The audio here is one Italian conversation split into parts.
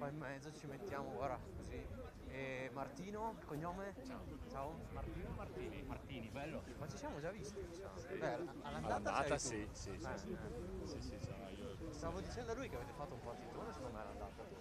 qua in mezzo ci mettiamo, guarda, così. E Martino, cognome? Ciao. Ciao. Martino Martini, Martini, bello. Ma ci siamo già visti, mi sa. Beh, all'andata All'andata c'eri tu. sì, sì, sarà io. Stavo dicendo a lui che avete fatto un partitone, secondo me all'andata voi,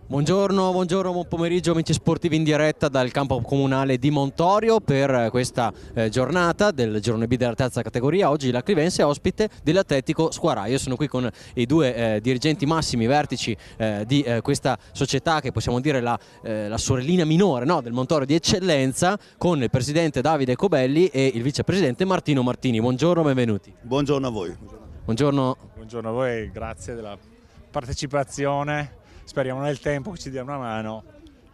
Buongiorno, buongiorno, buon pomeriggio amici sportivi in diretta dal campo comunale di Montorio per questa giornata del girone B della terza categoria. Oggi la Clivense è ospite dell'Atletico Squarà. Io sono qui con i due dirigenti massimi, vertici di questa società che possiamo dire la sorellina minore, no, del Montorio di eccellenza, con il presidente Davide Cobelli e il vicepresidente Martino Martini. Buongiorno, benvenuti. Buongiorno a voi. Buongiorno. Buongiorno a voi, grazie della partecipazione. Speriamo nel tempo che ci dia una mano.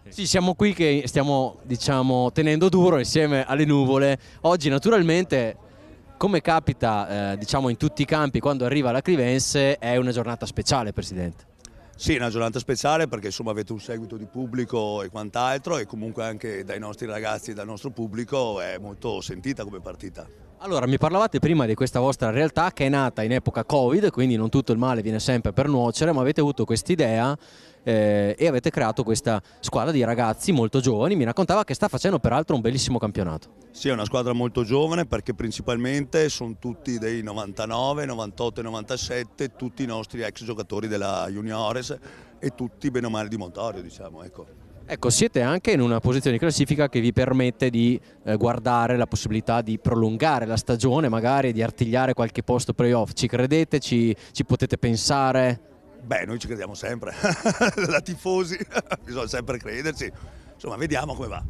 Sì, siamo qui che stiamo, diciamo, tenendo duro insieme alle nuvole. Oggi naturalmente, come capita diciamo in tutti i campi quando arriva la Clivense, è una giornata speciale, Presidente. Sì, una giornata speciale perché insomma avete un seguito di pubblico e quant'altro e comunque anche dai nostri ragazzi e dal nostro pubblico è molto sentita come partita. Allora, mi parlavate prima di questa vostra realtà che è nata in epoca Covid, quindi non tutto il male viene sempre per nuocere, ma avete avuto quest'idea e avete creato questa squadra di ragazzi molto giovani. Mi raccontava che sta facendo peraltro un bellissimo campionato. Sì, è una squadra molto giovane perché principalmente sono tutti dei 99, 98 e 97, tutti i nostri ex giocatori della Juniores e tutti bene o male di Montorio, diciamo, ecco. Ecco, siete anche in una posizione di classifica che vi permette di guardare la possibilità di prolungare la stagione, magari di artigliare qualche posto playoff. Ci credete? Ci potete pensare? Beh, noi ci crediamo sempre, da tifosi, bisogna sempre crederci, insomma vediamo come va.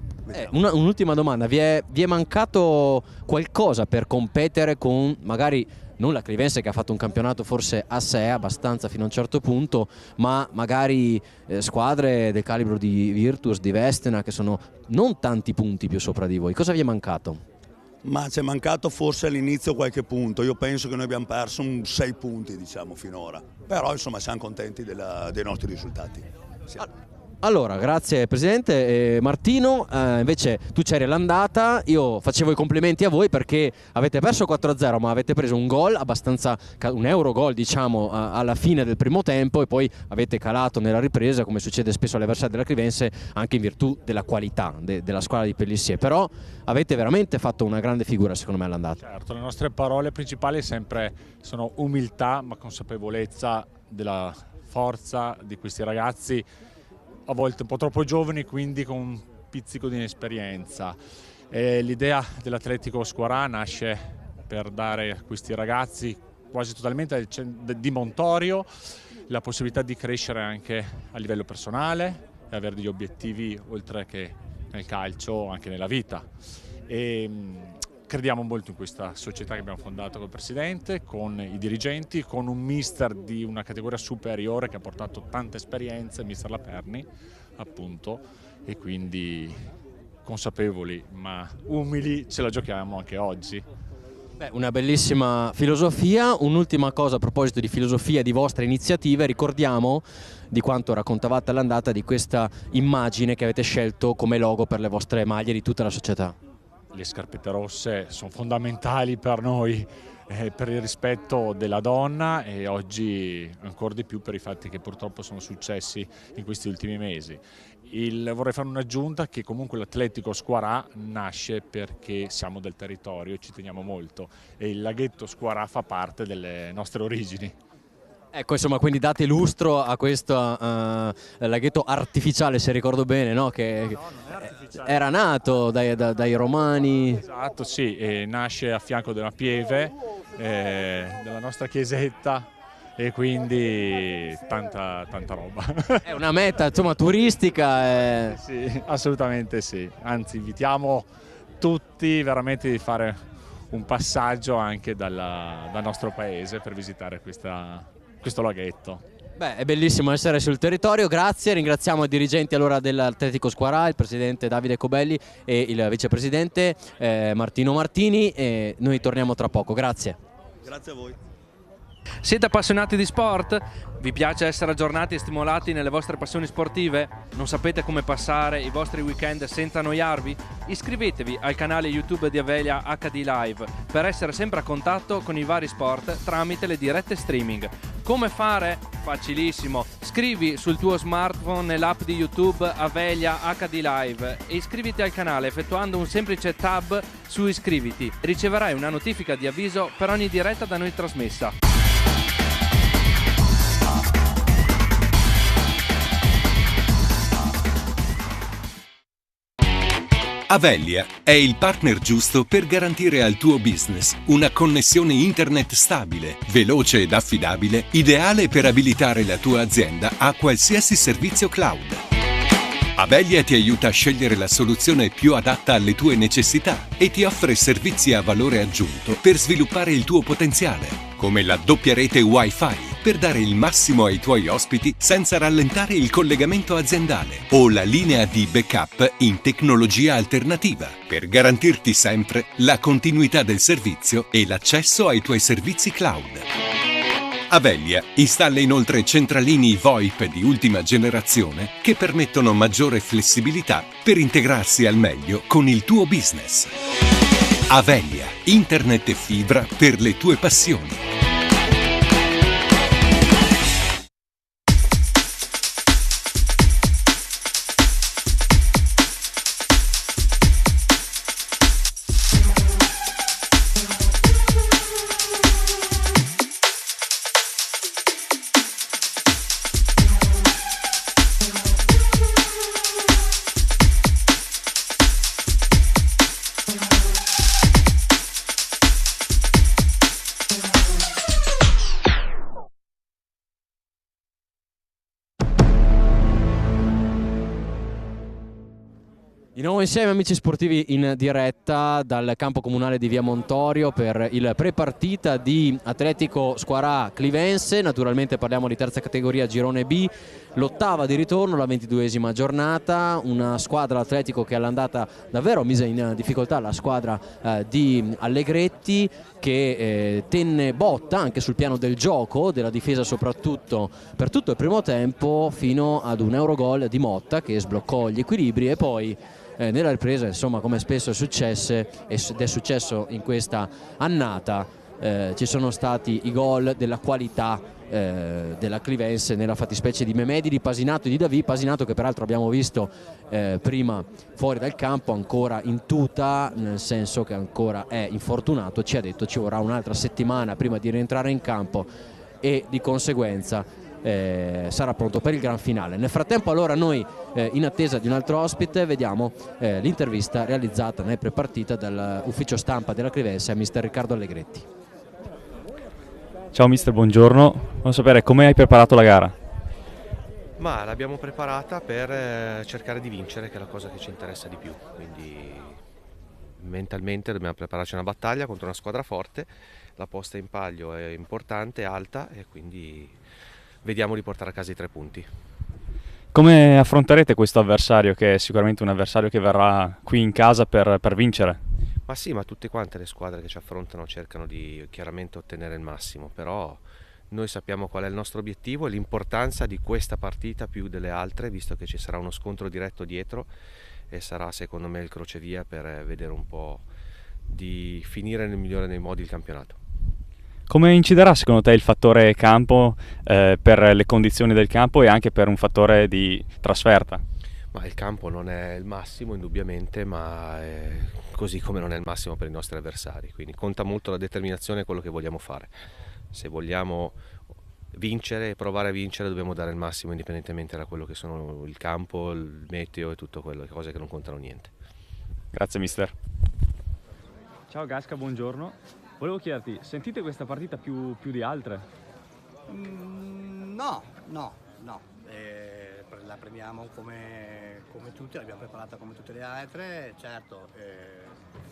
Un'ultima domanda, vi è mancato qualcosa per competere con magari non la Clivense che ha fatto un campionato forse a sé abbastanza fino a un certo punto, ma magari squadre del calibro di Virtus, di Vestena, che sono non tanti punti più sopra di voi? Cosa vi è mancato? Ma ci è mancato forse all'inizio qualche punto, io penso che noi abbiamo perso 6 punti diciamo finora, però insomma siamo contenti dei nostri risultati. Allora, grazie Presidente. Martino, invece tu c'eri all'andata, io facevo i complimenti a voi perché avete perso 4-0 ma avete preso un gol abbastanza, un Eurogol diciamo alla fine del primo tempo e poi avete calato nella ripresa come succede spesso alle avversari della Clivense anche in virtù della qualità della squadra di Pellissier, però avete veramente fatto una grande figura secondo me all'andata. Certo, le nostre parole principali sempre sono umiltà ma consapevolezza della forza di questi ragazzi, a volte un po' troppo giovani, quindi con un pizzico di inesperienza. L'idea dell'Atletico Squarà nasce per dare a questi ragazzi quasi totalmente di Montorio la possibilità di crescere anche a livello personale e avere degli obiettivi oltre che nel calcio, anche nella vita. Crediamo molto in questa società che abbiamo fondato col Presidente, con i dirigenti, con un mister di una categoria superiore che ha portato tanta esperienza, il mister Laperni, appunto, e quindi consapevoli ma umili ce la giochiamo anche oggi. Beh, una bellissima filosofia. Un'ultima cosa a proposito di filosofia e di vostre iniziative, ricordiamo di quanto raccontavate all'andata di questa immagine che avete scelto come logo per le vostre maglie di tutta la società. Le scarpette rosse sono fondamentali per noi, per il rispetto della donna e oggi ancora di più per i fatti che purtroppo sono successi in questi ultimi mesi. Vorrei fare un'aggiunta che comunque l'Atletico Squarà nasce perché siamo del territorio e ci teniamo molto e il laghetto Squarà fa parte delle nostre origini. Ecco, insomma, quindi date lustro a questo laghetto artificiale, se ricordo bene, no? Che No, non è artificiale. era nato dai Romani. Esatto, sì, e nasce a fianco della pieve, della nostra chiesetta, e quindi tanta roba. È una meta, insomma, turistica. Sì, assolutamente sì, anzi invitiamo tutti veramente di fare un passaggio anche dal nostro paese per visitare questo laghetto. Beh, è bellissimo essere sul territorio, grazie, ringraziamo i dirigenti allora dell'Atletico Squarà, il presidente Davide Cobelli e il vicepresidente Martino Martini, e noi torniamo tra poco, grazie. Grazie a voi. Siete appassionati di sport? Vi piace essere aggiornati e stimolati nelle vostre passioni sportive? Non sapete come passare i vostri weekend senza annoiarvi? Iscrivetevi al canale YouTube di Avelia HD Live per essere sempre a contatto con i vari sport tramite le dirette streaming. Come fare? Facilissimo. Scrivi sul tuo smartphone nell'app di YouTube Avelia HD Live e iscriviti al canale effettuando un semplice tab su iscriviti. Riceverai una notifica di avviso per ogni diretta da noi trasmessa. Avelia è il partner giusto per garantire al tuo business una connessione internet stabile, veloce ed affidabile, ideale per abilitare la tua azienda a qualsiasi servizio cloud. Avelia ti aiuta a scegliere la soluzione più adatta alle tue necessità e ti offre servizi a valore aggiunto per sviluppare il tuo potenziale, come la doppia rete Wi-Fi per dare il massimo ai tuoi ospiti senza rallentare il collegamento aziendale, o la linea di backup in tecnologia alternativa per garantirti sempre la continuità del servizio e l'accesso ai tuoi servizi cloud. Avelia installa inoltre centralini VoIP di ultima generazione che permettono maggiore flessibilità per integrarsi al meglio con il tuo business. Avelia, internet e fibra per le tue passioni. Di nuovo insieme, amici sportivi, in diretta dal campo comunale di Via Montorio per il pre-partita di Atletico Squarà Clivense. Naturalmente parliamo di terza categoria girone B, l'ottava di ritorno, la 22esima giornata. Una squadra Atletico che all'andata davvero mise in difficoltà la squadra di Allegretti, che tenne botta anche sul piano del gioco, della difesa soprattutto per tutto il primo tempo, fino ad un Eurogol di Motta che sbloccò gli equilibri, e poi nella ripresa, insomma, come spesso è successo ed è successo in questa annata, ci sono stati i gol della qualità della Clivense, nella fattispecie di Memedi, di Pasinato e di Davì. Pasinato che peraltro abbiamo visto prima fuori dal campo ancora in tuta, nel senso che ancora è infortunato, ci ha detto ci vorrà un'altra settimana prima di rientrare in campo e di conseguenza sarà pronto per il gran finale. Nel frattempo allora noi in attesa di un altro ospite vediamo l'intervista realizzata nel prepartita dall'ufficio stampa della Clivense a mister Riccardo Allegretti. Ciao mister, buongiorno. Voglio sapere come hai preparato la gara. Ma l'abbiamo preparata per cercare di vincere, che è la cosa che ci interessa di più. Quindi mentalmente dobbiamo prepararci una battaglia contro una squadra forte, la posta in palio è importante, alta, e quindi vediamo di portare a casa i 3 punti. Come affronterete questo avversario, che è sicuramente un avversario che verrà qui in casa per vincere? Ma sì, ma tutte quante le squadre che ci affrontano cercano di chiaramente ottenere il massimo, però noi sappiamo qual è il nostro obiettivo e l'importanza di questa partita più delle altre, visto che ci sarà uno scontro diretto dietro e sarà secondo me il crocevia per vedere un po' di finire nel migliore dei modi il campionato. Come inciderà secondo te il fattore campo per le condizioni del campo e anche per un fattore di trasferta? Ma il campo non è il massimo indubbiamente, ma è così come non è il massimo per i nostri avversari, quindi conta molto la determinazione e quello che vogliamo fare. Se vogliamo vincere, provare a vincere, dobbiamo dare il massimo indipendentemente da quello che sono il campo, il meteo e tutto quello, cose che non contano niente. Grazie mister. Ciao Gasca, buongiorno. Volevo chiederti, sentite questa partita più di altre? No, la prendiamo come tutte, l'abbiamo preparata come tutte le altre, certo,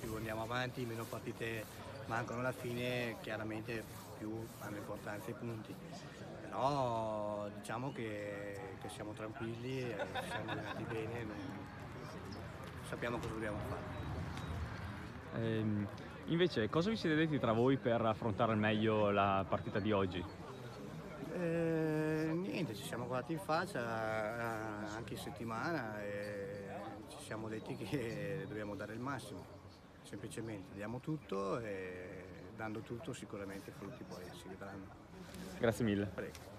più andiamo avanti, meno partite mancano alla fine, chiaramente più hanno importanza i punti, però diciamo che siamo tranquilli, siamo allenati bene, sappiamo cosa dobbiamo fare. Invece, cosa vi siete detti tra voi per affrontare al meglio la partita di oggi? Niente, ci siamo guardati in faccia anche in settimana e ci siamo detti che dobbiamo dare il massimo, semplicemente diamo tutto e dando tutto sicuramente i frutti poi si vedranno. Grazie mille. Prego.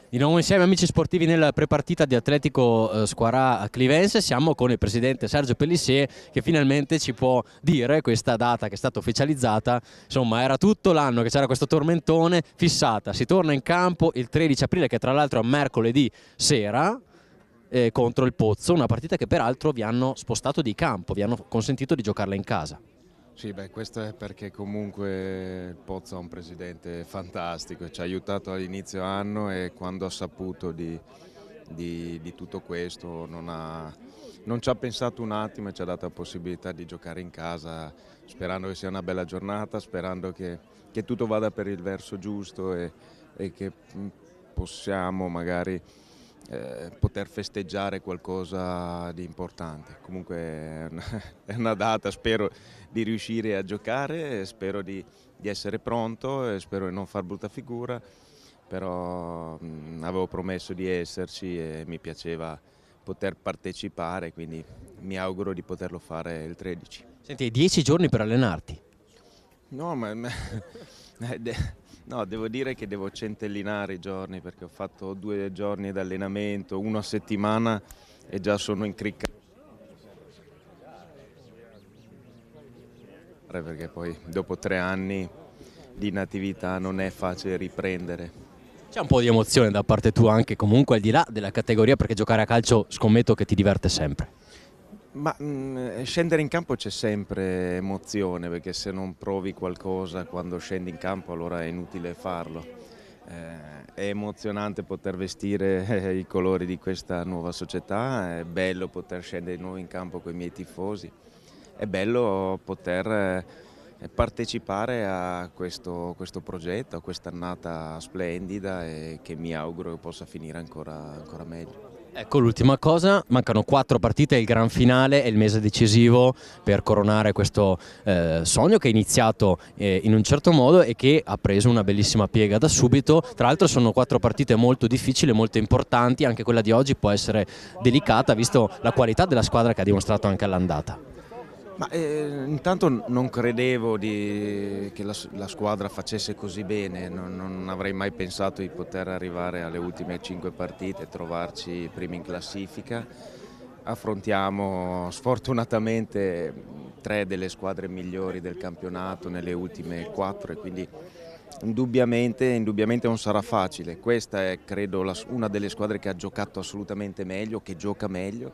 Di nuovo insieme amici sportivi nella prepartita di Atletico Squarà Clivense, siamo con il presidente Sergio Pellissier che finalmente ci può dire questa data che è stata ufficializzata. Insomma, era tutto l'anno che c'era questo tormentone, fissata, si torna in campo il 13 aprile che tra l'altro è mercoledì sera contro il Pozzo, una partita che peraltro vi hanno spostato di campo, vi hanno consentito di giocarla in casa. Sì, questo è perché comunque il Pozzo ha un presidente fantastico, ci ha aiutato all'inizio anno e quando ha saputo di tutto questo non ci ha pensato un attimo e ci ha dato la possibilità di giocare in casa, sperando che sia una bella giornata, sperando che tutto vada per il verso giusto e che possiamo magari poter festeggiare qualcosa di importante. Comunque è una data, spero di riuscire a giocare, spero di essere pronto e spero di non far brutta figura, però avevo promesso di esserci e mi piaceva poter partecipare, quindi mi auguro di poterlo fare il 13. Senti, hai 10 giorni per allenarti? No, no, devo dire che devo centellinare i giorni perché ho fatto 2 giorni di allenamento, 1 a settimana e già sono incriccato. Perché poi dopo 3 anni di inattività non è facile riprendere. C'è un po' di emozione da parte tua anche comunque al di là della categoria, perché giocare a calcio scommetto che ti diverte sempre. Ma scendere in campo c'è sempre emozione, perché se non provi qualcosa quando scendi in campo allora è inutile farlo. È emozionante poter vestire i colori di questa nuova società, è bello poter scendere di nuovo in campo con i miei tifosi, è bello poter partecipare a questo progetto, a questa annata splendida e che mi auguro possa finire ancora meglio. Ecco l'ultima cosa, mancano 4 partite, il gran finale è il mese decisivo per coronare questo sogno che è iniziato in un certo modo e che ha preso una bellissima piega da subito. Tra l'altro sono 4 partite molto difficili, molto importanti, anche quella di oggi può essere delicata visto la qualità della squadra che ha dimostrato anche all'andata. Ma intanto non credevo che la squadra facesse così bene, non avrei mai pensato di poter arrivare alle ultime 5 partite e trovarci primi in classifica. Affrontiamo sfortunatamente 3 delle squadre migliori del campionato nelle ultime 4 e quindi indubbiamente non sarà facile. Questa è credo una delle squadre che ha giocato assolutamente meglio, che gioca meglio.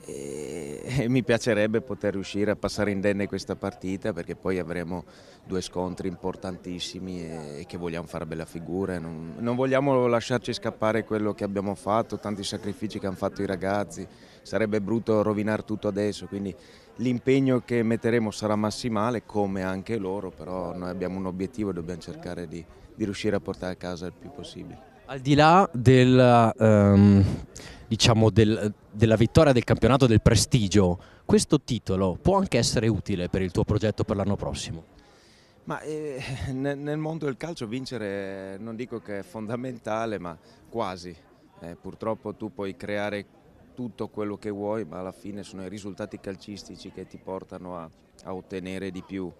E mi piacerebbe poter riuscire a passare indenne questa partita perché poi avremo 2 scontri importantissimi e che vogliamo fare bella figura, non vogliamo lasciarci scappare quello che abbiamo fatto, tanti sacrifici che hanno fatto i ragazzi, sarebbe brutto rovinare tutto adesso, quindi l'impegno che metteremo sarà massimale come anche loro, però noi abbiamo un obiettivo e dobbiamo cercare di riuscire a portare a casa il più possibile. Al di là della vittoria del campionato, del prestigio, questo titolo può anche essere utile per il tuo progetto per l'anno prossimo? Ma nel mondo del calcio vincere non dico che è fondamentale, ma quasi. Purtroppo tu puoi creare tutto quello che vuoi, ma alla fine sono i risultati calcistici che ti portano a ottenere di più.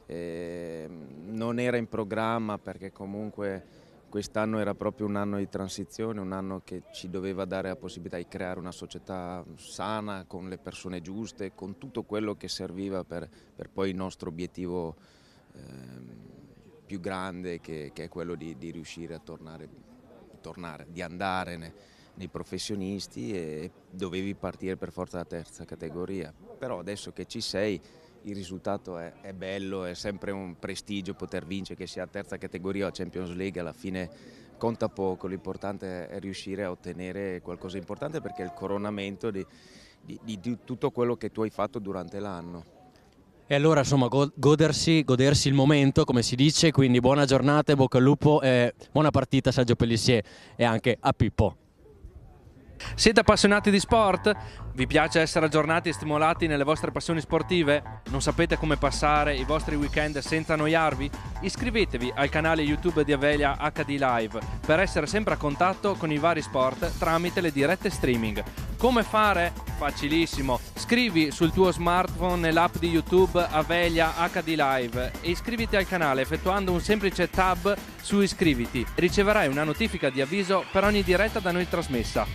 Non era in programma perché comunque quest'anno era proprio un anno di transizione, un anno che ci doveva dare la possibilità di creare una società sana, con le persone giuste, con tutto quello che serviva per poi il nostro obiettivo più grande che è quello di riuscire a di andare nei professionisti, e dovevi partire per forza da terza categoria. Però adesso che ci sei, il risultato è bello, è sempre un prestigio poter vincere, che sia a terza categoria o a Champions League, alla fine conta poco, l'importante è riuscire a ottenere qualcosa di importante, perché è il coronamento di tutto quello che tu hai fatto durante l'anno. E allora insomma godersi il momento, come si dice, quindi buona giornata, bocca al lupo, buona partita Sergio Pellissier e anche a Pippo. Siete appassionati di sport? Vi piace essere aggiornati e stimolati nelle vostre passioni sportive? Non sapete come passare i vostri weekend senza annoiarvi? Iscrivetevi al canale YouTube di Avelia HD Live per essere sempre a contatto con i vari sport tramite le dirette streaming. Come fare? Facilissimo. Scrivi sul tuo smartphone nell'app di YouTube Avelia HD Live e iscriviti al canale effettuando un semplice tab su iscriviti. Riceverai una notifica di avviso per ogni diretta da noi trasmessa.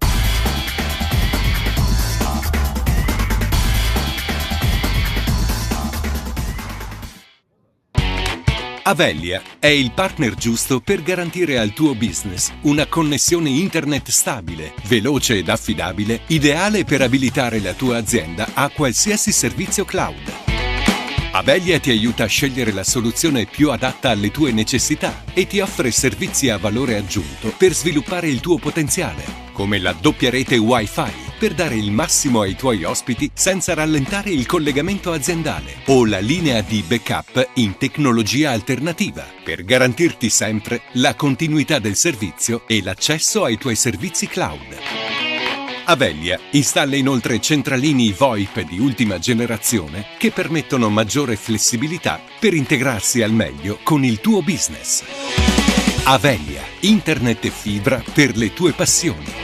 Avelia è il partner giusto per garantire al tuo business una connessione internet stabile, veloce ed affidabile, ideale per abilitare la tua azienda a qualsiasi servizio cloud. Avelia ti aiuta a scegliere la soluzione più adatta alle tue necessità e ti offre servizi a valore aggiunto per sviluppare il tuo potenziale, come la doppia rete Wi-Fi per dare il massimo ai tuoi ospiti senza rallentare il collegamento aziendale, o la linea di backup in tecnologia alternativa per garantirti sempre la continuità del servizio e l'accesso ai tuoi servizi cloud. Avelia installa inoltre centralini VoIP di ultima generazione che permettono maggiore flessibilità per integrarsi al meglio con il tuo business. Avelia, internet e fibra per le tue passioni.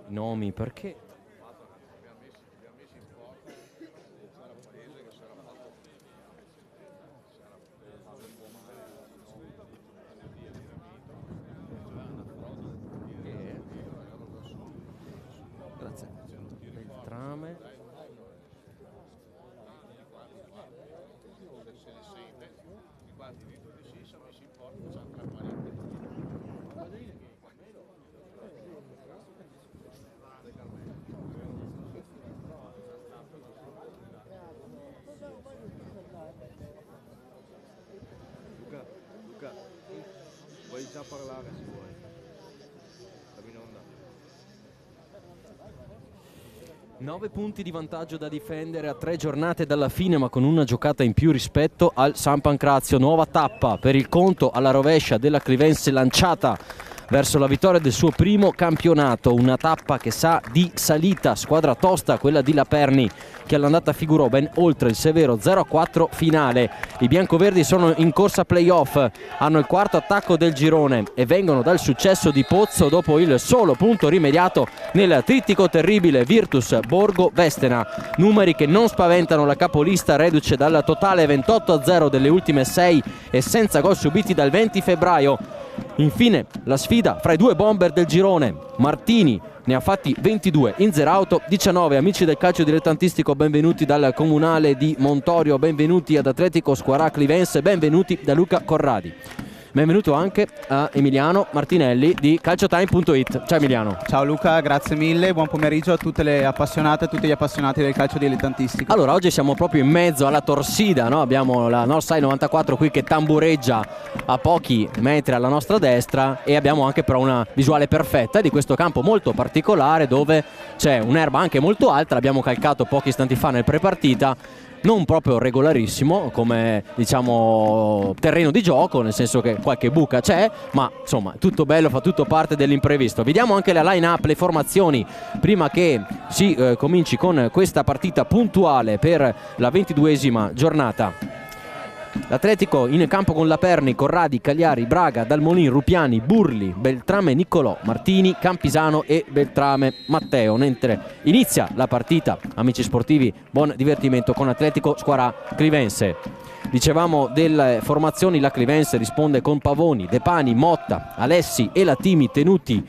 Nomi perché? Grazie. Beltrame. Luca, vuoi già parlare se vuoi? Dammi in onda. 9 punti di vantaggio da difendere a 3 giornate dalla fine, ma con una giocata in più rispetto al San Pancrazio. Nuova tappa per il conto alla rovescia della Clivense, lanciata verso la vittoria del suo primo campionato, una tappa che sa di salita, squadra tosta quella di Laperni che all'andata figurò ben oltre il severo 0-4 finale. I biancoverdi sono in corsa playoff, hanno il quarto attacco del girone e vengono dal successo di Pozzo dopo il solo punto rimediato nel trittico terribile Virtus Borgo Vestena. Numeri che non spaventano la capolista reduce dal totale 28-0 delle ultime 6 e senza gol subiti dal 20 febbraio. Infine la sfida fra i due bomber del girone. Martini ne ha fatti 22 in zerauto 19. Amici del calcio dilettantistico, benvenuti dal Comunale di Montorio, benvenuti ad Atletico Squarà Clivense, benvenuti da Luca Corradi. benvenuto anche a Emiliano Martinelli di calciotime.it. Ciao Emiliano. Ciao Luca, grazie mille, buon pomeriggio a tutte le appassionate e tutti gli appassionati del calcio dilettantistico. Allora, oggi siamo proprio in mezzo alla torsida, no? Abbiamo la Northside 94 qui che tambureggia a pochi metri alla nostra destra e abbiamo anche però una visuale perfetta di questo campo molto particolare dove c'è un'erba anche molto alta, l'abbiamo calcato pochi istanti fa nel prepartita, non proprio regolarissimo come diciamo terreno di gioco, nel senso che qualche buca c'è, ma insomma tutto bello, fa tutto parte dell'imprevisto. Vediamo anche la line up, le formazioni prima che si cominci con questa partita puntuale per la 22esima giornata. L'Atletico in campo con Laperni, Corradi, Cagliari, Braga, Dalmolin, Rupiani, Burli, Beltrame, Niccolò, Martini, Campisano e Beltrame, Matteo. Mentre inizia la partita, amici sportivi, buon divertimento con Atletico Squarà Clivense. Dicevamo delle formazioni, la Clivense risponde con Pavoni, De Pani, Motta, Alessi, Elatimi, Tenuti,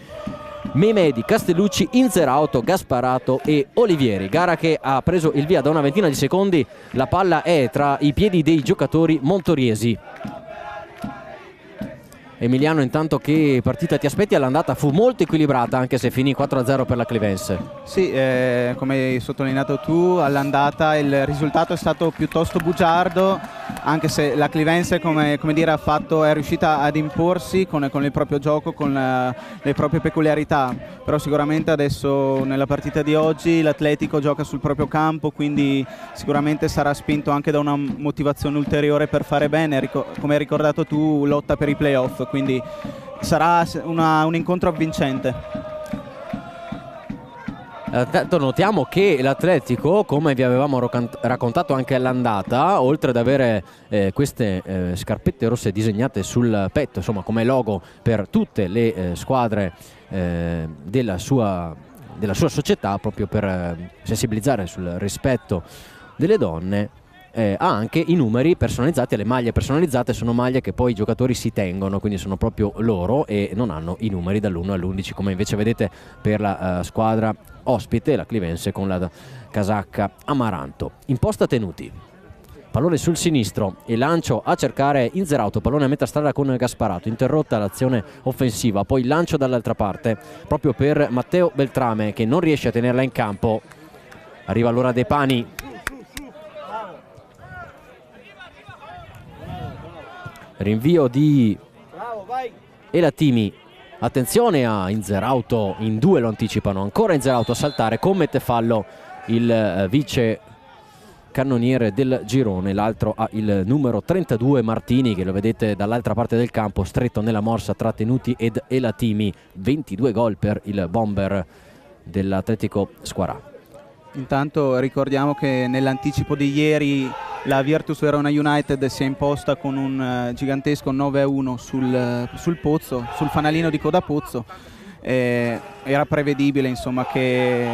Memedi, Castellucci, Inzerauto, Gasparato e Olivieri. Gara che ha preso il via da una ventina di secondi, la palla è tra i piedi dei giocatori montoriesi. Emiliano, intanto che partita ti aspetti? All'andata fu molto equilibrata anche se finì 4-0 per la Clivense. Sì, come hai sottolineato tu, all'andata il risultato è stato piuttosto bugiardo, anche se la Clivense come dire, è riuscita ad imporsi con il proprio gioco, con le proprie peculiarità, però sicuramente adesso nella partita di oggi l'Atletico gioca sul proprio campo, quindi sicuramente sarà spinto anche da una motivazione ulteriore per fare bene, come hai ricordato tu, lotta per i playoff, quindi sarà un incontro avvincente. Notiamo che l'Atletico, come vi avevamo raccontato anche all'andata, oltre ad avere queste scarpette rosse disegnate sul petto, insomma come logo per tutte le squadre della sua società, proprio per sensibilizzare sul rispetto delle donne, ha anche i numeri personalizzati, le maglie personalizzate sono maglie che poi i giocatori si tengono, quindi sono proprio loro e non hanno i numeri dall'1 all'11 come invece vedete per la squadra ospite, la Clivense, con la casacca Amaranto. Imposta Tenuti, pallone sul sinistro e lancio a cercare Inzerauto, pallone a metà strada con Gasparato, interrotta l'azione offensiva, poi lancio dall'altra parte proprio per Matteo Beltrame che non riesce a tenerla in campo. Arriva allora De Pani, rinvio di Elatimi, attenzione a Inzerauto, in due lo anticipano, ancora Inzerauto a saltare, commette fallo il vice cannoniere del girone, l'altro ha il numero 32 Martini che lo vedete dall'altra parte del campo, stretto nella morsa tra Tenuti ed Elatimi. 22 gol per il bomber dell'Atletico Squarà. Intanto ricordiamo che nell'anticipo di ieri la Virtus Verona United si è imposta con un gigantesco 9-1 sul Pozzo, sul fanalino di Coda Pozzo. Era prevedibile insomma che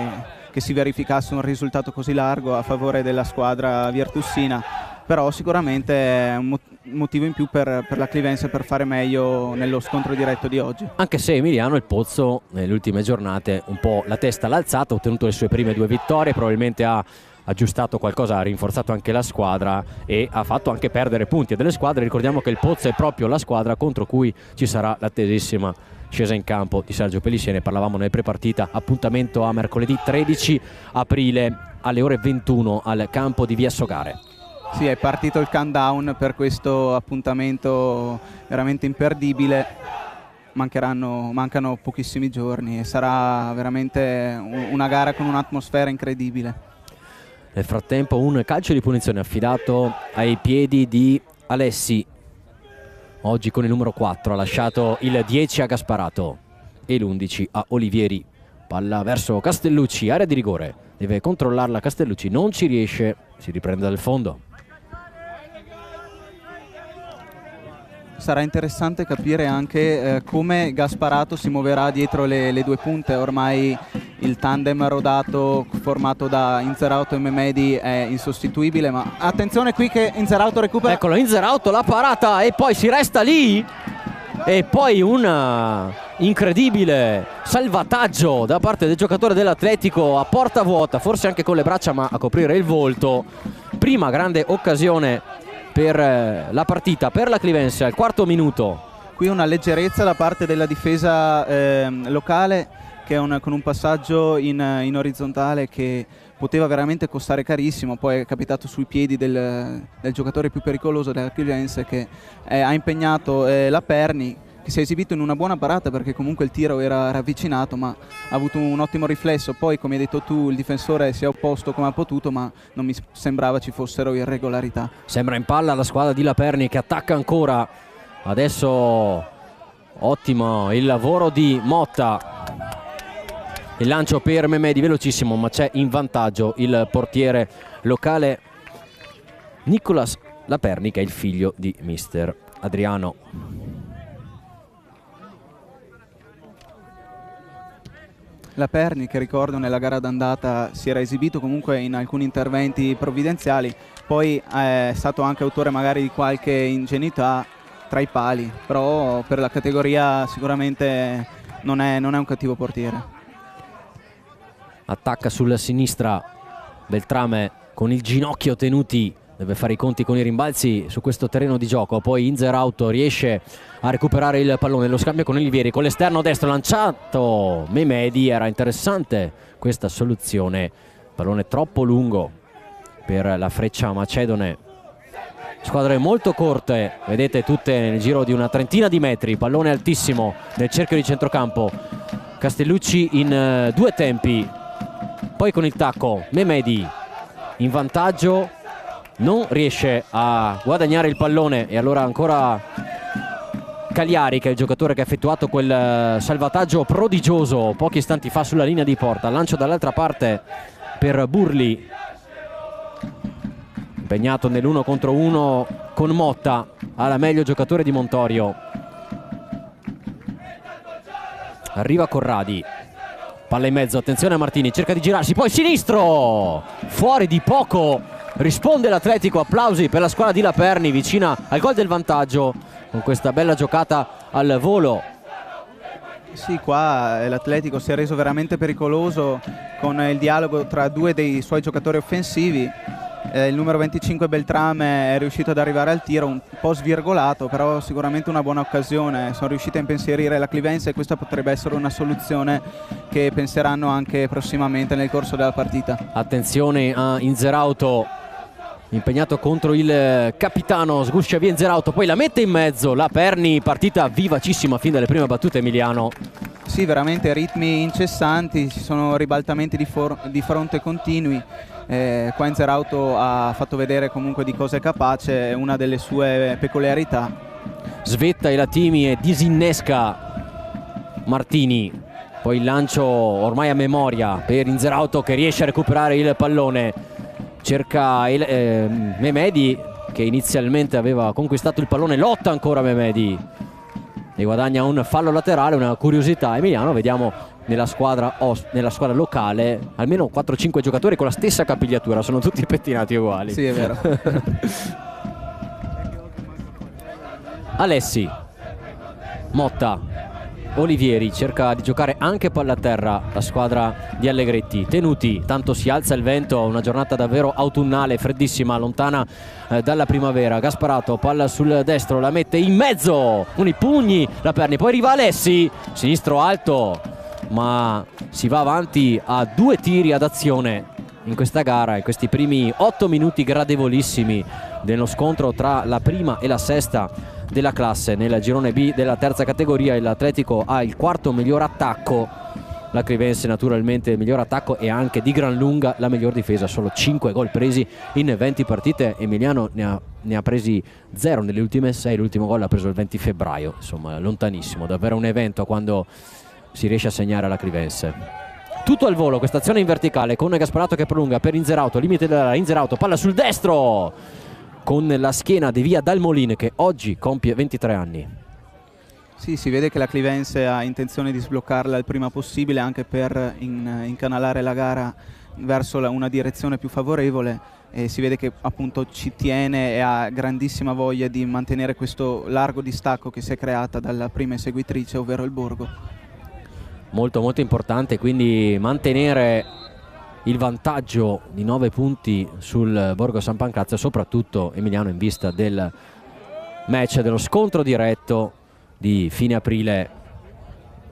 si verificasse un risultato così largo a favore della squadra virtusina, però sicuramente è un motivo in più per la Clivense per fare meglio nello scontro diretto di oggi. Anche se Emiliano, il Pozzo nelle ultime giornate un po' la testa l'ha alzata, ha ottenuto le sue prime 2 vittorie, probabilmente ha aggiustato qualcosa, ha rinforzato anche la squadra e ha fatto anche perdere punti a delle squadre. Ricordiamo che il Pozzo è proprio la squadra contro cui ci sarà l'attesissima scesa in campo di Sergio Pellissier, ne parlavamo nel prepartita. Appuntamento a mercoledì 13 aprile alle ore 21 al campo di Via Sogare. Sì, è partito il countdown per questo appuntamento veramente imperdibile, mancano pochissimi giorni e sarà veramente una gara con un'atmosfera incredibile. Nel frattempo un calcio di punizione affidato ai piedi di Alessi, oggi con il numero 4, ha lasciato il 10 a Gasparato e l'11 a Olivieri. Palla verso Castellucci, area di rigore, deve controllarla Castellucci, non ci riesce, si riprende dal fondo. Sarà interessante capire anche come Gasparato si muoverà dietro le 2 punte. Ormai il tandem rodato formato da Inzerauto e Memedi è insostituibile, ma attenzione qui che Inzerauto recupera. Eccolo, Inzerauto, la parata e poi si resta lì e poi un incredibile salvataggio da parte del giocatore dell'Atletico a porta vuota, forse anche con le braccia ma a coprire il volto. Prima grande occasione per la partita per la Clivense al 4° minuto, Qui una leggerezza da parte della difesa locale, che con un passaggio in orizzontale che poteva veramente costare carissimo, poi è capitato sui piedi del giocatore più pericoloso della Clivense, che ha impegnato la Perni, che si è esibito in una buona parata perché comunque il tiro era ravvicinato, ma ha avuto un ottimo riflesso. Poi, come hai detto tu, il difensore si è opposto come ha potuto, ma non mi sembrava ci fossero irregolarità. Sembra in palla la squadra di Laperni, che attacca ancora. Adesso ottimo il lavoro di Motta, il lancio per Memedi velocissimo, ma c'è in vantaggio il portiere locale Nicolas Laperni, che è il figlio di mister Adriano. Laperni, che ricordo nella gara d'andata si era esibito comunque in alcuni interventi provvidenziali, poi è stato anche autore magari di qualche ingenuità tra i pali, però per la categoria sicuramente non è un cattivo portiere. Attacca sulla sinistra Beltrame con il ginocchio tenuti, deve fare i conti con i rimbalzi su questo terreno di gioco. Poi Inzerauto riesce a recuperare il pallone, lo scambio con Olivieri, con l'esterno destro lanciato Memedi. Era interessante questa soluzione, pallone troppo lungo per la Freccia macedone. Squadre molto corte, vedete, tutte nel giro di una trentina di metri. Pallone altissimo nel cerchio di centrocampo, Castellucci in due tempi, poi con il tacco Memedi in vantaggio, non riesce a guadagnare il pallone, e allora ancora Cagliari, che è il giocatore che ha effettuato quel salvataggio prodigioso pochi istanti fa sulla linea di porta. Lancio dall'altra parte per Burli, impegnato nell'1 contro 1 con Motta, alla meglio giocatore di Montorio. Arriva Corradi, palla in mezzo, attenzione a Martini, cerca di girarsi, poi sinistro, fuori di poco, risponde l'Atletico. Applausi per la squadra di Laperni, vicina al gol del vantaggio con questa bella giocata al volo. Sì, qua l'Atletico si è reso veramente pericoloso con il dialogo tra due dei suoi giocatori offensivi. Il numero 25 Beltrame è riuscito ad arrivare al tiro un po' svirgolato, però sicuramente una buona occasione. Sono riusciti a impensierire la Clivense e questa potrebbe essere una soluzione che penseranno anche prossimamente nel corso della partita. Attenzione a Inzerauto, impegnato contro il capitano, sguscia via Inzerauto, poi la mette in mezzo Laperni. Partita vivacissima fin dalle prime battute, Emiliano. Sì, veramente ritmi incessanti, ci sono ribaltamenti di fronte continui. Qua Inzerauto ha fatto vedere comunque di cosa è capace, è una delle sue peculiarità. Svetta i latimi e disinnesca Martini, poi il lancio ormai a memoria per Inzerauto, che riesce a recuperare il pallone, cerca Memedi, che inizialmente aveva conquistato il pallone, lotta ancora Memedi e guadagna un fallo laterale. Una curiosità, Emiliano, vediamo nella squadra locale almeno 4-5 giocatori con la stessa capigliatura, sono tutti pettinati uguali. Sì, è vero. Alessi, Motta, Olivieri, cerca di giocare anche palla a terra la squadra di Allegretti. Tenuti, tanto si alza il vento, una giornata davvero autunnale, freddissima, lontana dalla primavera. Gasparato, palla sul destro, la mette in mezzo con i pugni Laperni, poi arriva Alessi, sinistro alto, ma si va avanti a 2 tiri ad azione in questa gara, in questi primi 8 minuti gradevolissimi dello scontro tra la prima e la sesta della classe. Nel girone B della terza categoria l'Atletico ha il quarto miglior attacco, la Clivense naturalmente il miglior attacco e anche di gran lunga la miglior difesa, solo 5 gol presi in 20 partite. Emiliano ne ha presi 0 nelle ultime 6, l'ultimo gol l'ha preso il 20 febbraio, insomma lontanissimo, davvero un evento quando si riesce a segnare alla Clivense. Tutto al volo questa azione in verticale con Gasparato che prolunga per Inzerauto, limite della Inzerauto, palla sul destro con la schiena devia dal Molin, che oggi compie 23 anni. Sì, si vede che la Clivense ha intenzione di sbloccarla il prima possibile, anche per incanalare la gara verso una direzione più favorevole, e si vede che appunto ci tiene e ha grandissima voglia di mantenere questo largo distacco che si è creata dalla prima eseguitrice, ovvero il Borgo. Molto molto importante quindi mantenere il vantaggio di 9 punti sul Borgo San Pancrazio, soprattutto Emiliano in vista del match, dello scontro diretto di fine aprile,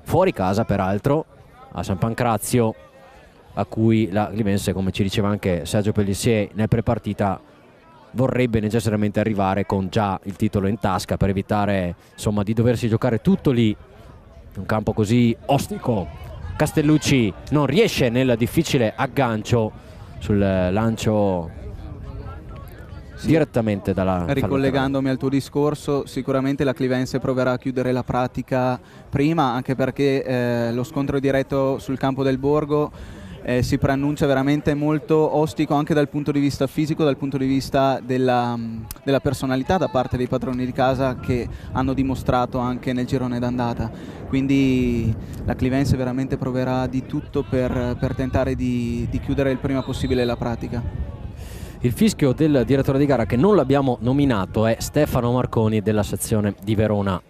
fuori casa peraltro, a San Pancrazio, a cui la Clivense, come ci diceva anche Sergio Pellissier nel prepartita, vorrebbe necessariamente arrivare con già il titolo in tasca per evitare insomma di doversi giocare tutto lì, un campo così ostico. Castellucci non riesce nel difficile aggancio sul lancio direttamente dalla... Ricollegandomi al tuo discorso, sicuramente la Clivense proverà a chiudere la pratica prima, anche perché lo scontro diretto sul campo del Borgo si preannuncia veramente molto ostico anche dal punto di vista fisico, dal punto di vista della personalità da parte dei padroni di casa, che hanno dimostrato anche nel girone d'andata. Quindi la Clivense veramente proverà di tutto per tentare di chiudere il prima possibile la pratica. Il fischio del direttore di gara, che non l'abbiamo nominato, è Stefano Marconi della sezione di Verona.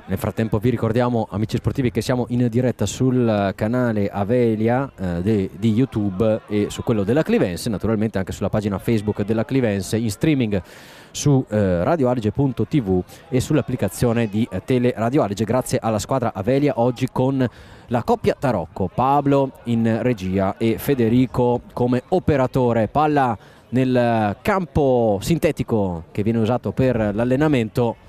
Nel frattempo vi ricordiamo, amici sportivi, che siamo in diretta sul canale Avelia di YouTube e su quello della Clivense, naturalmente anche sulla pagina Facebook della Clivense, in streaming su radioadige.tv e sull'applicazione di Tele Radio Adige, grazie alla squadra Avelia, oggi con la coppia Tarocco, Pablo in regia e Federico come operatore. Palla nel campo sintetico che viene usato per l'allenamento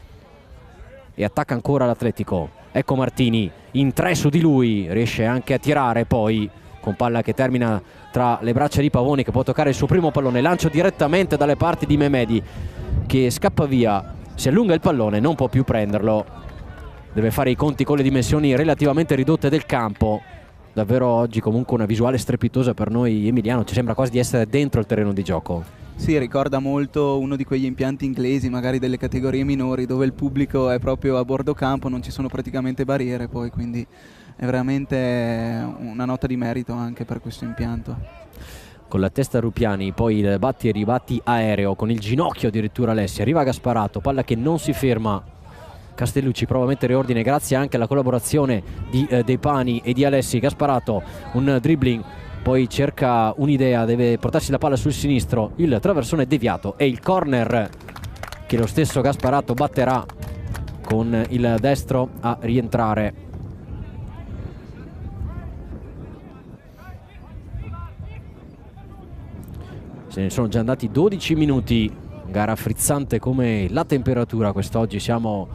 e attacca ancora l'Atletico. Ecco Martini in 3 su di lui, riesce anche a tirare poi con palla che termina tra le braccia di Pavoni, che può toccare il suo primo pallone, lancio direttamente dalle parti di Mehmedi che scappa via, si allunga il pallone, non può più prenderlo, deve fare i conti con le dimensioni relativamente ridotte del campo. Davvero oggi comunque una visuale strepitosa per noi, Emiliano, ci sembra quasi di essere dentro il terreno di gioco. Sì, ricorda molto uno di quegli impianti inglesi, magari delle categorie minori, dove il pubblico è proprio a bordo campo, non ci sono praticamente barriere poi, quindi è veramente una nota di merito anche per questo impianto. Con la testa Rupiani, poi il batti e ribatti aereo, con il ginocchio addirittura Alessi, arriva Gasparato, palla che non si ferma. Castellucci prova a mettere ordine grazie anche alla collaborazione di De Pani e di Alessi. Gasparato, un dribbling, poi cerca un'idea, deve portarsi la palla sul sinistro, il traversone è deviato e il corner che lo stesso Gasparato batterà con il destro a rientrare. Se ne sono già andati 12 minuti, gara frizzante come la temperatura quest'oggi, siamo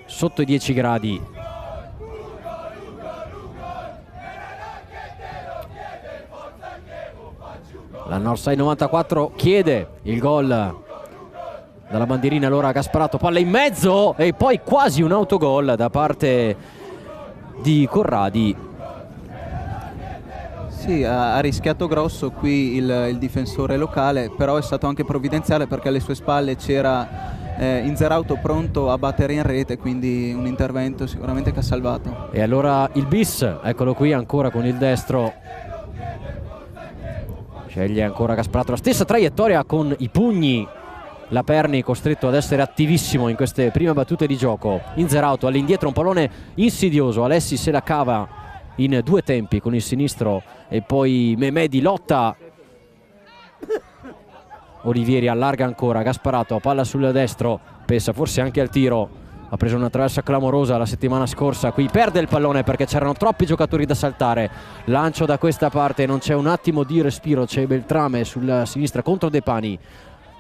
sotto i 10 gradi. La Northside 94 chiede il gol dalla bandierina, allora Gasparato, palla in mezzo e poi quasi un autogol da parte di Corradi. Sì, ha rischiato grosso qui il difensore locale, però è stato anche provvidenziale perché alle sue spalle c'era Inzerauto pronto a battere in rete, quindi un intervento sicuramente che ha salvato. E allora il bis, eccolo qui ancora con il destro, sceglie ancora Gasparato, la stessa traiettoria con i pugni. La Perni costretto ad essere attivissimo in queste prime battute di gioco. Inzerauto all'indietro, un pallone insidioso, Alessi se la cava in 2 tempi con il sinistro e poi Mehmedi lotta. Olivieri allarga ancora, Gasparato, palla sul destro, pensa forse anche al tiro, ha preso una traversa clamorosa la settimana scorsa, qui perde il pallone perché c'erano troppi giocatori da saltare. Lancio da questa parte, non c'è un attimo di respiro, c'è Beltrame sulla sinistra contro De Pani,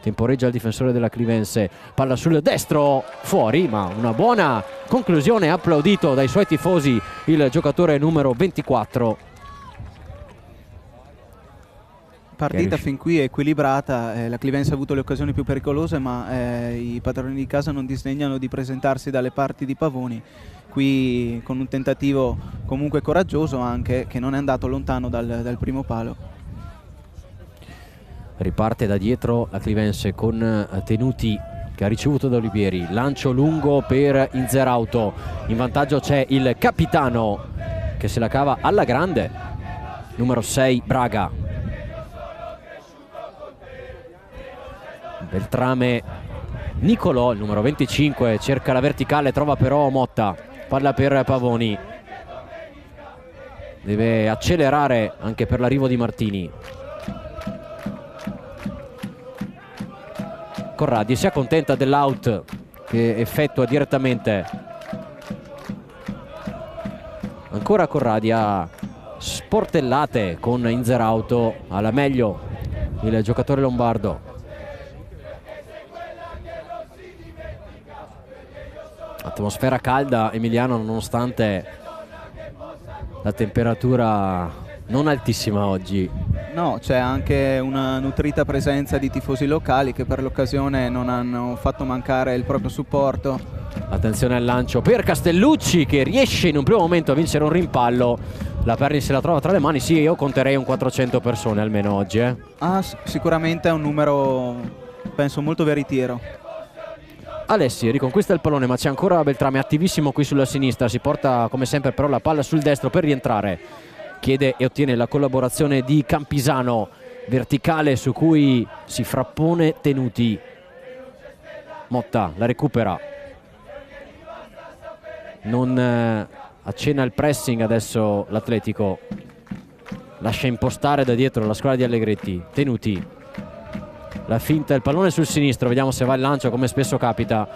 temporeggia il difensore della Clivense, palla sul destro, fuori, ma una buona conclusione, applaudito dai suoi tifosi il giocatore numero 24. Partita fin qui equilibrata, la Clivense ha avuto le occasioni più pericolose, ma i padroni di casa non disdegnano di presentarsi dalle parti di Pavoni, qui con un tentativo comunque coraggioso anche, che non è andato lontano dal primo palo. Riparte da dietro la Clivense con Tenuti che ha ricevuto da Olivieri, lancio lungo per Inzerauto, in vantaggio c'è il capitano che se la cava alla grande, numero 6 Braga. Beltrame, Nicolò, il numero 25, cerca la verticale, trova però Motta, palla per Pavoni, deve accelerare anche per l'arrivo di Martini. Corradi si accontenta dell'out che effettua direttamente ancora Corradi a sportellate con Inzerauto, alla meglio il giocatore lombardo. Atmosfera calda, Emiliano, nonostante la temperatura non altissima oggi. No, c'è anche una nutrita presenza di tifosi locali che per l'occasione non hanno fatto mancare il proprio supporto. Attenzione al lancio per Castellucci, che riesce in un primo momento a vincere un rimpallo. La Perni se la trova tra le mani. Sì, io conterei un 400 persone almeno oggi. Sicuramente è un numero, penso, molto veritiero. Alessi riconquista il pallone, ma c'è ancora Beltrame attivissimo qui sulla sinistra. Si porta come sempre però la palla sul destro per rientrare. Chiede e ottiene la collaborazione di Campisano, verticale su cui si frappone Tenuti. Motta la recupera, non accenna il pressing adesso l'Atletico, lascia impostare da dietro la squadra di Allegretti. Tenuti, la finta, il pallone sul sinistro, vediamo se va il lancio come spesso capita.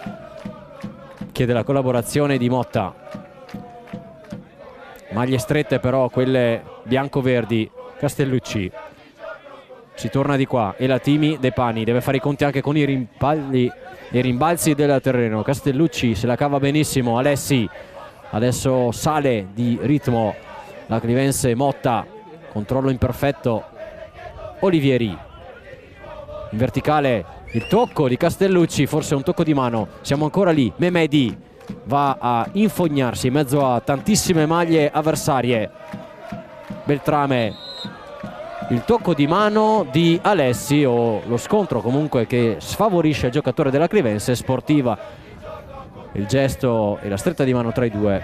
Chiede la collaborazione di Motta. Maglie strette però quelle bianco-verdi. Castellucci, si torna di qua e la Timi De Pani deve fare i conti anche con i rimbalzi del terreno. Castellucci se la cava benissimo. Alessi adesso sale di ritmo la Clivense. Motta, controllo imperfetto. Olivieri in verticale, il tocco di Castellucci, forse un tocco di mano, siamo ancora lì. Memedi va a infognarsi in mezzo a tantissime maglie avversarie. Beltrame, il tocco di mano di Alessi, o lo scontro comunque che sfavorisce il giocatore della Clivense. Sportiva il gesto e la stretta di mano tra i due.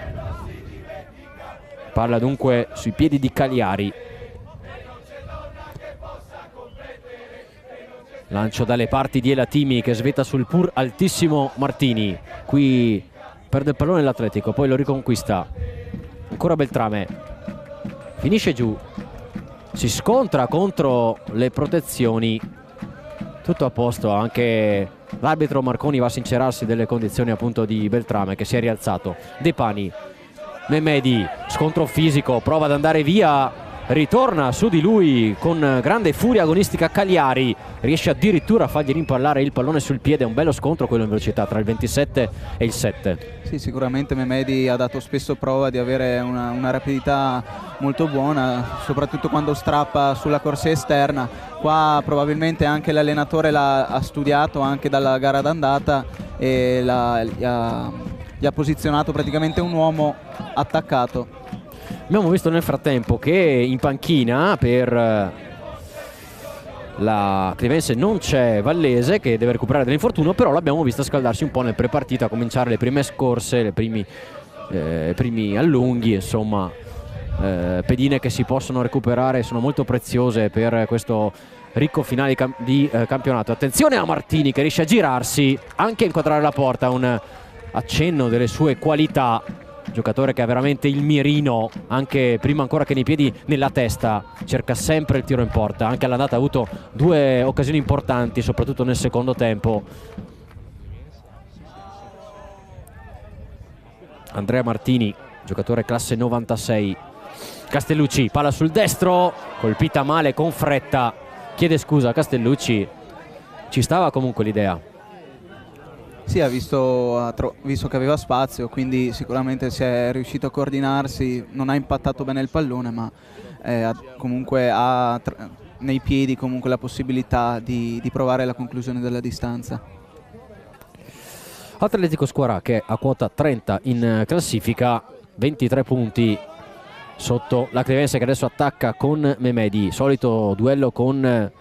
Palla dunque sui piedi di Cagliari. Lancio dalle parti di Elatimi che svetta sul pur altissimo Martini. Qui perde il pallone l'Atletico, poi lo riconquista. Ancora Beltrame, finisce giù, si scontra contro le protezioni. Tutto a posto, anche l'arbitro Marconi va a sincerarsi delle condizioni appunto di Beltrame, che si è rialzato. De Pani, Memedi, scontro fisico, prova ad andare via, ritorna su di lui con grande furia agonistica Cagliari, riesce addirittura a fargli rimpallare il pallone sul piede. Un bello scontro quello in velocità tra il 27 e il 7. Sì, sicuramente Memedi ha dato spesso prova di avere una rapidità molto buona, soprattutto quando strappa sulla corsia esterna. Qua probabilmente anche l'allenatore l'ha studiato anche dalla gara d'andata e gli ha posizionato praticamente un uomo attaccato. Abbiamo visto nel frattempo che in panchina per la Clivense non c'è Vallese, che deve recuperare dall'infortunio, però l'abbiamo visto scaldarsi un po' nel prepartita, a cominciare le prime scorse, i primi allunghi, insomma pedine che si possono recuperare, sono molto preziose per questo ricco finale di campionato. Attenzione a Martini che riesce a girarsi, anche a inquadrare la porta, un accenno delle sue qualità. Giocatore che ha veramente il mirino, anche prima ancora che nei piedi, nella testa, cerca sempre il tiro in porta. Anche all'andata ha avuto due occasioni importanti, soprattutto nel secondo tempo. Andrea Martini, giocatore classe 96. Castellucci, palla sul destro, colpita male con fretta, chiede scusa Castellucci, ci stava comunque l'idea. Sì, ha visto che aveva spazio, quindi sicuramente si è riuscito a coordinarsi, non ha impattato bene il pallone, ma comunque ha nei piedi comunque la possibilità di provare la conclusione della distanza. Atletico Squarà che a quota 30 in classifica, 23 punti sotto la Clivense, che adesso attacca con Memedi. Solito duello con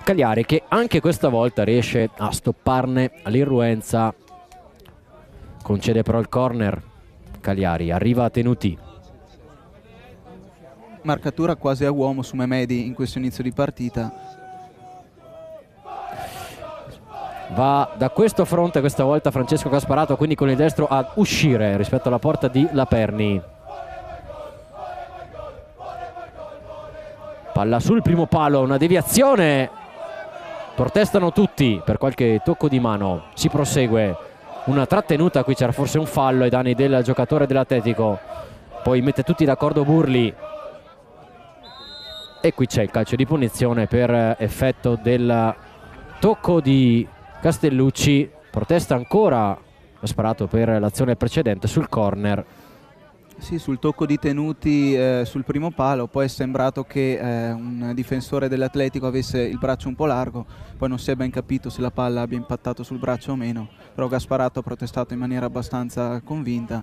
Cagliari, che anche questa volta riesce a stopparne l'irruenza. Concede però il corner Cagliari, arriva a Tenuti. Marcatura quasi a uomo su Memedi in questo inizio di partita. Va da questo fronte questa volta Francesco Casparato, quindi con il destro ad uscire rispetto alla porta di Laperni. Palla sul primo palo, una deviazione protestano tutti per qualche tocco di mano, si prosegue, una trattenuta, qui c'era forse un fallo ai danni del giocatore dell'Atletico, poi mette tutti d'accordo Burli e qui c'è il calcio di punizione per effetto del tocco di Castellucci. Protesta ancora, ha sparato per l'azione precedente sul corner. Sì, sul tocco di Tenuti sul primo palo, poi è sembrato che un difensore dell'Atletico avesse il braccio un po' largo, poi non si è ben capito se la palla abbia impattato sul braccio o meno, però Gasparato ha protestato in maniera abbastanza convinta.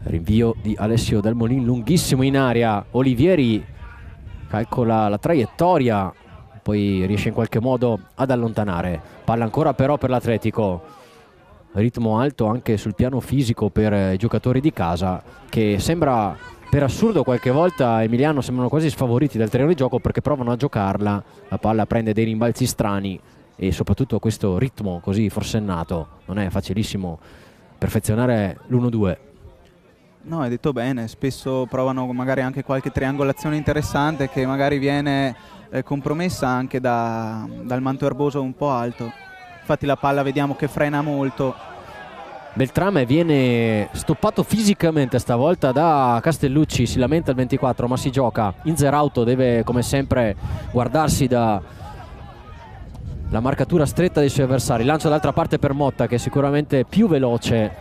Rinvio di Alessio Del Molin lunghissimo in aria, Olivieri calcola la traiettoria, poi riesce in qualche modo ad allontanare, palla ancora però per l'Atletico. Ritmo alto anche sul piano fisico per i giocatori di casa, che sembra, per assurdo qualche volta Emiliano, sembrano quasi sfavoriti dal terreno di gioco perché provano a giocarla, la palla prende dei rimbalzi strani e soprattutto questo ritmo così forsennato non è facilissimo perfezionare l'1-2. No, hai detto bene, spesso provano magari anche qualche triangolazione interessante che magari viene compromessa anche dal manto erboso un po' alto. Infatti la palla vediamo che frena molto. Beltrame viene stoppato fisicamente stavolta da Castellucci, si lamenta il 24 ma si gioca. Inzerauto deve come sempre guardarsi da la marcatura stretta dei suoi avversari. Lancio dall'altra parte per Motta, che è sicuramente più veloce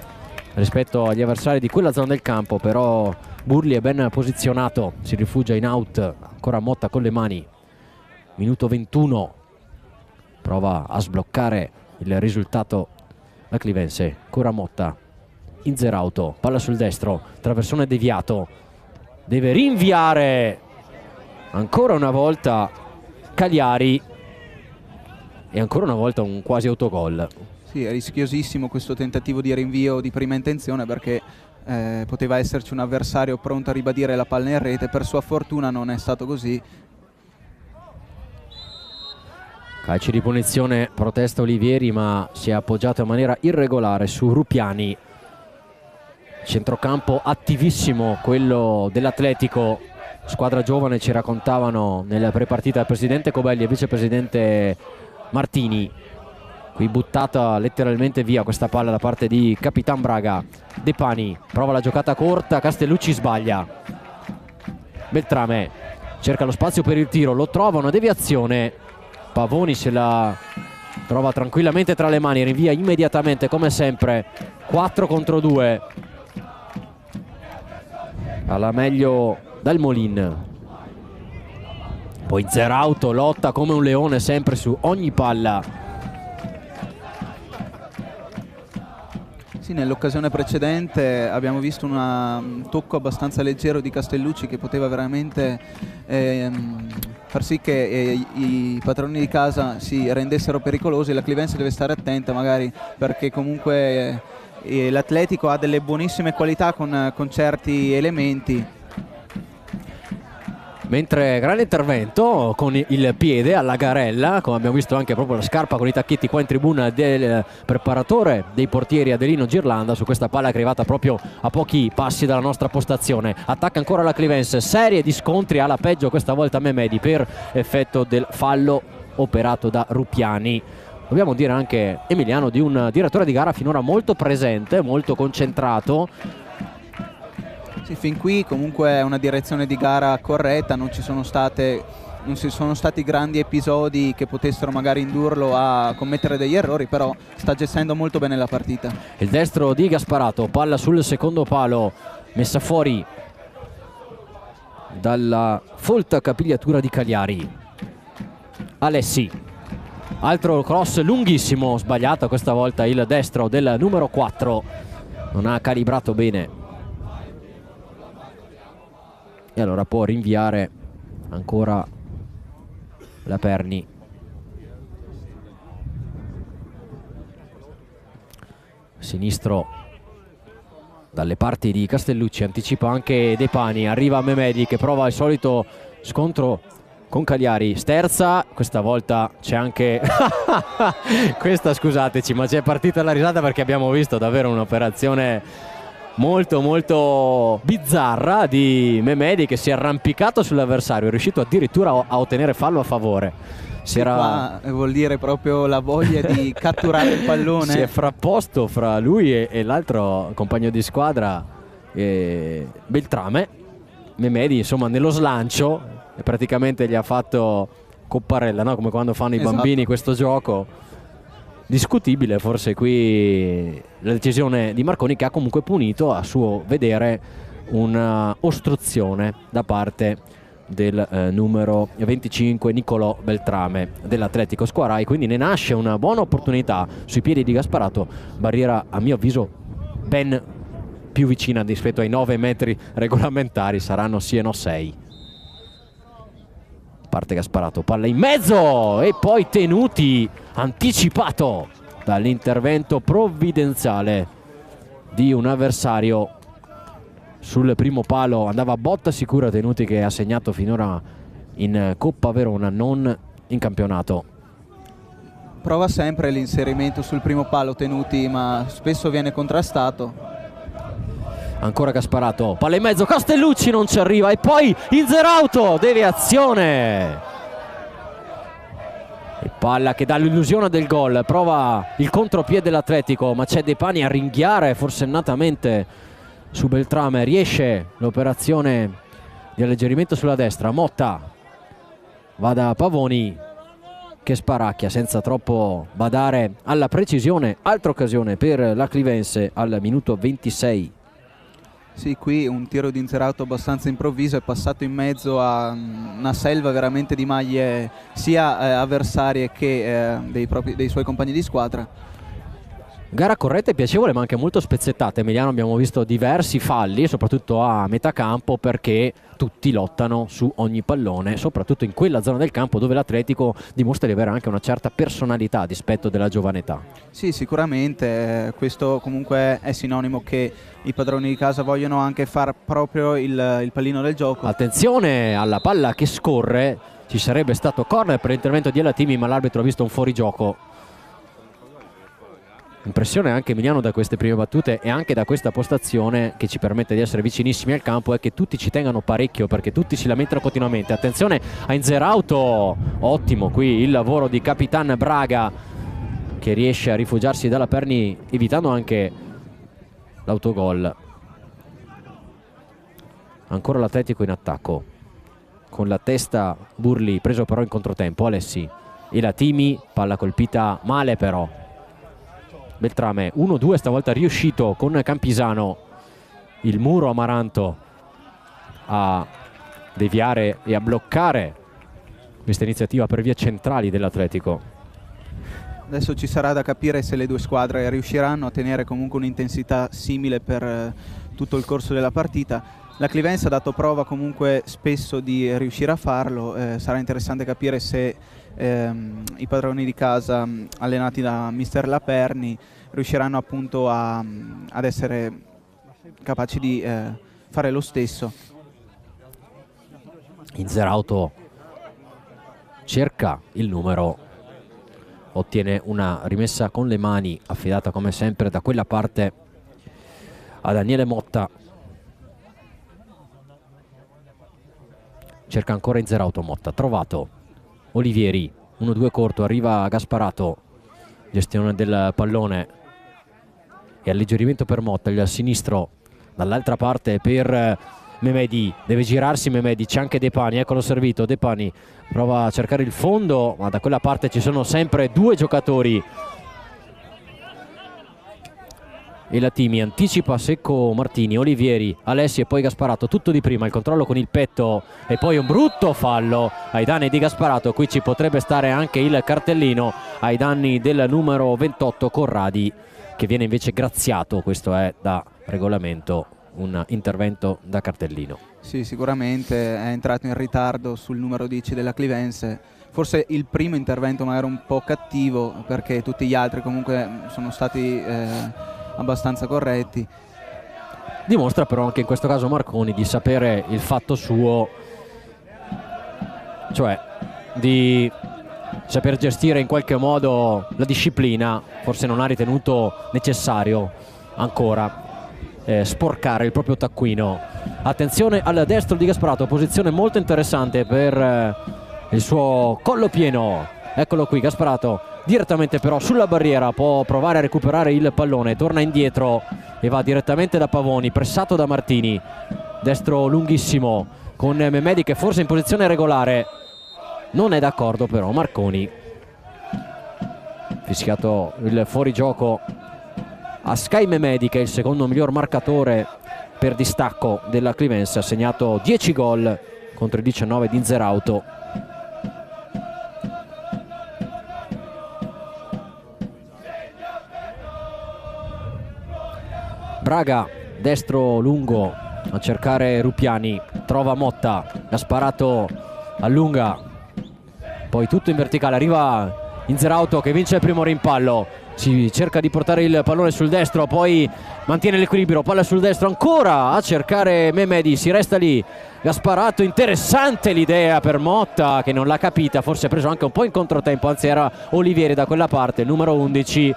rispetto agli avversari di quella zona del campo, però Burli è ben posizionato, si rifugia in out. Ancora Motta con le mani. Minuto 21. Prova a sbloccare il risultato la Clivense. Ancora Motta, Inzerauto, palla sul destro, traversone deviato, deve rinviare ancora una volta Cagliari e ancora una volta un quasi autogol. Sì, è rischiosissimo questo tentativo di rinvio di prima intenzione perché poteva esserci un avversario pronto a ribadire la palla in rete, per sua fortuna non è stato così. Calcio di punizione, protesta Olivieri ma si è appoggiato in maniera irregolare su Rupiani. Centrocampo attivissimo quello dell'Atletico, squadra giovane, ci raccontavano nella prepartita il presidente Cobelli e il vicepresidente Martini. Qui buttata letteralmente via questa palla da parte di Capitan Braga. De Pani prova la giocata corta, Castellucci sbaglia. Beltrame cerca lo spazio per il tiro, lo trova, una deviazione. Pavoni se la trova tranquillamente tra le mani, rinvia immediatamente come sempre. 4 contro 2. Alla meglio Dal Molin. Poi Inzerauto lotta come un leone sempre su ogni palla. Sì, nell'occasione precedente abbiamo visto un tocco abbastanza leggero di Castellucci che poteva veramente far sì che i padroni di casa si rendessero pericolosi. La Clivense deve stare attenta magari perché comunque l'Atletico ha delle buonissime qualità con certi elementi. Mentre grande intervento con il piede alla Garella, come abbiamo visto anche proprio la scarpa con i tacchetti qua in tribuna del preparatore dei portieri Adelino Girlanda su questa palla che è arrivata proprio a pochi passi dalla nostra postazione. Attacca ancora la Clivense, serie di scontri, alla peggio questa volta Memedi per effetto del fallo operato da Rupiani. Dobbiamo dire anche, Emiliano, di un direttore di gara finora molto presente, molto concentrato. Sì, fin qui comunque è una direzione di gara corretta, non ci sono stati grandi episodi che potessero magari indurlo a commettere degli errori, però sta gestendo molto bene la partita. Il destro di Gasparato, palla sul secondo palo, messa fuori dalla folta capigliatura di Cagliari. Alessi, altro cross lunghissimo, sbagliato questa volta il destro del numero 4, non ha calibrato bene. E allora può rinviare ancora la Perni. Sinistro dalle parti di Castellucci, anticipa anche De Pani, arriva Memedi che prova il solito scontro con Cagliari, sterza, questa volta c'è anche questa, scusateci, ma c'è partita la risata perché abbiamo visto davvero un'operazione molto molto bizzarra di Mehmedi, che si è arrampicato sull'avversario, è riuscito addirittura a ottenere fallo a favore. Qua vuol dire proprio la voglia di catturare il pallone. Si è frapposto fra lui e l'altro compagno di squadra, Beltrame. Mehmedi insomma nello slancio praticamente gli ha fatto copparella, no? Come quando fanno i bambini questo gioco. Discutibile forse qui la decisione di Marconi, che ha comunque punito a suo vedere una ostruzione da parte del numero 25 Nicolò Beltrame dell'Atletico Squarai. Quindi ne nasce una buona opportunità sui piedi di Gasparato, barriera a mio avviso ben più vicina rispetto ai 9 metri regolamentari, saranno sì e no 6. Parte Gasparato, palla in mezzo e poi Tenuti, anticipato dall'intervento provvidenziale di un avversario sul primo palo. Andava a botta sicura Tenuti, che ha segnato finora in Coppa Verona, non in campionato. Prova sempre l'inserimento sul primo palo Tenuti, ma spesso viene contrastato. Ancora Gasparato, palla in mezzo, Castellucci non ci arriva e poi Inzerauto, deviazione. E palla che dà l'illusione del gol, prova il contropiede dell'Atletico, ma c'è De Pani a ringhiare forsennatamente su Beltrame, riesce l'operazione di alleggerimento sulla destra. Motta va da Pavoni che sparacchia senza troppo badare alla precisione. Altra occasione per la Clivense al minuto 26. Sì, qui un tiro di Inzerauto abbastanza improvviso, è passato in mezzo a una selva veramente di maglie sia avversarie che dei suoi compagni di squadra. Gara corretta e piacevole, ma anche molto spezzettata. Emiliano, abbiamo visto diversi falli, soprattutto a metà campo, perché tutti lottano su ogni pallone, soprattutto in quella zona del campo dove l'Atletico dimostra di avere anche una certa personalità a dispetto della giovane età. Sì, sicuramente questo comunque è sinonimo che i padroni di casa vogliono anche far proprio il pallino del gioco. Attenzione alla palla che scorre, ci sarebbe stato corner per l'intervento di Alatimi, ma l'arbitro ha visto un fuorigioco. Impressione anche Emiliano da queste prime battute e anche da questa postazione che ci permette di essere vicinissimi al campo, è che tutti ci tengano parecchio, perché tutti si lamentano continuamente. Attenzione a Inzerauto, ottimo qui il lavoro di Capitan Braga, che riesce a rifugiarsi dalla Perni evitando anche l'autogol. Ancora l'Atletico in attacco con la testa Burli, preso però in controtempo Alessi e Latimi, palla colpita male però. Beltrame 1-2, stavolta riuscito con Campisano, il muro Amaranto a deviare e a bloccare questa iniziativa per vie centrali dell'Atletico. Adesso ci sarà da capire se le due squadre riusciranno a tenere comunque un'intensità simile per tutto il corso della partita. La Clivense ha dato prova comunque spesso di riuscire a farlo, sarà interessante capire se i padroni di casa allenati da mister Laperni riusciranno appunto ad essere capaci di fare lo stesso. Inzerauto cerca il numero, ottiene una rimessa con le mani affidata come sempre da quella parte a Daniele Motta. Cerca ancora Inzerauto, Motta, trovato Olivieri, 1-2 corto, arriva Gasparato, gestione del pallone e alleggerimento per Motta, il sinistro dall'altra parte per Mehmedi, deve girarsi Mehmedi, c'è anche De Pani, eccolo servito, De Pani prova a cercare il fondo, ma da quella parte ci sono sempre due giocatori. E Latimi anticipa secco Martini, Olivieri, Alessi e poi Gasparato, tutto di prima, il controllo con il petto e poi un brutto fallo ai danni di Gasparato. Qui ci potrebbe stare anche il cartellino ai danni del numero 28 Corradi, che viene invece graziato. Questo è da regolamento un intervento da cartellino. Sì, sicuramente è entrato in ritardo sul numero 10 della Clivense. Forse il primo intervento magari un po' cattivo, perché tutti gli altri comunque sono stati abbastanza corretti. Dimostra però anche in questo caso Marconi di sapere il fatto suo, cioè di saper gestire in qualche modo la disciplina. Forse non ha ritenuto necessario ancora sporcare il proprio taccuino. Attenzione al destro di Gasparato, posizione molto interessante per il suo collo pieno. Eccolo qui Gasparato direttamente però sulla barriera, può provare a recuperare il pallone, torna indietro e va direttamente da Pavoni, pressato da Martini. Destro lunghissimo con Mehmedi che forse in posizione regolare, non è d'accordo però Marconi. Fischiato il fuorigioco a Sky Mehmedi, che è il secondo miglior marcatore per distacco della Clivense, ha segnato 10 gol contro i 19 di Inzerauto. Braga, destro lungo a cercare Rupiani, trova Motta, Gasparato allunga, poi tutto in verticale, arriva Inzerauto che vince il primo rimpallo, si cerca di portare il pallone sul destro, poi mantiene l'equilibrio, palla sul destro ancora a cercare Mehmedi, si resta lì Gasparato. Interessante l'idea per Motta che non l'ha capita, forse ha preso anche un po' in controtempo, anzi era Olivieri da quella parte, il numero 11,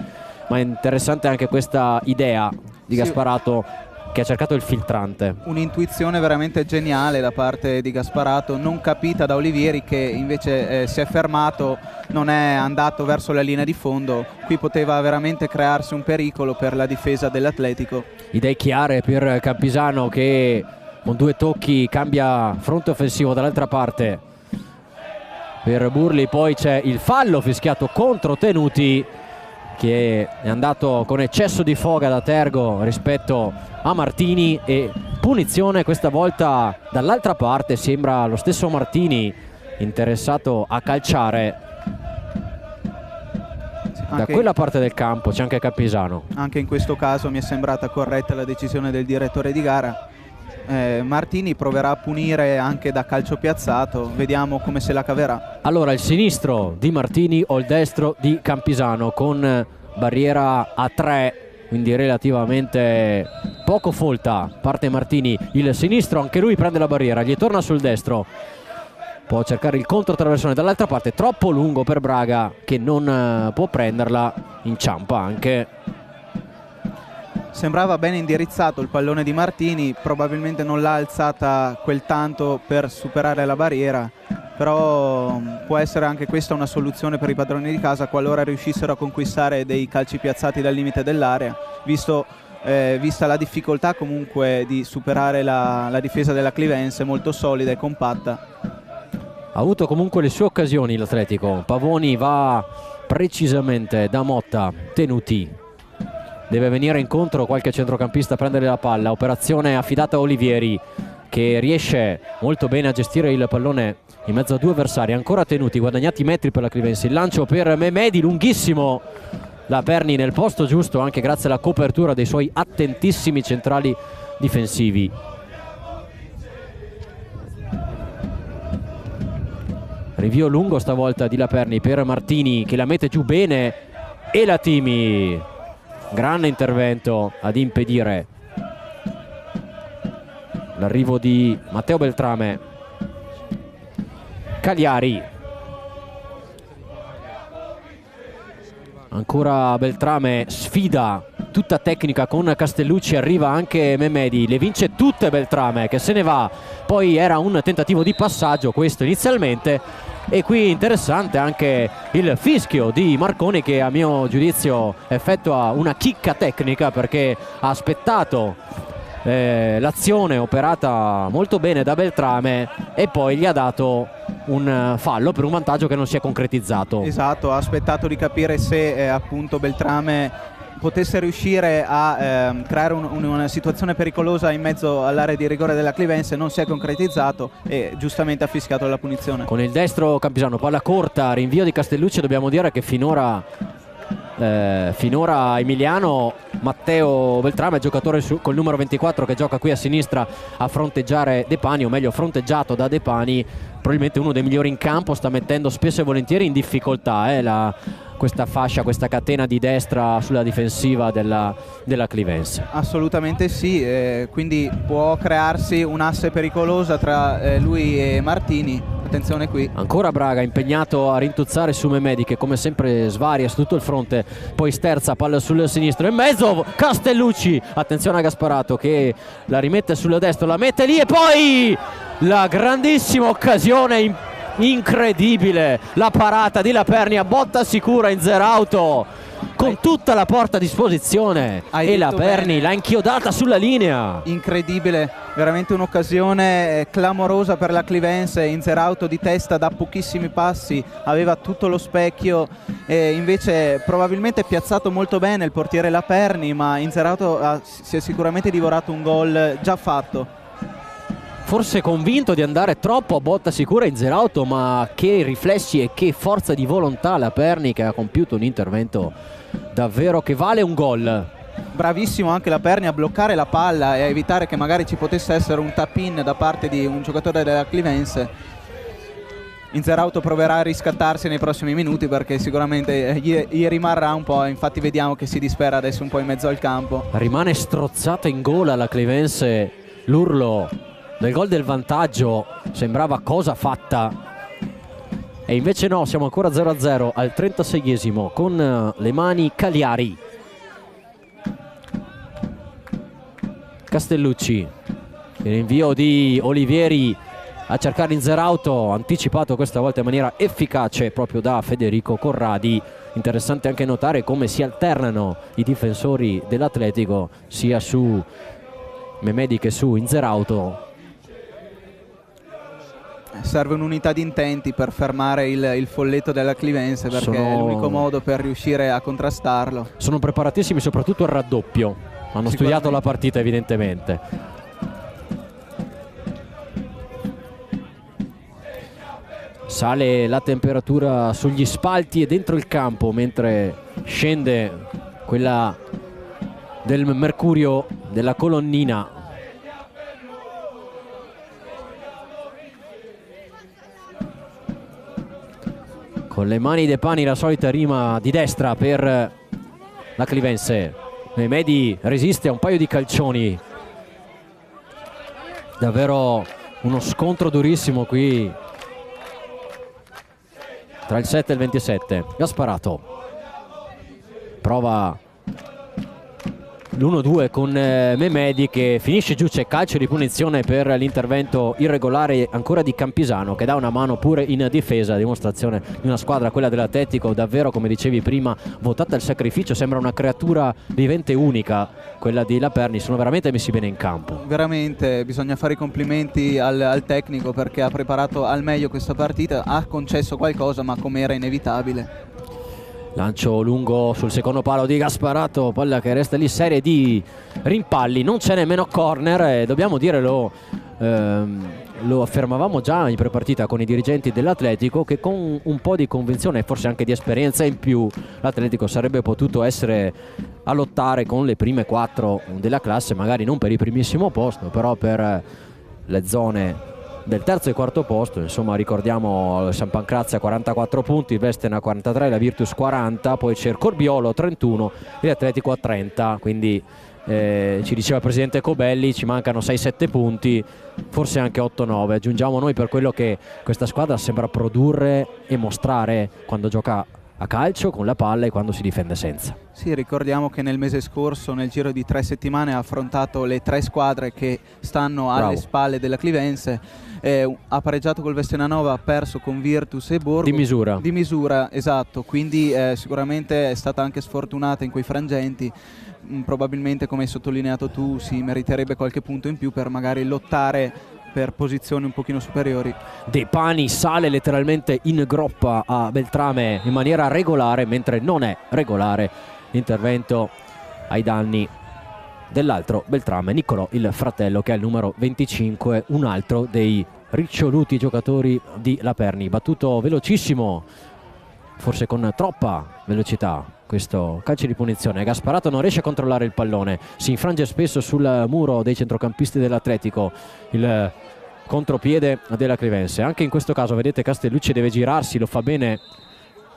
ma è interessante anche questa idea di Gasparato che ha cercato il filtrante. Un'intuizione veramente geniale da parte di Gasparato, non capita da Olivieri che invece si è fermato, non è andato verso la linea di fondo. Qui poteva veramente crearsi un pericolo per la difesa dell'Atletico. Idee chiare per Campisano che con 2 tocchi cambia fronte offensivo dall'altra parte per Burli. Poi c'è il fallo fischiato contro Tenuti che è andato con eccesso di foga da Tergo rispetto a Martini, e punizione questa volta dall'altra parte, sembra lo stesso Martini interessato a calciare. Da quella parte del campo c'è anche Campisano. Anche in questo caso mi è sembrata corretta la decisione del direttore di gara. Martini proverà a punire anche da calcio piazzato, vediamo come se la caverà. Allora il sinistro di Martini o il destro di Campisano, con barriera a 3, quindi relativamente poco folta. Parte Martini, il sinistro, anche lui prende la barriera, gli torna sul destro, può cercare il controtraversone dall'altra parte, troppo lungo per Braga che non può prenderla, inciampa anche. Sembrava ben indirizzato il pallone di Martini, probabilmente non l'ha alzata quel tanto per superare la barriera, però può essere anche questa una soluzione per i padroni di casa qualora riuscissero a conquistare dei calci piazzati dal limite dell'area, vista la difficoltà comunque di superare la difesa della Clivense, molto solida e compatta. Ha avuto comunque le sue occasioni l'Atletico. Pavoni va precisamente da Motta, Tenuti deve venire incontro qualche centrocampista a prendere la palla, operazione affidata a Olivieri che riesce molto bene a gestire il pallone in mezzo a 2 avversari. Ancora Tenuti, guadagnati metri per la Clivense, il lancio per Mehmedi lunghissimo, la Perni nel posto giusto anche grazie alla copertura dei suoi attentissimi centrali difensivi. Rinvio lungo stavolta di Laperni per Martini che la mette giù bene, e la Timi, grande intervento ad impedire l'arrivo di Matteo Beltrame. Cagliari, ancora Beltrame, sfida tutta tecnica con Castellucci, arriva anche Mehmedi, le vince tutte Beltrame che se ne va, poi era un tentativo di passaggio questo inizialmente, e qui interessante anche il fischio di Marconi che a mio giudizio effettua una chicca tecnica perché ha aspettato l'azione operata molto bene da Beltrame e poi gli ha dato un fallo per un vantaggio che non si è concretizzato. Esatto, ha aspettato di capire se appunto Beltrame potesse riuscire a creare una situazione pericolosa in mezzo all'area di rigore della Clivense, non si è concretizzato e giustamente ha fischiato la punizione. Con il destro Campisano, palla corta, rinvio di Castellucci. Dobbiamo dire che finora Emiliano Matteo Beltrame, giocatore col numero 24 che gioca qui a sinistra a fronteggiare De Pani, o meglio fronteggiato da De Pani, probabilmente uno dei migliori in campo, sta mettendo spesso e volentieri in difficoltà questa fascia, questa catena di destra sulla difensiva della Clivense. Assolutamente sì, quindi può crearsi un'asse pericolosa tra lui e Martini. Attenzione qui. Ancora Braga impegnato a rintuzzare su Memedi, che come sempre svaria su tutto il fronte, poi sterza, palla sul sinistro, in mezzo Castellucci, attenzione a Gasparato che la rimette sul destro, la mette lì e poi la grandissima occasione incredibile, la parata di Laperni a botta sicura in Zerauto con tutta la porta a disposizione e Laperni l'ha inchiodata sulla linea. Incredibile, veramente un'occasione clamorosa per la Clivense. In Zerauto di testa da pochissimi passi, aveva tutto lo specchio, invece probabilmente piazzato molto bene il portiere Laperni, ma in Zerauto si è sicuramente divorato un gol già fatto. Forse convinto di andare troppo a botta sicura in Zerauto, ma che riflessi e che forza di volontà Laperni, che ha compiuto un intervento davvero che vale un gol. Bravissimo anche Laperni a bloccare la palla e a evitare che magari ci potesse essere un tap-in da parte di un giocatore della Clivense. In Zerauto proverà a riscattarsi nei prossimi minuti perché sicuramente gli rimarrà un po', infatti vediamo che si dispera adesso un po' in mezzo al campo. Rimane strozzata in gola la Clivense, l'urlo del gol del vantaggio sembrava cosa fatta e invece no, siamo ancora 0-0 al 36esimo con le mani Cagliari. Castellucci, il rinvio di Olivieri a cercare in Zerauto, anticipato questa volta in maniera efficace proprio da Federico Corradi. Interessante anche notare come si alternano i difensori dell'Atletico sia su Memedi che su Inzerauto. Serve un'unità di intenti per fermare il folletto della Clivense, perché è l'unico modo per riuscire a contrastarlo. Sono preparatissimi soprattutto al raddoppio, hanno studiato la partita evidentemente. Sale la temperatura sugli spalti e dentro il campo, mentre scende quella del mercurio della colonnina. Con le mani De Pani la solita rima di destra per la Clivense. Memedi resiste a un paio di calcioni. Davvero uno scontro durissimo qui tra il 7 e il 27. Gasparato prova l'1-2 con Memedi che finisce giù. C'è calcio di punizione per l'intervento irregolare ancora di Campisano, che dà una mano pure in difesa, dimostrazione di una squadra, quella dell'Atletico, davvero come dicevi prima votata al sacrificio. Sembra una creatura vivente unica quella di Laperni, sono veramente messi bene in campo. Veramente bisogna fare i complimenti al tecnico, perché ha preparato al meglio questa partita, ha concesso qualcosa ma come era inevitabile. Lancio lungo sul secondo palo di Gasparato, palla che resta lì, serie di rimpalli, non c'è nemmeno corner e dobbiamo dire lo affermavamo già in prepartita con i dirigenti dell'Atletico, che con un po' di convinzione e forse anche di esperienza in più l'Atletico sarebbe potuto essere a lottare con le prime 4 della classe, magari non per il primissimo posto, però per le zone del terzo e quarto posto. Insomma, ricordiamo San Pancrazia 44 punti, il Vestena 43, la Virtus 40, poi c'è il Corbiolo 31 e l'Atletico a 30, quindi ci diceva il presidente Cobelli ci mancano 6-7 punti, forse anche 8-9. Aggiungiamo noi per quello che questa squadra sembra produrre e mostrare quando gioca a calcio con la palla e quando si difende senza. Sì, ricordiamo che nel mese scorso, nel giro di 3 settimane, ha affrontato le 3 squadre che stanno alle spalle della Clivense. Ha pareggiato col Vestenanova, ha perso con Virtus e Borgo. Di misura, esatto. Quindi sicuramente è stata anche sfortunata in quei frangenti. Probabilmente, come hai sottolineato tu, si meriterebbe qualche punto in più per magari lottare per posizioni un pochino superiori. De Pani sale letteralmente in groppa a Beltrame in maniera regolare, mentre non è regolare l'intervento ai danni dell'altro Beltrame, Niccolò, il fratello, che è il numero 25, un altro dei riccioluti giocatori di Laperni. Battuto velocissimo, forse con troppa velocità, questo calcio di punizione. Gasparato non riesce a controllare il pallone, si infrange spesso sul muro dei centrocampisti dell'Atletico, il contropiede della Clivense. Anche in questo caso vedete Castellucci deve girarsi, lo fa bene,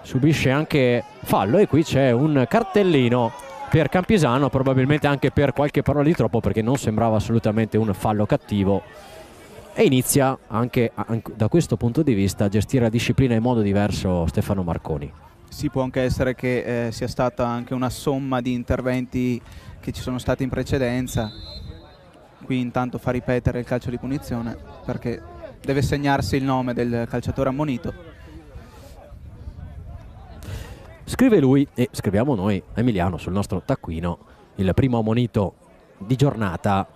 subisce anche fallo e qui c'è un cartellino per Campisano, probabilmente anche per qualche parola di troppo, perché non sembrava assolutamente un fallo cattivo. e inizia anche da questo punto di vista a gestire la disciplina in modo diverso Stefano Marconi. Sì, può anche essere che sia stata anche una somma di interventi che ci sono stati in precedenza. Qui intanto fa ripetere il calcio di punizione perché deve segnarsi il nome del calciatore ammonito. Scrive lui e scriviamo noi, Emiliano, sul nostro taccuino, il primo ammonito di giornata,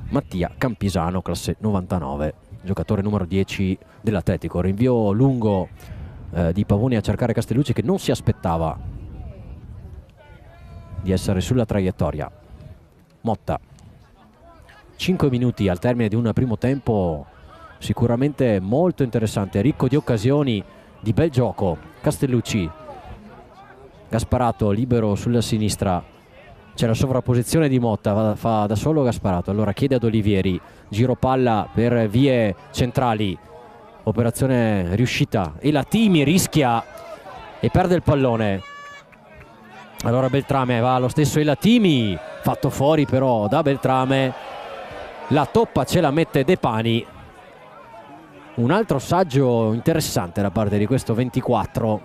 Mattia Campisano, classe 99, giocatore numero 10 dell'Atletico. Rinvio lungo di Pavoni a cercare Castellucci, che non si aspettava di essere sulla traiettoria. Motta, 5 minuti al termine di un primo tempo sicuramente molto interessante, ricco di occasioni, di bel gioco. Castellucci, Gasparato libero sulla sinistra, c'è la sovrapposizione di Motta, fa da solo Gasparato, allora chiede ad Olivieri, giro palla per vie centrali, operazione riuscita, e Latimi rischia e perde il pallone. Allora Beltrame va lo stesso Latimi, fatto fuori però da Beltrame, la toppa ce la mette De Pani. Un altro saggio interessante da parte di questo 24,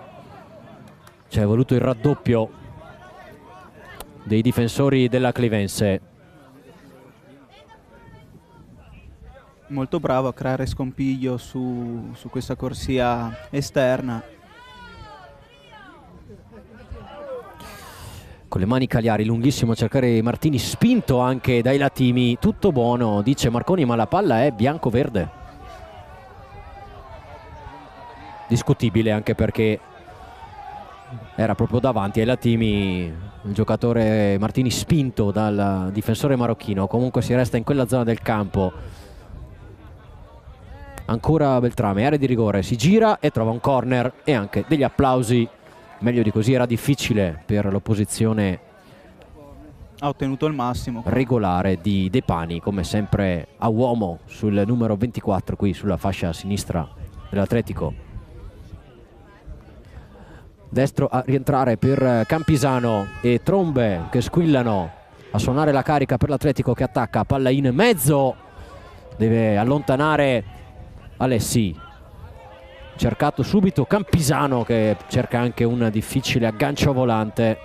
c'è voluto il raddoppio dei difensori della Clivense. Molto bravo a creare scompiglio su questa corsia esterna. Con le mani Cagliari, lunghissimo a cercare Martini, spinto anche dai Latimi. Tutto buono, dice Marconi, ma la palla è bianco-verde. Discutibile, anche perché era proprio davanti ai Latimi il giocatore Martini, spinto dal difensore marocchino. Comunque si resta in quella zona del campo. Ancora Beltrame, area di rigore, si gira e trova un corner e anche degli applausi. Meglio di così era difficile per l'opposizione. Ha ottenuto il massimo regolare di De Pani, come sempre a uomo sul numero 24 qui sulla fascia sinistra dell'Atletico. Destro a rientrare per Campisano e trombe che squillano a suonare la carica per l'Atletico, che attacca, palla in mezzo, deve allontanare Alessi, cercato subito Campisano, che cerca anche un difficile aggancio volante,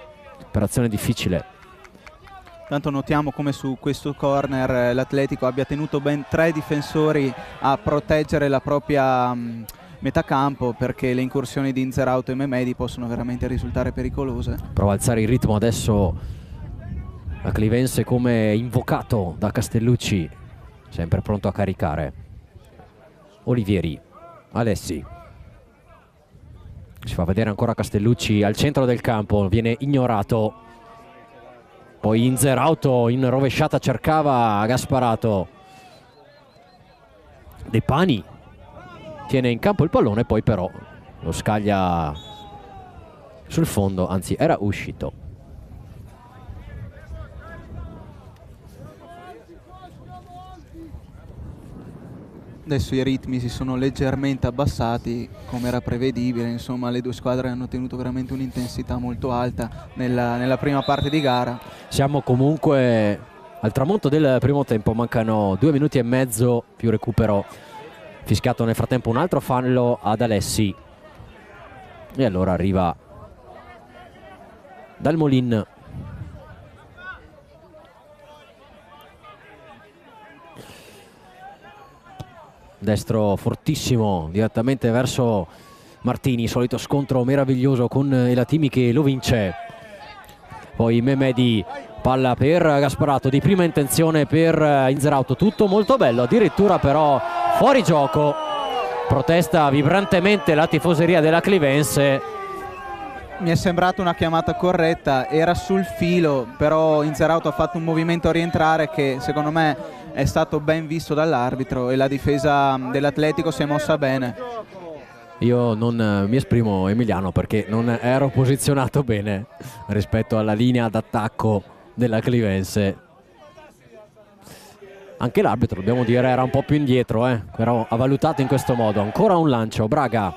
operazione difficile. Tanto notiamo come su questo corner l'Atletico abbia tenuto ben 3 difensori a proteggere la propria metà campo, perché le incursioni di Inzerauto e Memedi possono veramente risultare pericolose. Prova a alzare il ritmo adesso la Clivense, come invocato da Castellucci, sempre pronto a caricare. Olivieri, Alessi, si fa vedere ancora Castellucci al centro del campo, viene ignorato. Poi Inzerauto in rovesciata cercava Gasparato. De Pani tiene in campo il pallone, poi però lo scaglia sul fondo, anzi era uscito. Adesso i ritmi si sono leggermente abbassati, come era prevedibile. Insomma, le due squadre hanno tenuto veramente un'intensità molto alta nella prima parte di gara. Siamo comunque al tramonto del primo tempo, mancano 2 minuti e mezzo più recupero. Fischiato nel frattempo un altro fallo ad Alessi, e allora arriva Dalmolin. Destro fortissimo direttamente verso Martini, solito scontro meraviglioso con Latimi che lo vince. Poi Memedi, palla per Gasparato, di prima intenzione per Inzerauto, tutto molto bello, addirittura però fuori gioco. Protesta vibrantemente la tifoseria della Clivense. Mi è sembrata una chiamata corretta, era sul filo, però Inzerauto ha fatto un movimento a rientrare che secondo me è stato ben visto dall'arbitro, e la difesa dell'Atletico si è mossa bene. Io non mi esprimo, Emiliano, perché non ero posizionato bene rispetto alla linea d'attacco della Clivense. Anche l'arbitro, dobbiamo dire, era un po' più indietro, però ha valutato in questo modo. Ancora un lancio, Braga,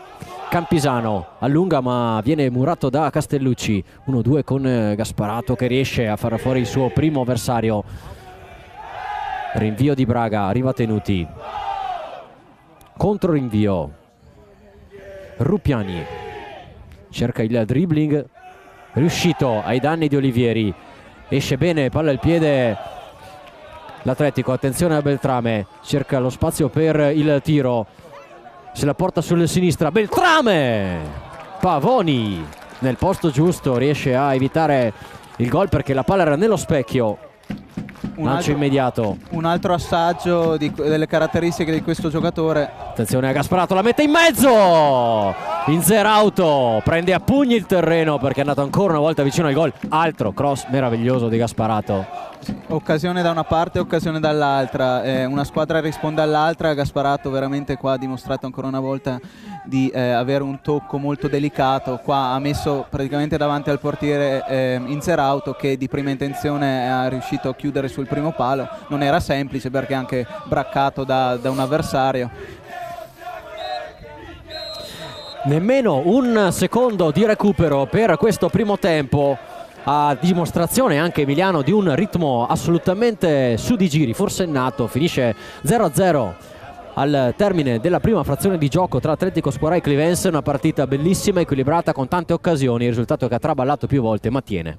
Campisano allunga ma viene murato da Castellucci. 1-2 con Gasparato, che riesce a far fuori il suo primo avversario. Rinvio di Braga, arriva Tenuti. Contro rinvio. Ruppiani cerca il dribbling riuscito ai danni di Olivieri. Esce bene, palla al piede l'Atletico. Attenzione a Beltrame, cerca lo spazio per il tiro, se la porta sulla sinistra. Beltrame, Pavoni nel posto giusto, riesce a evitare il gol perché la palla era nello specchio. Lancio immediato. Un altro assaggio delle caratteristiche di questo giocatore. Attenzione a Gasparato, la mette in mezzo. Inzerauto prende a pugni il terreno perché è andato ancora una volta vicino al gol. Altro cross meraviglioso di Gasparato. Occasione da una parte, occasione dall'altra. Una squadra risponde all'altra. Gasparato veramente qua ha dimostrato ancora una volta di avere un tocco molto delicato. Qua ha messo praticamente davanti al portiere Inzerauto, che di prima intenzione è riuscito a chiudere sul primo palo. Non era semplice perché anche braccato da un avversario. Nemmeno un secondo di recupero per questo primo tempo, a dimostrazione anche Emiliano di un ritmo assolutamente su di giri, forsennato. Finisce 0-0 al termine della prima frazione di gioco tra Atletico Squarà e Clivense. Una partita bellissima, equilibrata, con tante occasioni, il risultato che ha traballato più volte ma tiene.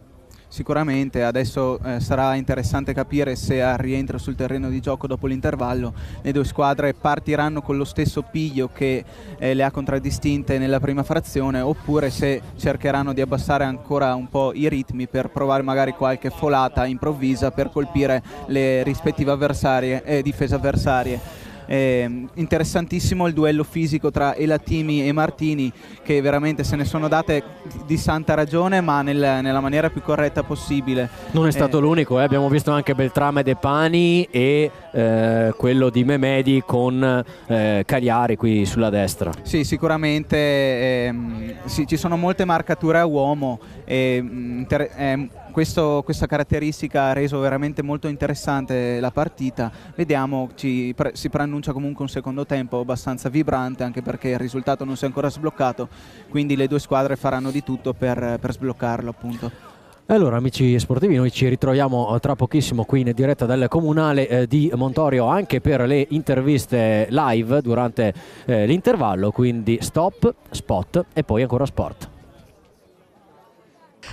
Sicuramente adesso sarà interessante capire se al rientro sul terreno di gioco dopo l'intervallo le due squadre partiranno con lo stesso piglio che le ha contraddistinte nella prima frazione, oppure se cercheranno di abbassare ancora un po' i ritmi per provare magari qualche folata improvvisa per colpire le rispettive difese avversarie. Interessantissimo il duello fisico tra Elatimi e Martini, che veramente se ne sono date di santa ragione, ma nella maniera più corretta possibile. Non è stato l'unico, abbiamo visto anche Beltrame De Pani e quello di Memedi con Cagliari qui sulla destra. Sì, sicuramente sì, ci sono molte marcature a uomo. Questa caratteristica ha reso veramente molto interessante la partita. Vediamo, si preannuncia comunque un secondo tempo abbastanza vibrante, anche perché il risultato non si è ancora sbloccato, quindi le due squadre faranno di tutto per sbloccarlo, appunto. Allora amici sportivi, noi ci ritroviamo tra pochissimo qui in diretta dal Comunale di Montorio, anche per le interviste live durante l'intervallo, quindi stop, spot e poi ancora sport.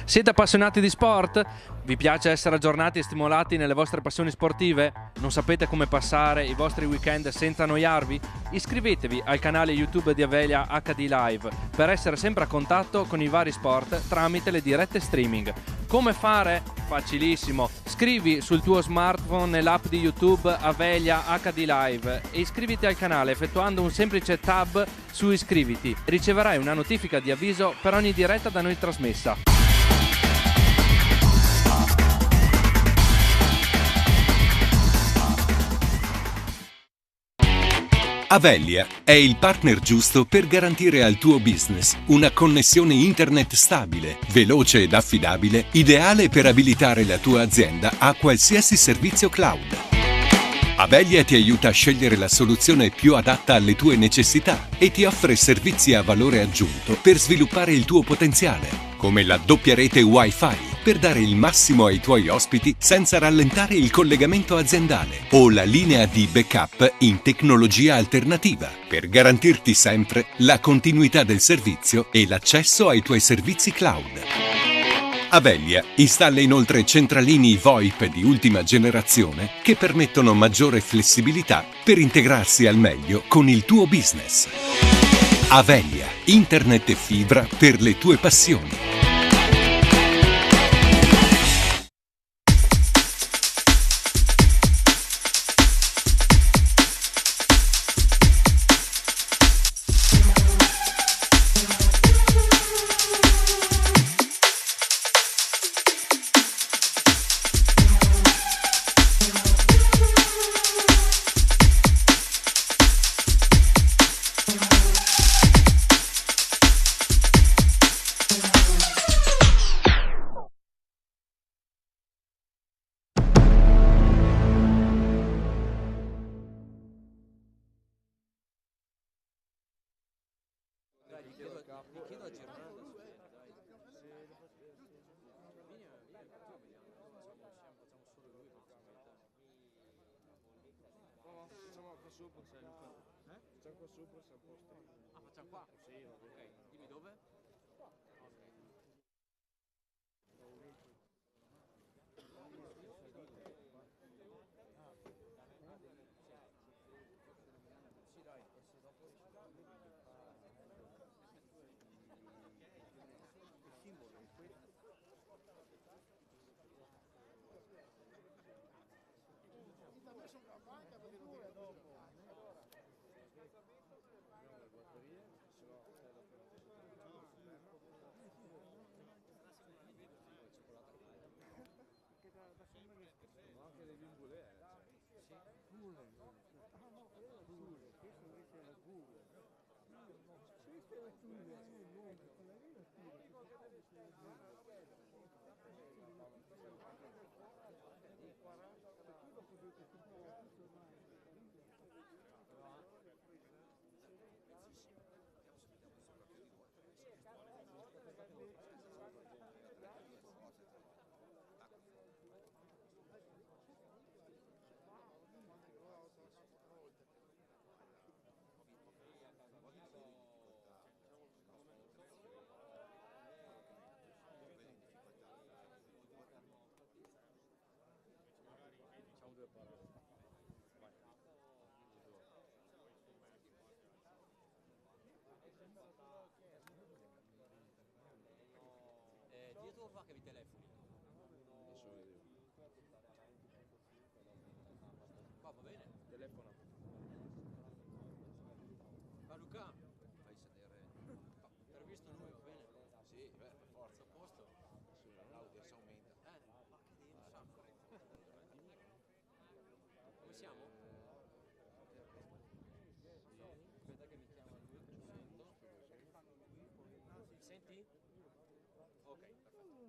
Siete appassionati di sport? Vi piace essere aggiornati e stimolati nelle vostre passioni sportive? Non sapete come passare i vostri weekend senza annoiarvi? Iscrivetevi al canale YouTube di Avelia HD Live per essere sempre a contatto con i vari sport tramite le dirette streaming. Come fare? Facilissimo. Scrivi sul tuo smartphone nell'app di YouTube Avelia HD Live e iscriviti al canale effettuando un semplice tab su Iscriviti. Riceverai una notifica di avviso per ogni diretta da noi trasmessa. Avelia è il partner giusto per garantire al tuo business una connessione internet stabile, veloce ed affidabile, ideale per abilitare la tua azienda a qualsiasi servizio cloud. Avelia ti aiuta a scegliere la soluzione più adatta alle tue necessità e ti offre servizi a valore aggiunto per sviluppare il tuo potenziale, come la doppia rete Wi-Fi per dare il massimo ai tuoi ospiti senza rallentare il collegamento aziendale, o la linea di backup in tecnologia alternativa per garantirti sempre la continuità del servizio e l'accesso ai tuoi servizi cloud. Avelia installa inoltre centralini VoIP di ultima generazione che permettono maggiore flessibilità per integrarsi al meglio con il tuo business. Avelia, internet e fibra per le tue passioni. sopra, c'è Luca. Facciamo qua sopra, siamo posti. Ah, facciamo qua? Sì, ok. Dimmi dove? Qua. Dietro o fa che vi telefoni? Qua va bene? Telefona. Ma Luca? Fai sedere. Per visto lui va bene? Sì, beh, per forza. A posto? Sì, l'audience aumenta. Ma che devi un sacco. Come siamo? Aspetta che mi chiama lui. Senti? Ok, perfetto.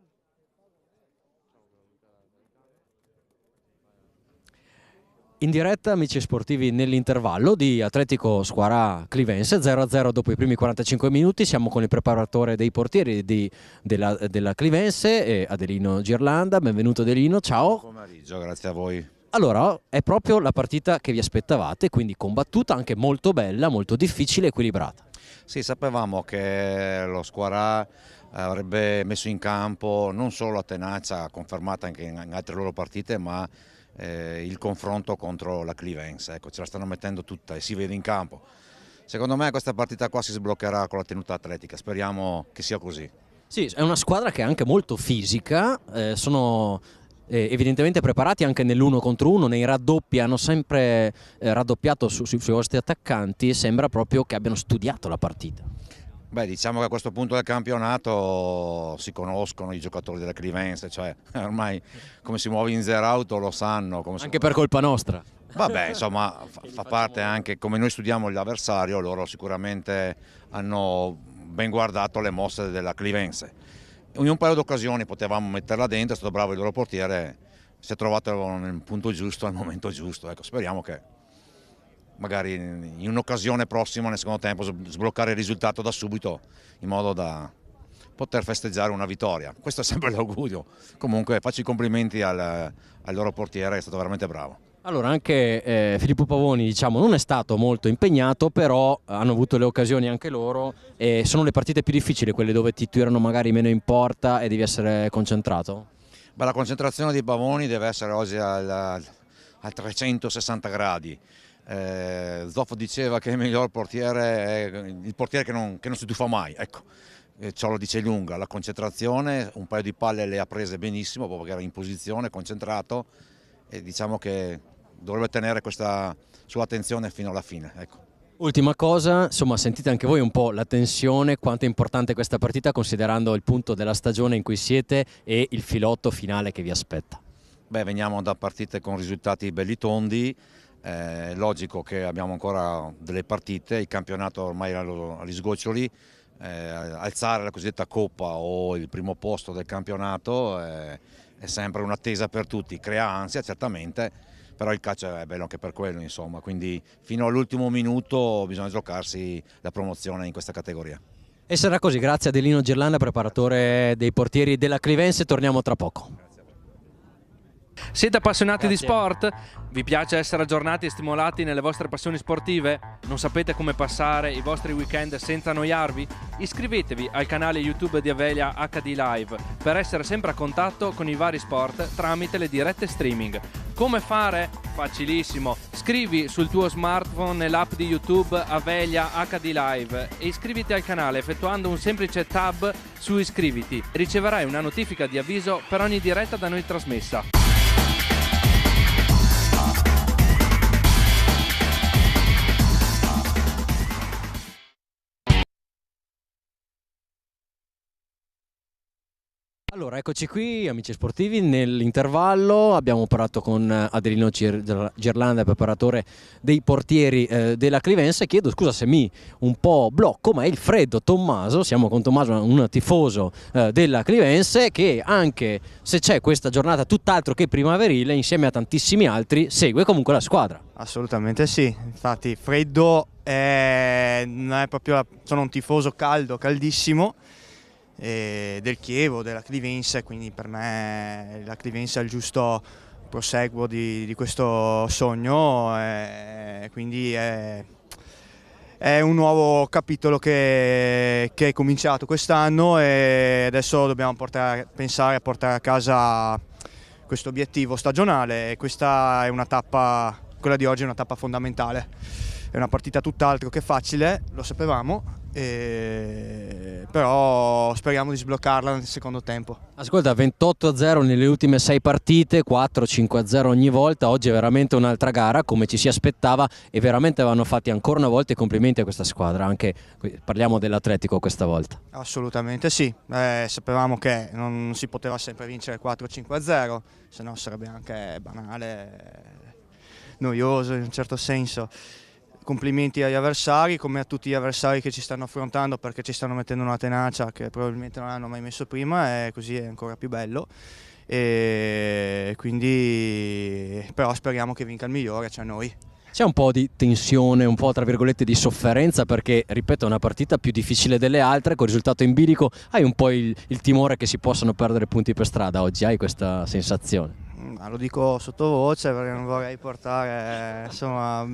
In diretta, amici sportivi, nell'intervallo di Atletico Squarà Clivense 0-0 dopo i primi 45 minuti. Siamo con il preparatore dei portieri della Clivense, Adelino Girlanda. Benvenuto Adelino, ciao. Buon pomeriggio, grazie a voi. Allora, è proprio la partita che vi aspettavate, quindi combattuta, anche molto bella, molto difficile e equilibrata. Sì, sapevamo che lo Squarà avrebbe messo in campo non solo la tenacia confermata anche in altre loro partite, ma il confronto contro la Clivense. Ecco, ce la stanno mettendo tutta e si vede in campo. Secondo me questa partita qua si sbloccherà con la tenuta atletica, speriamo che sia così. Sì, è una squadra che è anche molto fisica, sono evidentemente preparati anche nell'1 contro 1, nei raddoppi hanno sempre raddoppiato sui vostri attaccanti, sembra proprio che abbiano studiato la partita. Beh, diciamo che a questo punto del campionato si conoscono i giocatori della Clivense, cioè ormai come si muove in zero auto lo sanno. Anche per colpa nostra. Vabbè, insomma, fa parte anche, come noi studiamo l'avversario, loro sicuramente hanno ben guardato le mosse della Clivense. In un paio di occasioni potevamo metterla dentro, è stato bravo il loro portiere, si è trovato nel punto giusto, al momento giusto. Ecco, speriamo che magari in un'occasione prossima nel secondo tempo sbloccare il risultato da subito in modo da poter festeggiare una vittoria. Questo è sempre l'augurio. Comunque faccio i complimenti al loro portiere, è stato veramente bravo. Allora anche Filippo Pavoni, diciamo, non è stato molto impegnato, però hanno avuto le occasioni anche loro e sono le partite più difficili, quelle dove ti tirano magari meno in porta e devi essere concentrato? Beh, la concentrazione di Pavoni deve essere oggi al 360 gradi. Zoffo diceva che il miglior portiere è il portiere che non si tuffa mai, ecco, ciò lo dice lunga. La concentrazione, un paio di palle le ha prese benissimo, proprio che era in posizione, concentrato, e diciamo che dovrebbe tenere questa sua attenzione fino alla fine, ecco. Ultima cosa, insomma, sentite anche voi un po' la tensione, quanto è importante questa partita considerando il punto della stagione in cui siete e il filotto finale che vi aspetta. Beh, veniamo da partite con risultati belli tondi. Logico che abbiamo ancora delle partite, il campionato ormai agli sgoccioli, alzare la cosiddetta coppa o il primo posto del campionato è sempre un'attesa per tutti, crea ansia certamente, però il calcio è bello anche per quello, insomma, quindi fino all'ultimo minuto bisogna giocarsi la promozione in questa categoria. E sarà così, grazie a Adelino Girlanda, preparatore dei portieri della Clivense, torniamo tra poco. Siete appassionati di sport? Vi piace essere aggiornati e stimolati nelle vostre passioni sportive? Non sapete come passare i vostri weekend senza annoiarvi? Iscrivetevi al canale YouTube di Avelia HD Live per essere sempre a contatto con i vari sport tramite le dirette streaming. Come fare? Facilissimo. Scrivi sul tuo smartphone nell'app di YouTube Avelia HD Live e iscriviti al canale effettuando un semplice tab su iscriviti. Riceverai una notifica di avviso per ogni diretta da noi trasmessa. Allora, eccoci qui, amici sportivi. Nell'intervallo abbiamo parlato con Adelino Gerlanda, preparatore dei portieri della Clivense. Chiedo scusa se mi un po' blocco, ma è il freddo. Tommaso, siamo con Tommaso, un tifoso della Clivense, che anche se c'è questa giornata tutt'altro che primaverile, insieme a tantissimi altri, segue comunque la squadra. Assolutamente sì, infatti freddo non è proprio, sono un tifoso caldo, caldissimo, del Chievo, della Clivense, quindi per me la Clivense è il giusto proseguo di questo sogno, quindi è un nuovo capitolo che è cominciato quest'anno e adesso dobbiamo pensare a portare a casa questo obiettivo stagionale e questa è una tappa, quella di oggi è una tappa fondamentale, è una partita tutt'altro che facile, lo sapevamo. Però speriamo di sbloccarla nel secondo tempo. Ascolta, 28-0 nelle ultime 6 partite, 4-5-0 ogni volta, oggi è veramente un'altra gara come ci si aspettava e veramente vanno fatti ancora una volta i complimenti a questa squadra, anche parliamo dell'Atletico questa volta. Assolutamente sì, sapevamo che non si poteva sempre vincere 4-5-0, se no sarebbe anche banale, noioso in un certo senso. Complimenti agli avversari, come a tutti gli avversari che ci stanno affrontando, perché ci stanno mettendo una tenacia che probabilmente non hanno mai messo prima e così è ancora più bello. E quindi però speriamo che vinca il migliore, cioè noi. C'è un po' di tensione, un po' tra virgolette di sofferenza perché, ripeto, è una partita più difficile delle altre, con risultato in bilico. Hai un po' il timore che si possano perdere punti per strada oggi? Hai questa sensazione? Lo dico sottovoce perché non vorrei portare, insomma,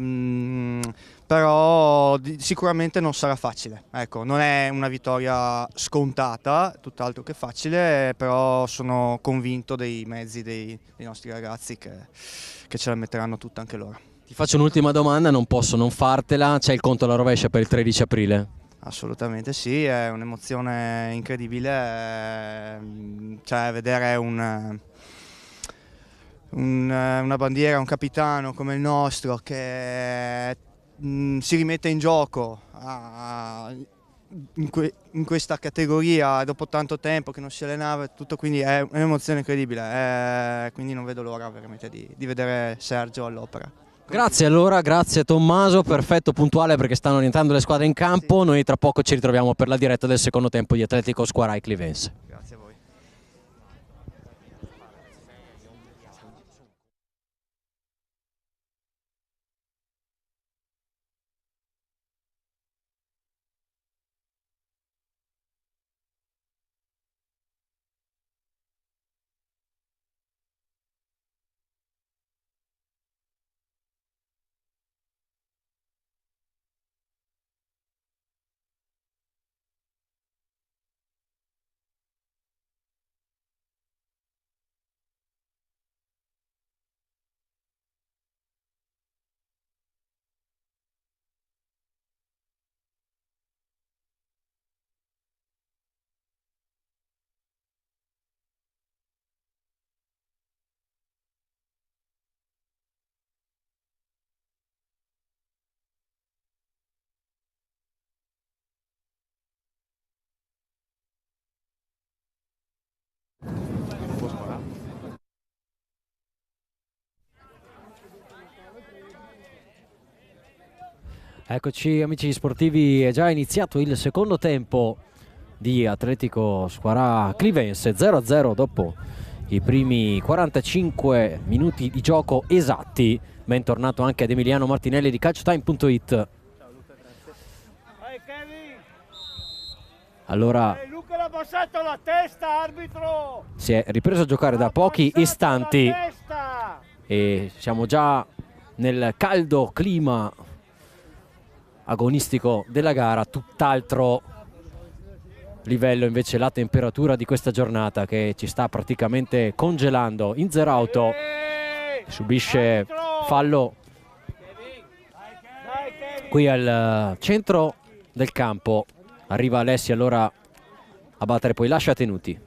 però sicuramente non sarà facile. Ecco, non è una vittoria scontata, tutt'altro che facile, però sono convinto dei mezzi dei nostri ragazzi che ce la metteranno tutta anche loro. Ti faccio un'ultima domanda, non posso non fartela, c'è il conto alla rovescia per il 13 aprile? Assolutamente sì, è un'emozione incredibile, cioè vedere una bandiera, un capitano come il nostro che si rimette in gioco in questa categoria dopo tanto tempo che non si allenava e tutto, quindi è un'emozione incredibile, quindi non vedo l'ora veramente di vedere Sergio all'opera. Grazie allora, grazie Tommaso, perfetto, puntuale perché stanno rientrando le squadre in campo, sì. Noi tra poco ci ritroviamo per la diretta del secondo tempo di Atletico Squarai Clivense. Grazie a voi. Eccoci amici sportivi, è già iniziato il secondo tempo di Atletico Squarai Clivense, 0-0 dopo i primi 45 minuti di gioco esatti. Bentornato anche ad Emiliano Martinelli di calciotime.it. Allora Luca l'ha abbassato la testa, arbitro! si è ripreso a giocare da pochi istanti e siamo già nel caldo clima agonistico della gara. Tutt'altro livello invece la temperatura di questa giornata, che ci sta praticamente congelando. Inzerauto subisce fallo qui al centro del campo. Arriva Alessi allora a battere, poi lascia Tenuti.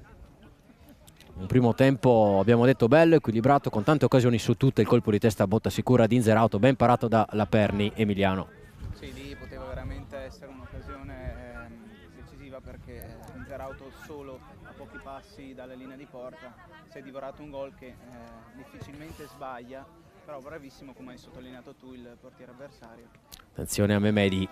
Un primo tempo, abbiamo detto, bello, equilibrato, con tante occasioni su tutte. Il colpo di testa a botta sicura di Inzerauto, ben parato da Laperni. Emiliano. Sì, lì poteva veramente essere un'occasione decisiva, perché Inzerauto solo a pochi passi dalla linea di porta si è divorato un gol che difficilmente sbaglia, però bravissimo, come hai sottolineato tu, il portiere avversario. Attenzione a Memedi.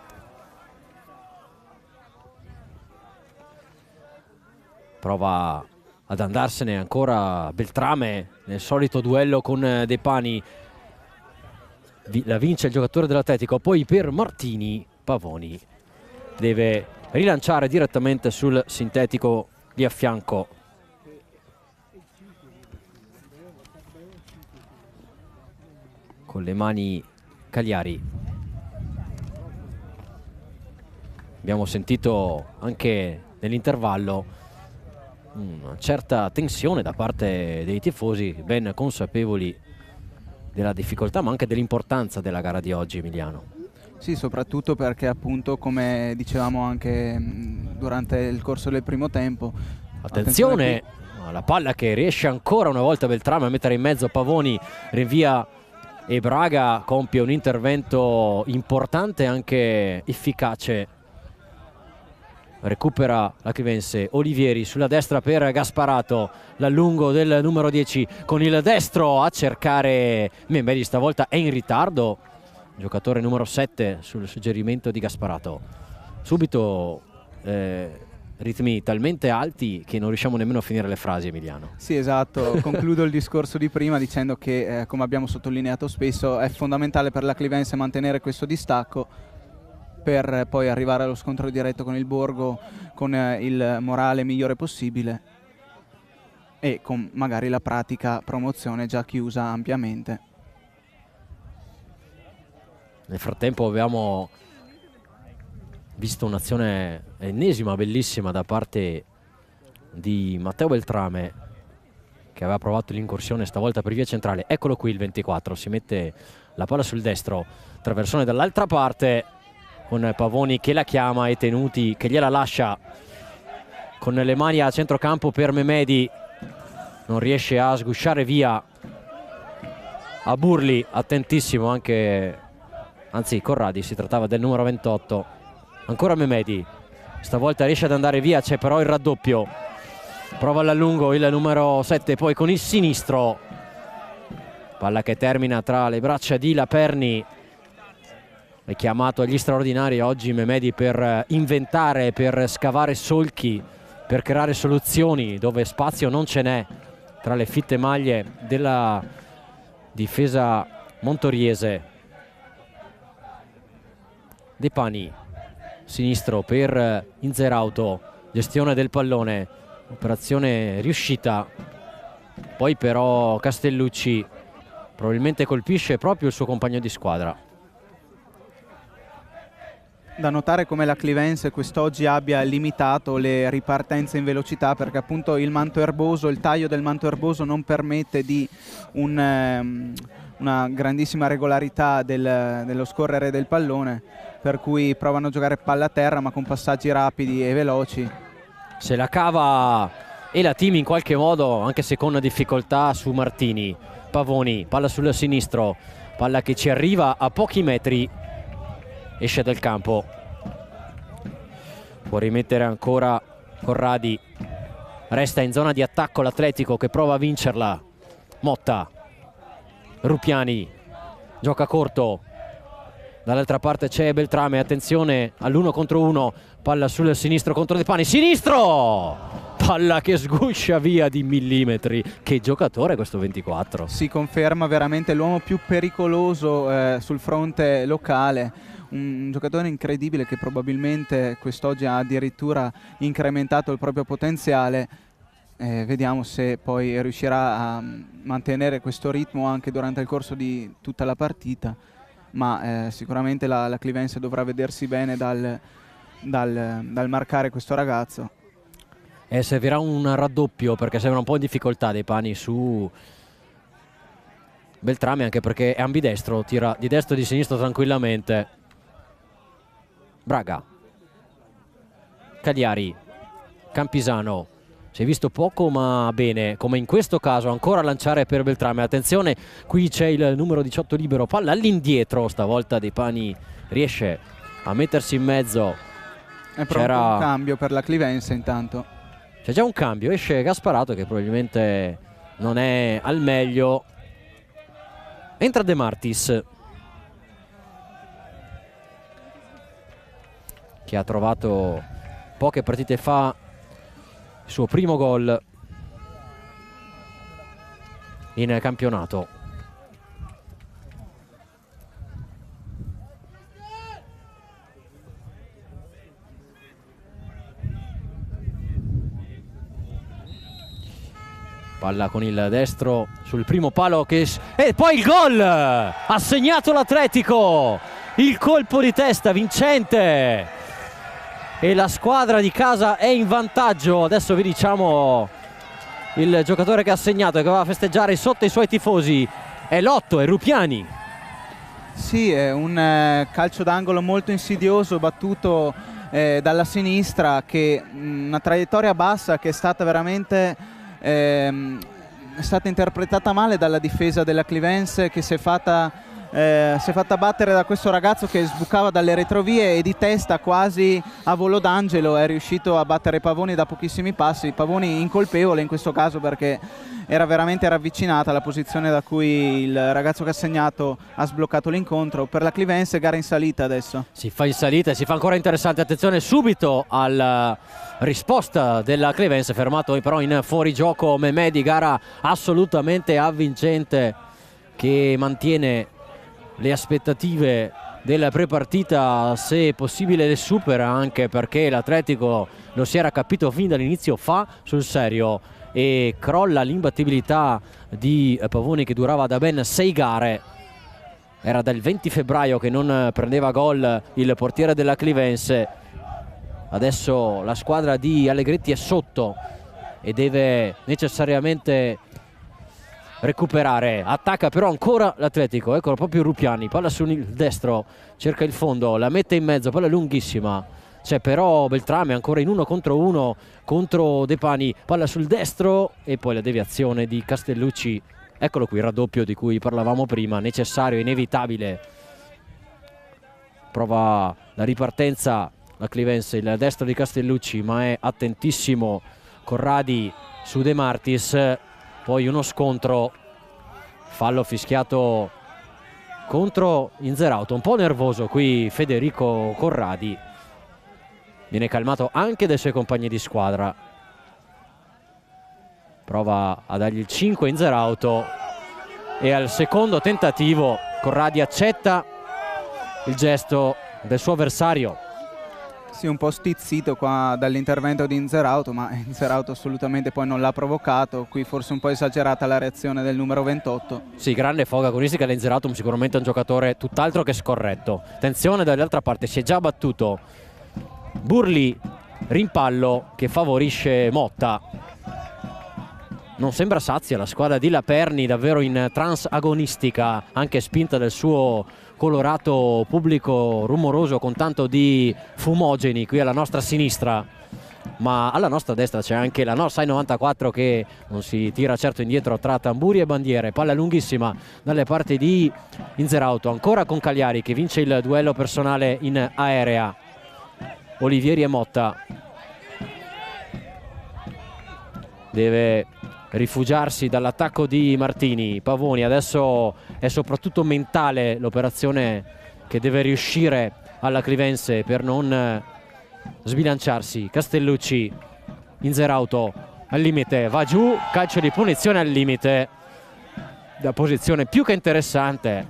Prova ad andarsene ancora Beltrame nel solito duello con De Pani. La vince il giocatore dell'Atletico, poi per Martini Pavoni deve rilanciare direttamente sul sintetico lì a fianco. Con le mani Cagliari. Abbiamo sentito anche nell'intervallo una certa tensione da parte dei tifosi, ben consapevoli della difficoltà ma anche dell'importanza della gara di oggi, Emiliano. Sì, soprattutto perché appunto, come dicevamo anche durante il corso del primo tempo, attenzione alla palla che riesce ancora una volta Beltrame a mettere in mezzo Pavoni, rinvia e Braga compie un intervento importante e anche efficace. Recupera la Clivense, Olivieri sulla destra per Gasparato, l'allungo del numero 10 con il destro a cercare Memedi, stavolta è in ritardo, giocatore numero 7 sul suggerimento di Gasparato. Subito ritmi talmente alti che non riusciamo nemmeno a finire le frasi, Emiliano. Sì, esatto, concludo il discorso di prima dicendo che come abbiamo sottolineato spesso è fondamentale per la Clivense mantenere questo distacco per poi arrivare allo scontro diretto con il Borgo con il morale migliore possibile e con magari la pratica promozione già chiusa ampiamente. Nel frattempo abbiamo visto un'azione ennesima bellissima da parte di Matteo Beltrame, che aveva provato l'incursione stavolta per via centrale. Eccolo qui il 24, si mette la palla sul destro, traversone dall'altra parte con Pavoni che la chiama e Tenuti che gliela lascia con le mani a centrocampo per Memedi, non riesce a sgusciare via a Burli, attentissimo anche, anzi Corradi, si trattava del numero 28. Ancora Memedi, stavolta riesce ad andare via, c'è però il raddoppio, prova all'allungo il numero 7 poi con il sinistro, palla che termina tra le braccia di Laperni. È chiamato agli straordinari oggi Memedi per inventare, per scavare solchi, per creare soluzioni dove spazio non ce n'è tra le fitte maglie della difesa montoriese. De Pani, sinistro per Inzerauto, gestione del pallone, operazione riuscita, poi però Castellucci probabilmente colpisce proprio il suo compagno di squadra. Da notare come la Clivense quest'oggi abbia limitato le ripartenze in velocità, perché appunto il manto erboso, il taglio del manto erboso non permette di una grandissima regolarità dello scorrere del pallone, per cui provano a giocare palla a terra ma con passaggi rapidi e veloci. Se la cava e la team in qualche modo, anche se con difficoltà, su Martini. Pavoni, palla sul sinistro, palla che ci arriva a pochi metri, esce dal campo, può rimettere ancora Corradi, resta in zona di attacco l'Atletico che prova a vincerla. Motta, Rupiani, gioca corto, dall'altra parte c'è Beltrame, attenzione all'1 contro 1, palla sul sinistro contro De Pani, sinistro, palla che sguscia via di millimetri. Che giocatore questo 24. Si conferma veramente l'uomo più pericoloso sul fronte locale, un giocatore incredibile che probabilmente quest'oggi ha addirittura incrementato il proprio potenziale Vediamo se poi riuscirà a mantenere questo ritmo anche durante il corso di tutta la partita, ma sicuramente la Clivense dovrà vedersi bene dal marcare questo ragazzo. Servirà un raddoppio, perché sembra un po' in difficoltà dei Pani su Beltrame, anche perché è ambidestro, tira di destra e di sinistra tranquillamente. Braga, Cagliari, Campisano, si è visto poco ma bene, come in questo caso ancora a lanciare per Beltrame. Attenzione, qui c'è il numero 18 libero, palla all'indietro, stavolta Dei Pani riesce a mettersi in mezzo. È pronto un cambio per la Clivense intanto. C'è già un cambio, esce Gasparato che probabilmente non è al meglio. Entra De Martis, che ha trovato poche partite fa il suo primo gol in campionato. Palla con il destro sul primo palo e poi il gol! Ha segnato l'Atletico! Il colpo di testa vincente! E la squadra di casa è in vantaggio. Adesso vi diciamo il giocatore che ha segnato e che va a festeggiare sotto i suoi tifosi. È Lotto, è Rupiani. Sì, è un calcio d'angolo molto insidioso, battuto dalla sinistra, che una traiettoria bassa che è stata veramente è stata interpretata male dalla difesa della Clivense, che si è fatta battere da questo ragazzo che sbucava dalle retrovie e di testa, quasi a volo d'angelo, è riuscito a battere Pavoni da pochissimi passi. Pavoni incolpevole in questo caso, perché era veramente ravvicinata la posizione da cui il ragazzo che ha segnato ha sbloccato l'incontro. Per la Clivense gara in salita adesso. Si fa in salita e si fa ancora interessante. Attenzione subito alla risposta della Clivense, fermato però in fuorigioco Memedi. Gara assolutamente avvincente che mantiene le aspettative della prepartita, se possibile le supera, anche perché l'Atletico lo si era capito fin dall'inizio, fa sul serio e crolla l'imbattibilità di Pavoni che durava da ben 6 gare. Era dal 20 febbraio che non prendeva gol il portiere della Clivense. Adesso la squadra di Allegretti è sotto e deve necessariamente recuperare. Attacca però ancora l'Atletico, eccolo proprio Rupiani, palla sul destro, cerca il fondo, la mette in mezzo, palla lunghissima, c'è però Beltrame ancora in 1 contro 1 contro De Pani, palla sul destro e poi la deviazione di Castellucci. Eccolo qui il raddoppio di cui parlavamo prima, necessario, inevitabile. Prova la ripartenza la Clivense, il destro di Castellucci, ma è attentissimo Corradi su De Martis. Poi uno scontro, fallo fischiato contro Inzerauto, un po' nervoso qui Federico Corradi, viene calmato anche dai suoi compagni di squadra. Prova a dargli il 5 Inzerauto e al secondo tentativo Corradi accetta il gesto del suo avversario. Sì, un po' stizzito qua dall'intervento di Inzerauto, ma Inzerauto assolutamente poi non l'ha provocato. Qui forse un po' esagerata la reazione del numero 28. Sì, grande foga agonistica dell'Inzerauto, sicuramente un giocatore tutt'altro che scorretto. Attenzione, dall'altra parte si è già battuto Burli, rimpallo che favorisce Motta. Non sembra sazia la squadra di Laperni, davvero in trance agonistica, anche spinta dal suo colorato pubblico rumoroso con tanto di fumogeni qui alla nostra sinistra, ma alla nostra destra c'è anche la Sai 94 che non si tira certo indietro tra tamburi e bandiere. Palla lunghissima dalle parti di Inzerauto, ancora con Cagliari che vince il duello personale in aerea. Olivieri e Motta, deve rifugiarsi dall'attacco di Martini. Pavoni, adesso è soprattutto mentale l'operazione che deve riuscire alla Clivense per non sbilanciarsi. Castellucci, Inzerauto al limite, va giù, calcio di punizione al limite, da posizione più che interessante.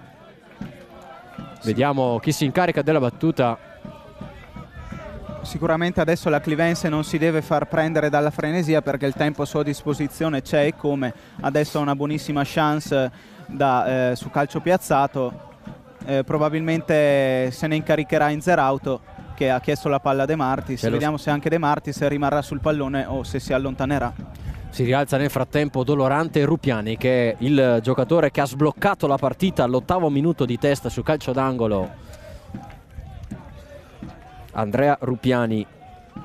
Vediamo chi si incarica della battuta. Sicuramente adesso la Clivense non si deve far prendere dalla frenesia, perché il tempo a sua disposizione c'è, e come adesso ha una buonissima chance su calcio piazzato. Probabilmente se ne incaricherà Inzerauto, che ha chiesto la palla a De Martis. Vediamo se anche De Martis rimarrà sul pallone o se si allontanerà. Si rialza nel frattempo Dolorante Rupiani, che è il giocatore che ha sbloccato la partita all'8° minuto di testa su calcio d'angolo. Andrea Rupiani,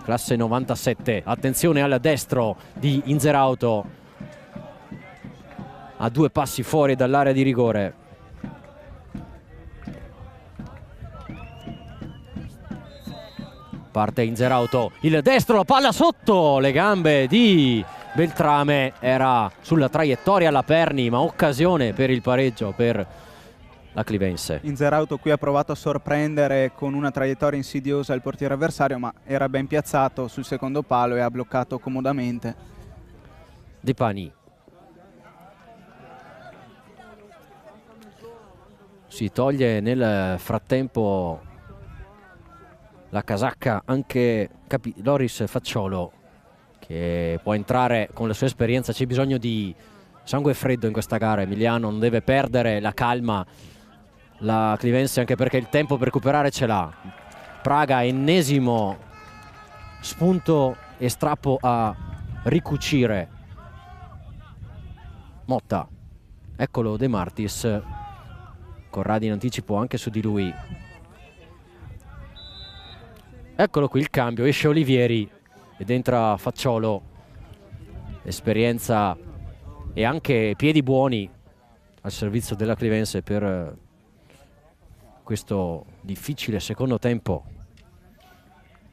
classe 97. Attenzione al destro di Inzerauto, a 2 passi fuori dall'area di rigore. Parte Inzerauto, il destro, la palla sotto le gambe di Beltrame, era sulla traiettoria la Perni, ma occasione per il pareggio per la Clivense. Inzerauto qui ha provato a sorprendere con una traiettoria insidiosa il portiere avversario, ma era ben piazzato sul secondo palo e ha bloccato comodamente. De Pani. Si toglie nel frattempo la casacca anche Loris Facciolo, che può entrare con la sua esperienza. C'è bisogno di sangue freddo in questa gara. Emiliano non deve perdere la calma, la Clivense, anche perché il tempo per recuperare ce l'ha. Praga, ennesimo spunto e strappo a ricucire. Motta, eccolo De Martis, Corradi in anticipo anche su di lui. Eccolo qui il cambio, esce Olivieri ed entra Facciolo. Esperienza e anche piedi buoni al servizio della Clivense per questo difficile secondo tempo.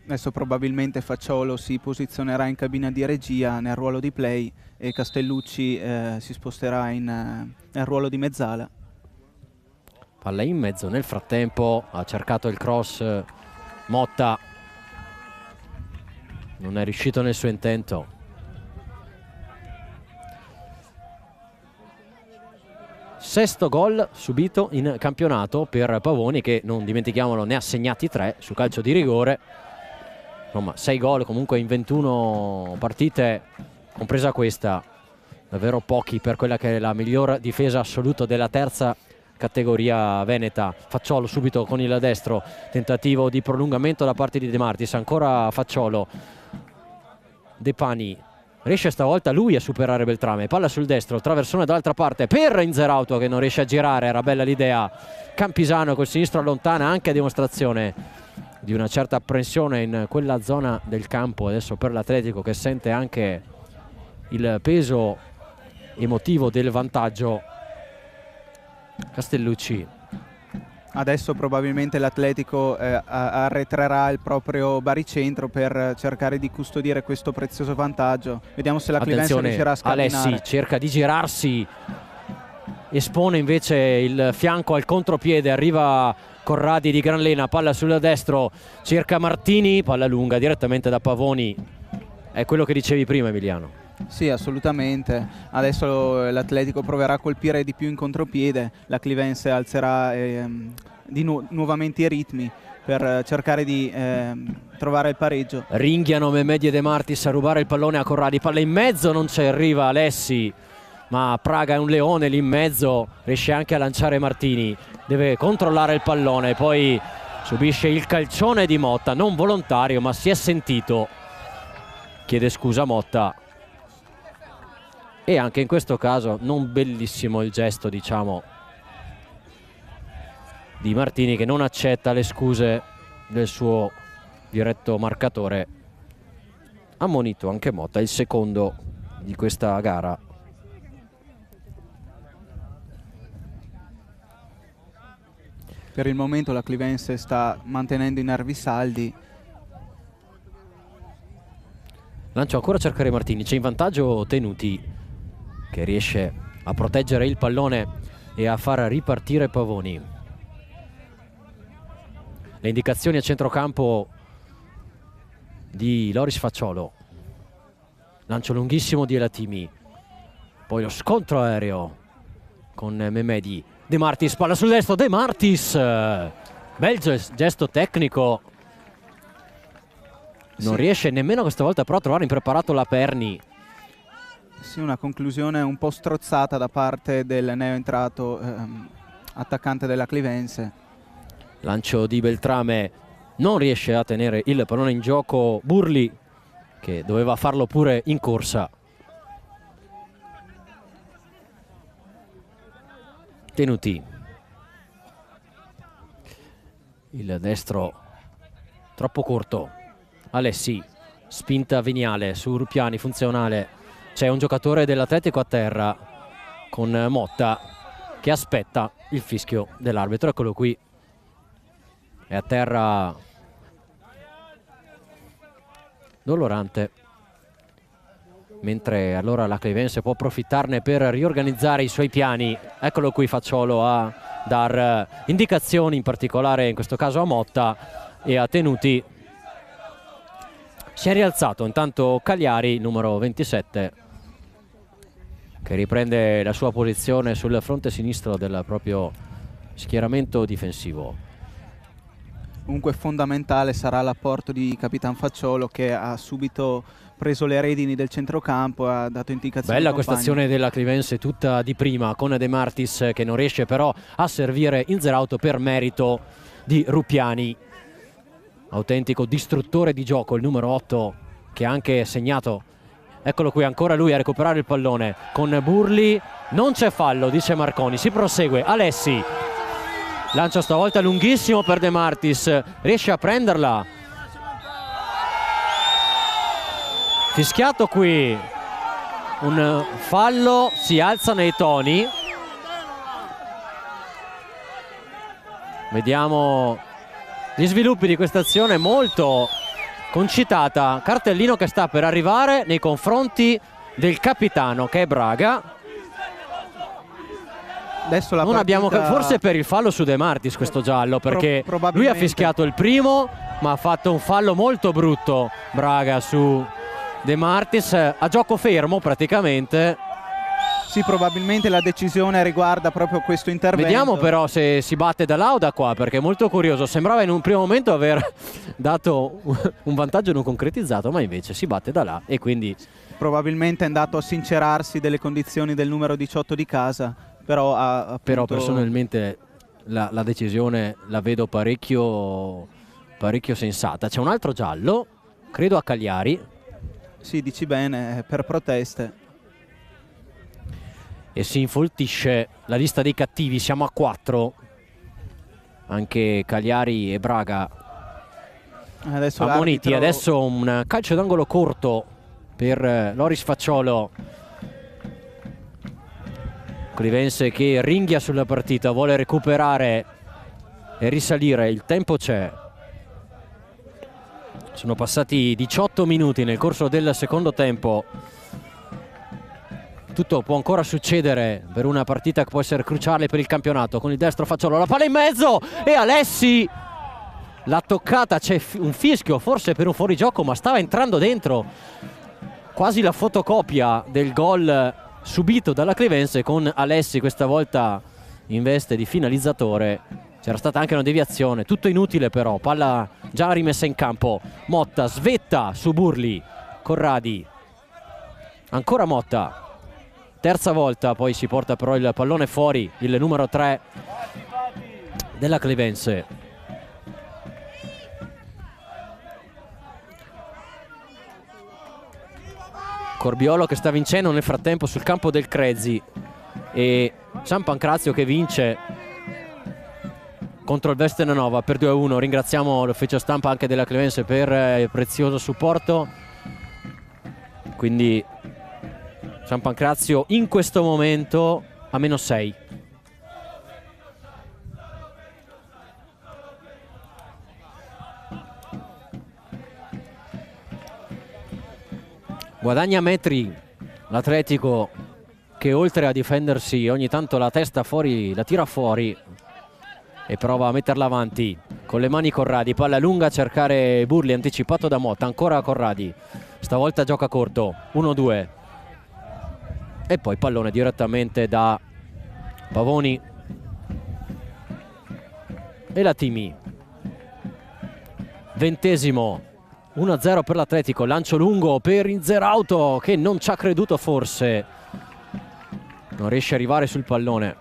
Adesso probabilmente Facciolo si posizionerà in cabina di regia nel ruolo di play e Castellucci si sposterà nel ruolo di mezzala. Palla in mezzo, nel frattempo ha cercato il cross Motta, non è riuscito nel suo intento. Sesto gol subito in campionato per Pavoni, che non dimentichiamolo ne ha segnati 3 su calcio di rigore. Insomma 6 gol comunque in 21 partite, compresa questa, davvero pochi per quella che è la miglior difesa assoluta della terza categoria veneta. Facciolo subito con il destro, tentativo di prolungamento da parte di De Martis, ancora Facciolo. De Pani riesce stavolta lui a superare Beltrame, palla sul destro, traversone dall'altra parte per Inzerauto che non riesce a girare, era bella l'idea. Campisano col sinistro allontana, anche a dimostrazione di una certa apprensione in quella zona del campo adesso per l'Atletico, che sente anche il peso emotivo del vantaggio. Castellucci. Adesso probabilmente l'Atletico arretrerà il proprio baricentro per cercare di custodire questo prezioso vantaggio. Vediamo se la Clivense riuscirà a scardinare. Alessi cerca di girarsi, espone invece il fianco al contropiede, arriva Corradi di gran lena, palla sul destro, cerca Martini, palla lunga direttamente da Pavoni. È quello che dicevi prima, Emiliano. Sì, assolutamente. Adesso l'Atletico proverà a colpire di più in contropiede, la Clivense alzerà nuovamente i ritmi per cercare di trovare il pareggio. Ringhiano Memedi e De Martis a rubare il pallone a Corradi, palla in mezzo, non ci arriva Alessi, ma Praga è un leone lì in mezzo, riesce anche a lanciare Martini, deve controllare il pallone, poi subisce il calcione di Motta, non volontario ma si è sentito, chiede scusa Motta. E anche in questo caso non bellissimo il gesto, diciamo, di Martini, che non accetta le scuse del suo diretto marcatore. Ammonito anche Motta, il secondo di questa gara. Per il momento la Clivense sta mantenendo i nervi saldi. Lancio ancora a cercare Martini, c'è in vantaggio Tenuti, che riesce a proteggere il pallone e a far ripartire Pavoni. Le indicazioni a centrocampo di Loris Facciolo. Lancio lunghissimo di Elatimi, poi lo scontro aereo con Memedi. De Martis, palla sul destro, De Martis, bel gesto tecnico Non riesce nemmeno questa volta però a trovare impreparato la Perni. Sì, una conclusione un po' strozzata da parte del neoentrato attaccante della Clivense. Lancio di Beltrame, non riesce a tenere il pallone in gioco Burli, che doveva farlo pure in corsa. Tenuti. Il destro troppo corto. Alessi, spinta veniale su Rupiani, funzionale. C'è un giocatore dell'Atletico a terra con Motta che aspetta il fischio dell'arbitro. Eccolo qui, è a terra Dolorante, mentre allora la Clivense può approfittarne per riorganizzare i suoi piani. Eccolo qui Facciolo a dar indicazioni, in particolare in questo caso a Motta e a Tenuti. Si è rialzato intanto Cagliari, numero 27, che riprende la sua posizione sul fronte sinistro del proprio schieramento difensivo. Comunque fondamentale sarà l'apporto di Capitan Facciolo, che ha subito preso le redini del centrocampo e ha dato indicazioni. Bella questa azione della Clivense, tutta di prima, con De Martis che non riesce però a servire in Zerauto per merito di Rupiani. Autentico distruttore di gioco il numero 8, che ha anche segnato. Eccolo qui ancora lui a recuperare il pallone con Burli. Non c'è fallo, dice Marconi, si prosegue. Alessi, lancio stavolta lunghissimo per De Martis, riesce a prenderla. Fischiato qui un fallo, si alzano i toni. Vediamo gli sviluppi di questa azione molto concitata. Cartellino che sta per arrivare nei confronti del capitano, che è Braga. Adesso la non partita... abbiamo, forse per il fallo su De Martis questo giallo, perché lui ha fischiato il primo ma ha fatto un fallo molto brutto Braga su De Martis a gioco fermo praticamente. Sì, probabilmente la decisione riguarda proprio questo intervento. Vediamo però se si batte da Lauda qua, perché è molto curioso. Sembrava in un primo momento aver dato un vantaggio non concretizzato, ma invece si batte da là e quindi... Probabilmente è andato a sincerarsi delle condizioni del numero 18 di casa, però appunto... Però personalmente la decisione la vedo parecchio sensata. C'è un altro giallo, credo a Cagliari. Sì, dici bene, per proteste. E si infoltisce la lista dei cattivi, siamo a 4. Anche Cagliari e Braga adesso ammoniti. Adesso un calcio d'angolo corto per Loris Facciolo. Clivense che ringhia sulla partita, vuole recuperare e risalire. Il tempo c'è. Sono passati 18 minuti nel corso del secondo tempo. Tutto può ancora succedere per una partita che può essere cruciale per il campionato. Con il destro Facciolo, la palla in mezzo e Alessi l'ha toccata. C'è un fischio forse per un fuorigioco, ma stava entrando dentro. Quasi la fotocopia del gol subito dalla Clivense, con Alessi questa volta in veste di finalizzatore. C'era stata anche una deviazione, tutto inutile però, palla già rimessa in campo. Motta svetta su Burli, Corradi, ancora Motta. Terza volta, poi si porta però il pallone fuori, il numero 3 della Clivense. Corbiolo che sta vincendo nel frattempo sul campo del Crezzi e San Pancrazio che vince contro il Vestenanova per 2-1. Ringraziamo l'ufficio stampa anche della Clivense per il prezioso supporto. Quindi San Pancrazio in questo momento a -6. Guadagna metri l'Atletico, che oltre a difendersi ogni tanto la testa fuori, la tira fuori e prova a metterla avanti con le mani Corradi. Palla lunga a cercare Burli, anticipato da Motta, ancora Corradi, stavolta gioca corto, 1-2. E poi pallone direttamente da Pavoni e la Timi. 20° 1-0 per l'Atletico, lancio lungo per Inzerauto che non ci ha creduto forse, non riesce a arrivare sul pallone.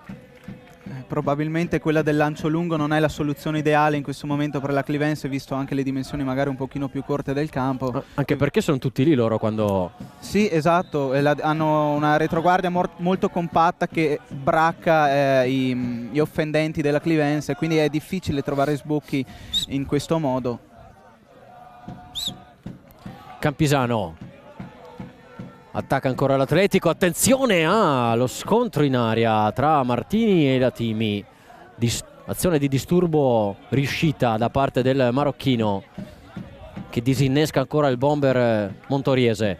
Probabilmente quella del lancio lungo non è la soluzione ideale in questo momento per la Clivense, visto anche le dimensioni magari un pochino più corte del campo. Anche perché sono tutti lì loro quando... Sì, esatto, hanno una retroguardia molto compatta che bracca gli offendenti della Clivense, quindi è difficile trovare sbocchi in questo modo. Campisano attacca ancora l'Atletico, attenzione allo scontro in aria tra Martini e Latimi, azione di disturbo riuscita da parte del marocchino che disinnesca ancora il bomber montoriese.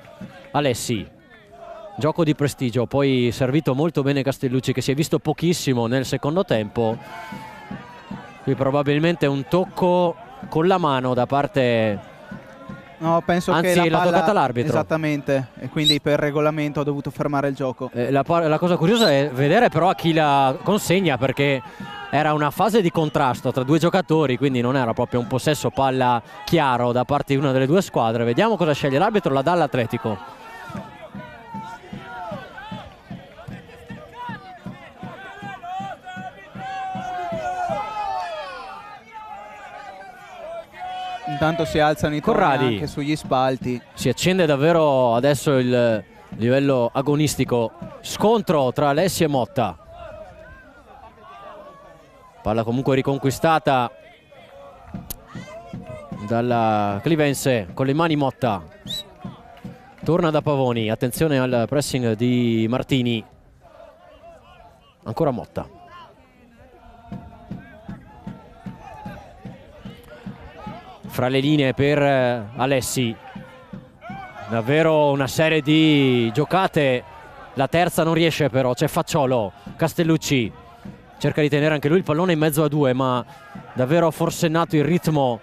Alessi, gioco di prestigio, poi servito molto bene Castellucci che si è visto pochissimo nel secondo tempo. Qui probabilmente un tocco con la mano da parte... No, penso anzi, che l'ha toccata l'arbitro. Esattamente, e quindi per regolamento ha dovuto fermare il gioco. La cosa curiosa è vedere però a chi la consegna, perché era una fase di contrasto tra due giocatori, quindi non era proprio un possesso palla chiaro da parte di una delle due squadre. Vediamo cosa sceglie l'arbitro, la dà all'Atletico. Intanto si alzano i toni anche sugli spalti. Si accende davvero adesso il livello agonistico. Scontro tra Alessi e Motta. Palla comunque riconquistata dalla Clivense con le mani Motta. Torna da Pavoni, attenzione al pressing di Martini. Ancora Motta. Fra le linee per Alessi, davvero una serie di giocate, la terza non riesce però, c'è Facciolo, Castellucci cerca di tenere anche lui il pallone in mezzo a due, ma davvero forsennato il ritmo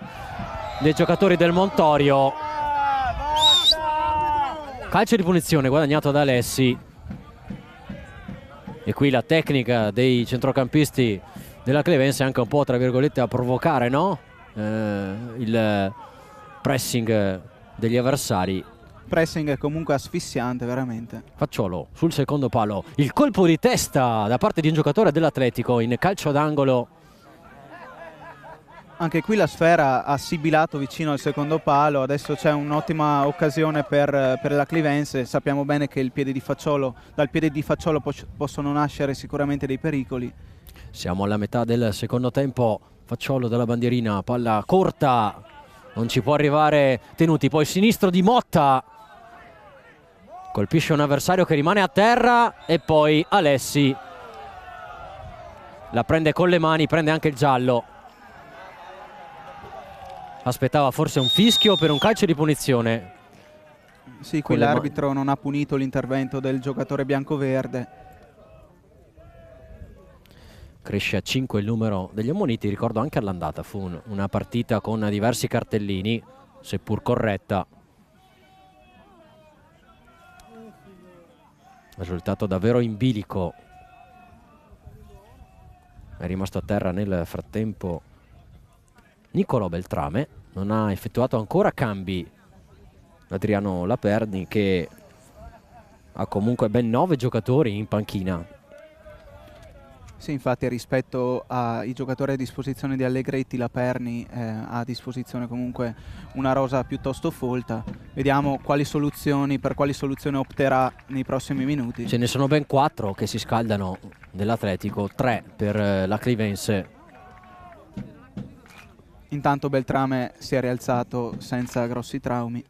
dei giocatori del Montorio. Calcio di punizione guadagnato da Alessi, e qui la tecnica dei centrocampisti della Clivense anche un po' tra virgolette a provocare, no? Il pressing degli avversari. Pressing comunque asfissiante veramente. Facciolo sul secondo palo, il colpo di testa da parte di un giocatore dell'Atletico in calcio d'angolo. Anche qui la sfera ha sibilato vicino al secondo palo. Adesso c'è un'ottima occasione per la Clivense. Sappiamo bene che dal piede di Facciolo possono nascere sicuramente dei pericoli. Siamo alla metà del secondo tempo. Facciolo dalla bandierina, palla corta, non ci può arrivare Tenuti, poi sinistro di Motta, colpisce un avversario che rimane a terra e poi Alessi la prende con le mani, prende anche il giallo. Aspettava forse un fischio per un calcio di punizione. Sì, qui l'arbitro non ha punito l'intervento del giocatore biancoverde. Cresce a 5 il numero degli ammoniti, ricordo anche all'andata fu una partita con diversi cartellini, seppur corretta. Risultato davvero in bilico. È rimasto a terra nel frattempo Niccolò Beltrame, non ha effettuato ancora cambi Adriano Laperni, che ha comunque ben 9 giocatori in panchina. Sì, infatti rispetto ai giocatori a disposizione di Allegretti, Laperni ha a disposizione comunque una rosa piuttosto folta. Vediamo per quali soluzioni opterà nei prossimi minuti. Ce ne sono ben 4 che si scaldano dell'Atletico, 3 per la Clivense. Intanto Beltrame si è rialzato senza grossi traumi.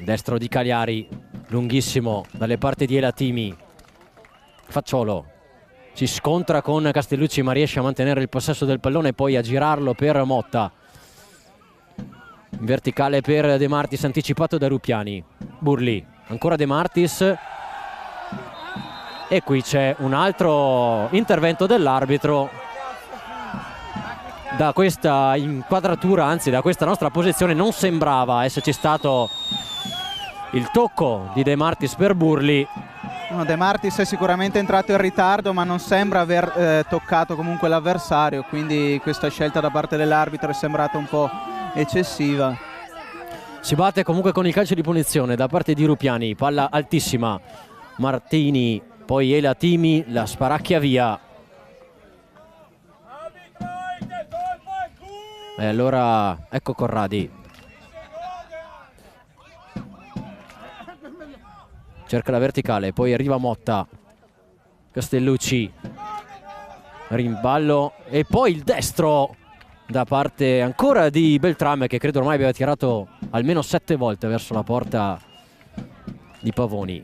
Destro di Cagliari, lunghissimo dalle parti di Elatimi. Facciolo si scontra con Castellucci, ma riesce a mantenere il possesso del pallone e poi a girarlo per Motta. In verticale per De Martis, anticipato da Rupiani. Burli, ancora De Martis. E qui c'è un altro intervento dell'arbitro. Da questa inquadratura, anzi da questa nostra posizione, non sembrava esserci stato il tocco di De Martis per Burli. No, De Martis è sicuramente entrato in ritardo, ma non sembra aver toccato comunque l'avversario, quindi questa scelta da parte dell'arbitro è sembrata un po' eccessiva. Si batte comunque con il calcio di punizione da parte di Rupiani, palla altissima, Martini, poi Elatimi, la sparacchia via. E allora ecco Corradi. Cerca la verticale, poi arriva Motta, Castellucci, rimballo e poi il destro da parte ancora di Beltrame, che credo ormai abbia tirato almeno 7 volte verso la porta di Pavoni.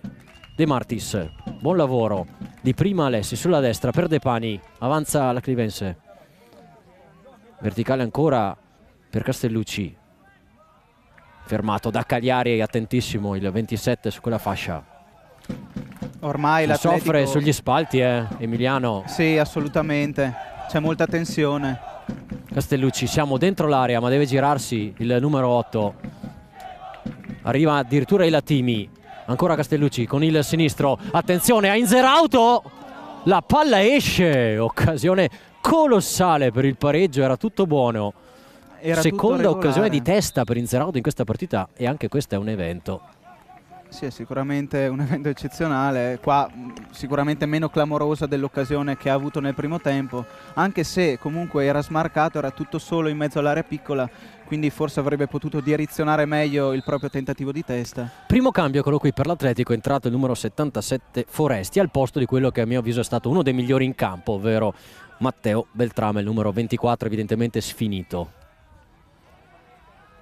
De Martis, buon lavoro di prima Alessi sulla destra per De Pani, avanza la Clivense, verticale ancora per Castellucci, fermato da Cagliari, attentissimo il 27 su quella fascia. Ormai l'Atletico soffre sugli spalti, Emiliano. Sì, assolutamente, c'è molta tensione. Castellucci, siamo dentro l'area, ma deve girarsi il numero 8. Arriva addirittura Elatimi, ancora Castellucci con il sinistro, attenzione a Inzerauto, la palla esce, occasione colossale per il pareggio, era tutto buono. Era Seconda tutto occasione regolare. di testa per Inzerauto in questa partita, e anche questo è un evento. Sì, è sicuramente un evento eccezionale, qua sicuramente meno clamorosa dell'occasione che ha avuto nel primo tempo, anche se comunque era smarcato, era tutto solo in mezzo all'area piccola, quindi forse avrebbe potuto direzionare meglio il proprio tentativo di testa. Primo cambio, eccolo qui per l'Atletico, è entrato il numero 77 Foresti al posto di quello che a mio avviso è stato uno dei migliori in campo, ovvero Matteo Beltrame, il numero 24, evidentemente sfinito.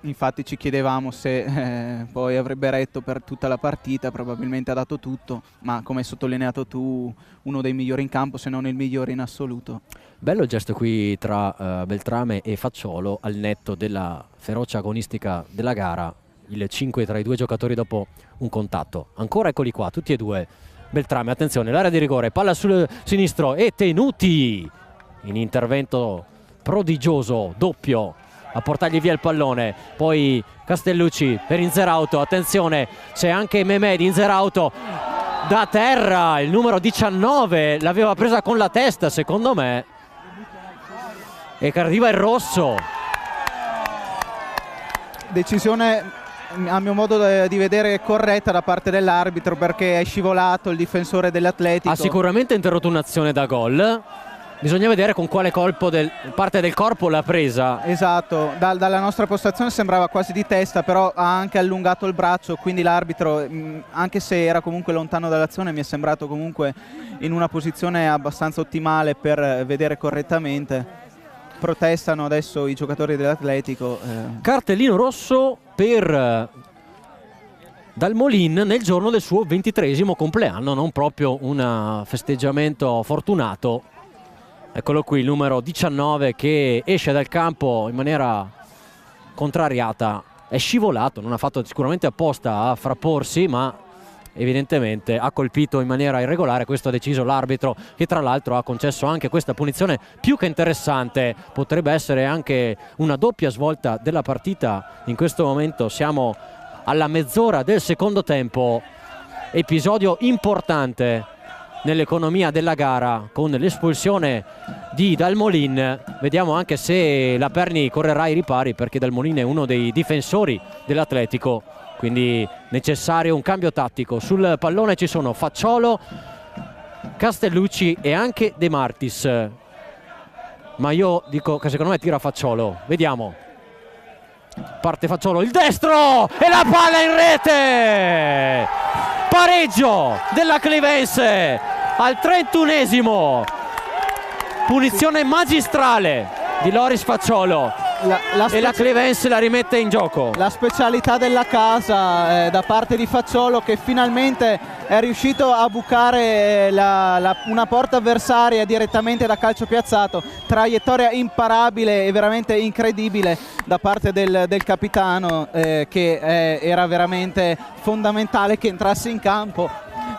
Infatti ci chiedevamo se poi avrebbe retto per tutta la partita, probabilmente ha dato tutto, ma come hai sottolineato tu, uno dei migliori in campo, se non il migliore in assoluto. Bello il gesto qui tra Beltrame e Facciolo, al netto della ferocia agonistica della gara, il 5 tra i due giocatori dopo un contatto. Ancora eccoli qua, tutti e due. Beltrame, attenzione, l'area di rigore, palla sul sinistro e Tenuti in intervento prodigioso, doppio, a portargli via il pallone. Poi Castellucci per Inzerauto, attenzione, c'è anche Mehmedi. Inzerauto da terra, il numero 19 l'aveva presa con la testa secondo me, e che arriva il rosso. Decisione a mio modo di vedere corretta da parte dell'arbitro, perché è scivolato il difensore dell'Atletico. Ha sicuramente interrotto un'azione da gol. Bisogna vedere con quale colpo parte del corpo l'ha presa. Esatto, dalla nostra postazione sembrava quasi di testa, però ha anche allungato il braccio, quindi l'arbitro, anche se era comunque lontano dall'azione, mi è sembrato comunque in una posizione abbastanza ottimale per vedere correttamente. Protestano adesso i giocatori dell'Atletico. Cartellino rosso per Dalmolin nel giorno del suo 23esimo compleanno, non proprio un festeggiamento fortunato. Eccolo qui il numero 19 che esce dal campo in maniera contrariata, è scivolato, non ha fatto sicuramente apposta a frapporsi, ma evidentemente ha colpito in maniera irregolare. Questo ha deciso l'arbitro, che tra l'altro ha concesso anche questa punizione più che interessante. Potrebbe essere anche una doppia svolta della partita. In questo momento siamo alla mezz'ora del secondo tempo, episodio importante nell'economia della gara con l'espulsione di Dalmolin. Vediamo anche se la Perni correrà ai ripari, perché Dalmolin è uno dei difensori dell'Atletico, quindi necessario un cambio tattico. Sul pallone ci sono Facciolo, Castellucci e anche De Martis, ma io dico che secondo me tira Facciolo. Vediamo, parte Facciolo, il destro e la palla in rete. Pareggio della Clivense al 31esimo, punizione magistrale di Loris Facciolo, e la Clivense la rimette in gioco. La specialità della casa da parte di Facciolo, che finalmente è riuscito a bucare una porta avversaria direttamente da calcio piazzato. Traiettoria imparabile e veramente incredibile da parte del capitano, che era veramente fondamentale che entrasse in campo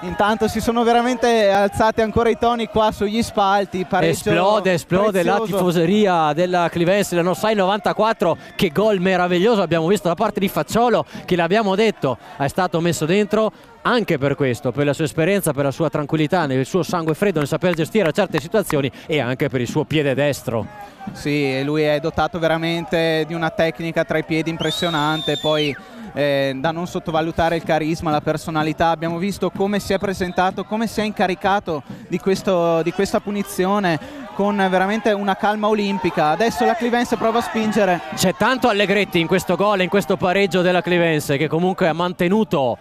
Intanto si sono veramente alzati ancora i toni qua sugli spalti. Esplode la tifoseria della Clivense, la Nossai 94. Che gol meraviglioso abbiamo visto da parte di Facciolo, che l'abbiamo detto è stato messo dentro anche per questo, per la sua esperienza, per la sua tranquillità, nel suo sangue freddo, nel saper gestire certe situazioni e anche per il suo piede destro. Sì, lui è dotato veramente di una tecnica tra i piedi impressionante, poi da non sottovalutare il carisma, la personalità. Abbiamo visto come si è presentato, come si è incaricato di questa punizione con veramente una calma olimpica. Adesso la Clivense prova a spingere. C'è tanto Allegretti in questo gol, in questo pareggio della Clivense, che comunque ha mantenuto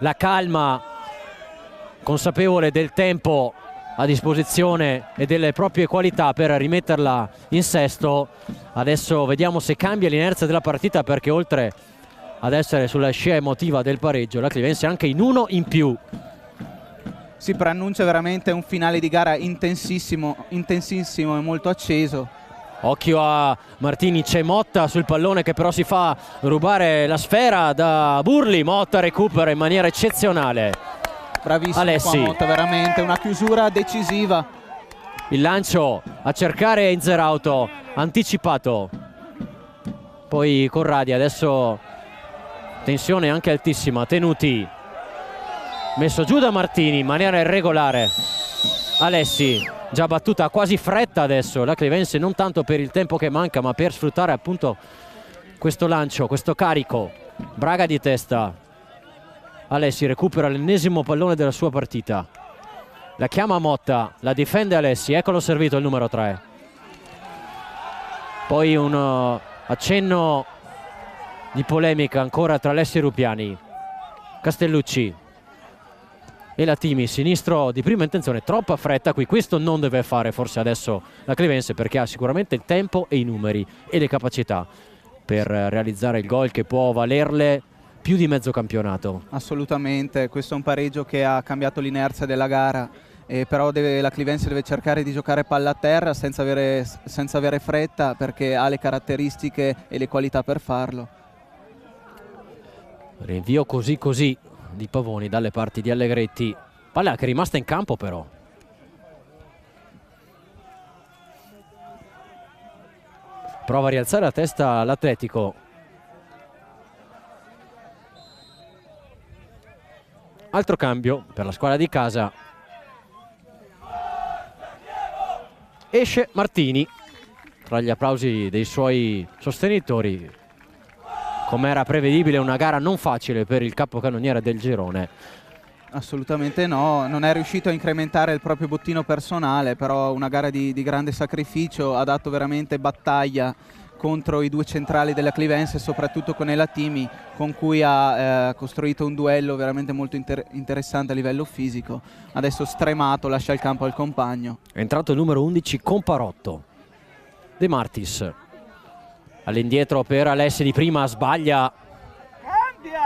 la calma, consapevole del tempo a disposizione e delle proprie qualità per rimetterla in sesto. Adesso vediamo se cambia l'inerzia della partita, perché oltre ad essere sulla scia emotiva del pareggio, la Clivense è anche in uno in più. Si preannuncia veramente un finale di gara intensissimo e molto acceso. Occhio a Martini, c'è Motta sul pallone che però si fa rubare la sfera da Burli. Motta recupera in maniera eccezionale. Bravissimo Alessi. qua Motta, veramente una chiusura decisiva. Il lancio a cercare Inzerauto, anticipato. Poi Corradi, adesso tensione anche altissima. Tenuti, messo giù da Martini in maniera irregolare. Alessi, già battuta a quasi fretta adesso la Clivense, non tanto per il tempo che manca ma per sfruttare appunto questo lancio, questo carico. Braga di testa. Alessi recupera l'ennesimo pallone della sua partita, la chiama Motta, la difende Alessi, eccolo servito il numero 3. Poi un accenno di polemica ancora tra Alessi e Rupiani. Castellucci e la Timi, sinistro di prima intenzione, troppa fretta qui. Questo non deve fare forse adesso la Clivense, perché ha sicuramente il tempo e i numeri e le capacità per realizzare il gol che può valerle più di mezzo campionato. Assolutamente, questo è un pareggio che ha cambiato l'inerzia della gara, però la Clivense deve cercare di giocare palla a terra senza avere fretta, perché ha le caratteristiche e le qualità per farlo. Rinvio così di Pavoni dalle parti di Allegretti, palla che è rimasta in campo però. Prova a rialzare la testa l'Atletico. Altro cambio per la squadra di casa. Esce Martini tra gli applausi dei suoi sostenitori. Come era prevedibile, una gara non facile per il capocannoniere del girone. Assolutamente no, non è riuscito a incrementare il proprio bottino personale, però una gara di grande sacrificio, ha dato veramente battaglia contro i due centrali della Clivense, soprattutto con Elatimi, con cui ha costruito un duello veramente molto interessante a livello fisico. Adesso stremato lascia il campo al compagno. È entrato il numero 11 Comparotto. De Martis all'indietro per Alessi, di prima sbaglia,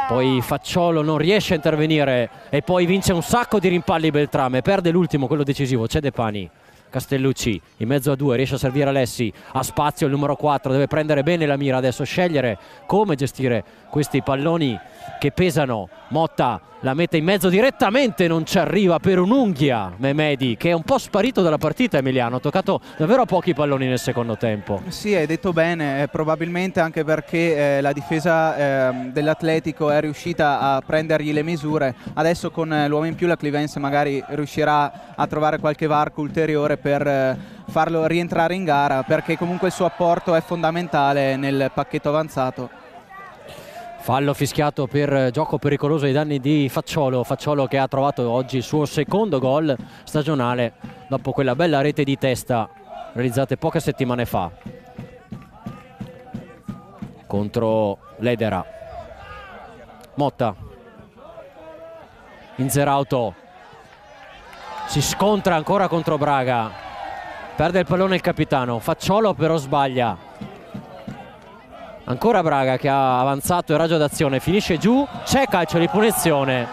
poi Facciolo non riesce a intervenire e poi vince un sacco di rimpalli Beltrame, perde l'ultimo, quello decisivo. C'è De Pani, Castellucci in mezzo a due, riesce a servire Alessi, ha spazio il numero 4, deve prendere bene la mira adesso, scegliere come gestire questi palloni che pesano. Motta la mette in mezzo direttamente, non ci arriva per un'unghia Memedi, che è un po' sparito dalla partita. Emiliano, ha toccato davvero pochi palloni nel secondo tempo. Sì, hai detto bene, probabilmente anche perché la difesa dell'Atletico è riuscita a prendergli le misure. Adesso con l'uomo in più la Clivense magari riuscirà a trovare qualche varco ulteriore per farlo rientrare in gara, perché comunque il suo apporto è fondamentale nel pacchetto avanzato. Fallo fischiato per gioco pericoloso ai danni di Facciolo. Facciolo che ha trovato oggi il suo secondo gol stagionale dopo quella bella rete di testa realizzate poche settimane fa contro l'Edera. Motta, Inzerauto si scontra ancora contro Braga, perde il pallone il capitano. Facciolo però sbaglia. Ancora Braga che ha avanzato il raggio d'azione, finisce giù, c'è calcio di punizione.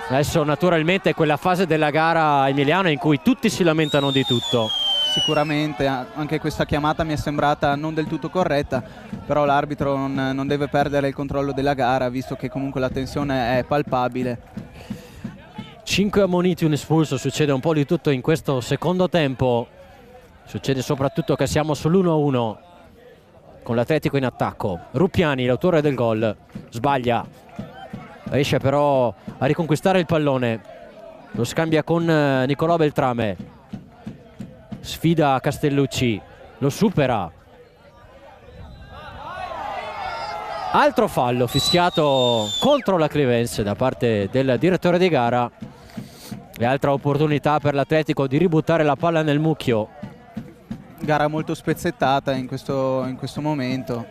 Adesso naturalmente è quella fase della gara, Emiliano, in cui tutti si lamentano di tutto. Sicuramente anche questa chiamata mi è sembrata non del tutto corretta, però l'arbitro non deve perdere il controllo della gara, visto che comunque la tensione è palpabile. 5 ammoniti, un espulso, succede un po' di tutto in questo secondo tempo. Succede soprattutto che siamo sull'1-1 con l'Atletico in attacco. Rupiani, l'autore del gol, sbaglia, riesce però a riconquistare il pallone, lo scambia con Nicolò Beltrame, sfida Castellucci, lo supera. Altro fallo fischiato contro la Clivense da parte del direttore di gara e altra opportunità per l'Atletico di ributtare la palla nel mucchio. Gara molto spezzettata in questo momento.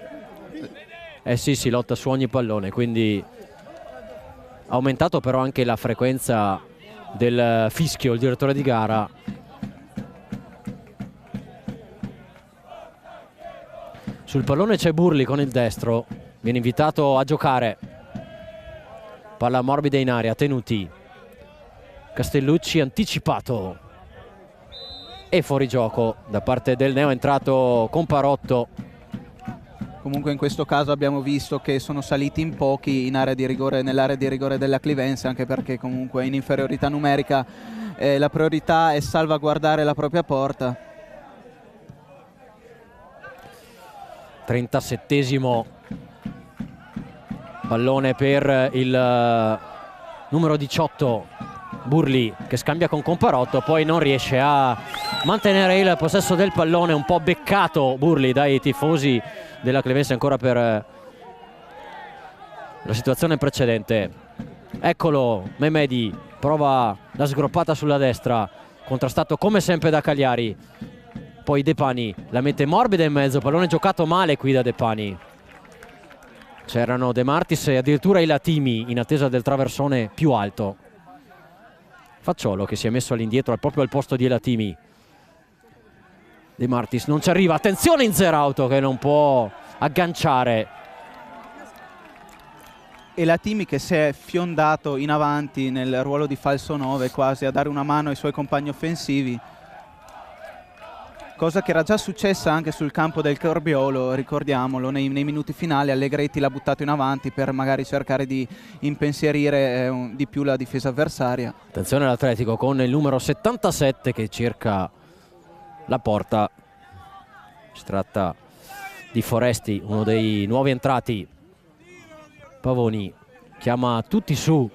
Sì, si lotta su ogni pallone, quindi ha aumentato però anche la frequenza del fischio il direttore di gara. Sul pallone c'è Burli con il destro, viene invitato a giocare. Palla morbida in aria, Tenuti. Castellucci anticipato e fuori gioco da parte del neoentrato Comparotto. Comunque in questo caso abbiamo visto che sono saliti in pochi in area di rigore, nell'area di rigore della Clivense, anche perché comunque in inferiorità numerica la priorità è salvaguardare la propria porta. 37esimo pallone per il numero 18 Burli, che scambia con Comparotto, poi non riesce a mantenere il possesso del pallone, un po' beccato Burli dai tifosi della Clivense ancora per la situazione precedente. Eccolo Memedi, prova la sgroppata sulla destra, contrastato come sempre da Cagliari, poi De Pani la mette morbida in mezzo, pallone giocato male qui da De Pani. C'erano De Martis e addirittura i Latimi in attesa del traversone più alto. Facciolo che si è messo all'indietro proprio al posto di Elatimi. De Martis non ci arriva, attenzione in Zerauto che non può agganciare. Elatimi che si è fiondato in avanti nel ruolo di falso 9, quasi a dare una mano ai suoi compagni offensivi, cosa che era già successa anche sul campo del Corbiolo, ricordiamolo, nei minuti finali Allegretti l'ha buttato in avanti per magari cercare di impensierire di più la difesa avversaria. Attenzione all'Atletico con il numero 77 che cerca la porta. Si tratta di Foresti, uno dei nuovi entrati. Pavoni chiama tutti su.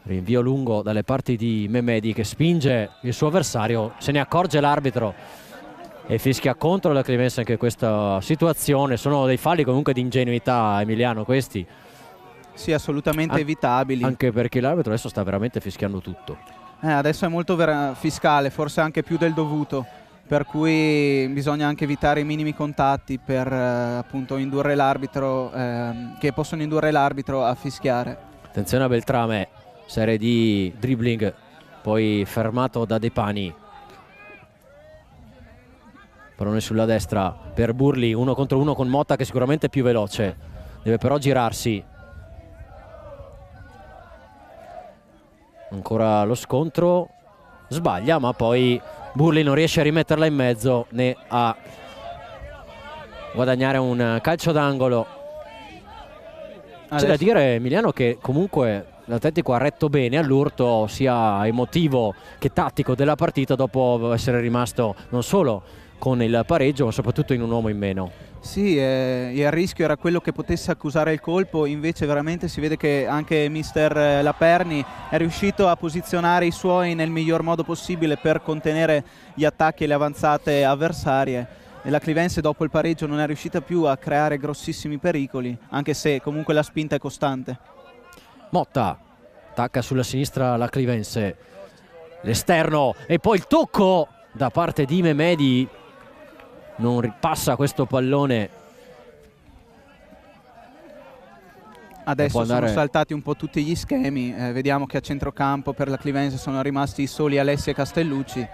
Rinvio lungo dalle parti di Memedi che spinge il suo avversario, se ne accorge l'arbitro e fischia contro la Clivense anche questa situazione. Sono dei falli comunque di ingenuità, Emiliano, questi. Sì, assolutamente evitabili. Anche perché l'arbitro adesso sta veramente fischiando tutto. Adesso è molto fiscale, forse anche più del dovuto, per cui bisogna anche evitare i minimi contatti per appunto indurre l'arbitro, che possono indurre l'arbitro a fischiare. Attenzione a Beltrame, serie di dribbling, poi fermato da De Pani. Pallone sulla destra per Burli, 1 contro 1 con Motta che sicuramente è più veloce, deve però girarsi. Ancora lo scontro, sbaglia ma poi Burli non riesce a rimetterla in mezzo né a guadagnare un calcio d'angolo. C'è da dire, Emiliano, che comunque l'Atletico ha retto bene all'urto sia emotivo che tattico della partita dopo essere rimasto non solo con il pareggio ma soprattutto in un uomo in meno. Sì, il rischio era quello che potesse accusare il colpo, invece veramente si vede che anche mister Laperni è riuscito a posizionare i suoi nel miglior modo possibile per contenere gli attacchi e le avanzate avversarie. E la Clivense dopo il pareggio non è riuscita più a creare grossissimi pericoli, anche se comunque la spinta è costante. Motta attacca sulla sinistra la Clivense, l'esterno e poi il tocco da parte di Memedi, non ripassa questo pallone. Adesso sono saltati un po' tutti gli schemi, vediamo che a centrocampo per la Clivense sono rimasti soli Alessi e Castellucci.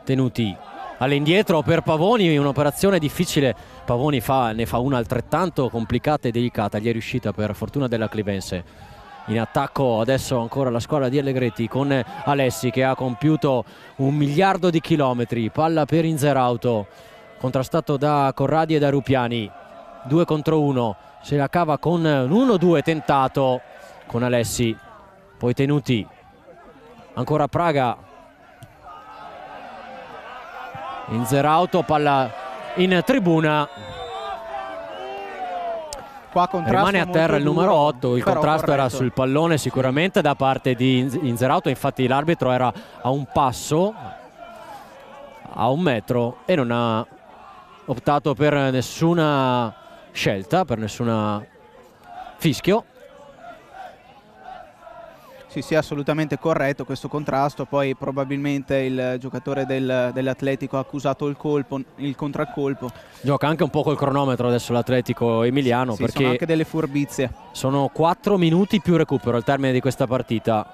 Tenuti all'indietro per Pavoni, un'operazione difficile. Pavoni ne fa una altrettanto complicata e delicata, gli è riuscita per fortuna della Clivense. In attacco adesso ancora la squadra di Allegretti con Alessi che ha compiuto 1 miliardo di chilometri. Palla per Inzerauto, contrastato da Corradi e da Rupiani. 2 contro 1, se la cava con un 1-2 tentato con Alessi, poi tenuti ancora Praga, Inzerauto, palla in tribuna, qua rimane a terra il numero 8, il contrasto corretto. era sul pallone sicuramente da parte di Inzerauto, infatti l'arbitro era a un passo, a 1 metro, e non ha optato per nessuna scelta, per nessuna fischio. Sì, assolutamente corretto questo contrasto. Poi probabilmente il giocatore dell'Atletico ha accusato il contraccolpo. Gioca anche un po' col cronometro adesso l'Atletico Emiliano, Sì, perché sono anche delle furbizie. sono 4 minuti più recupero al termine di questa partita,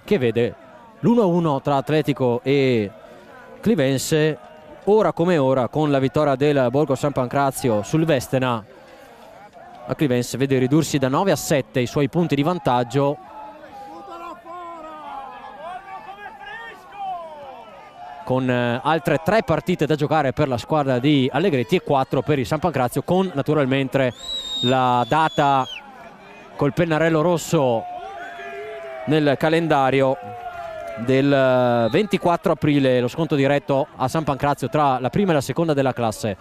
che vede l'1-1 tra Atletico e Clivense. Ora come ora, con la vittoria del Borgo San Pancrazio sul Vestena, la Clivense vede ridursi da 9 a 7 i suoi punti di vantaggio, con altre 3 partite da giocare per la squadra di Allegretti e 4 per il San Pancrazio, con naturalmente la data col pennarello rosso nel calendario del 24 aprile, lo scontro diretto a San Pancrazio tra la prima e la seconda della classe.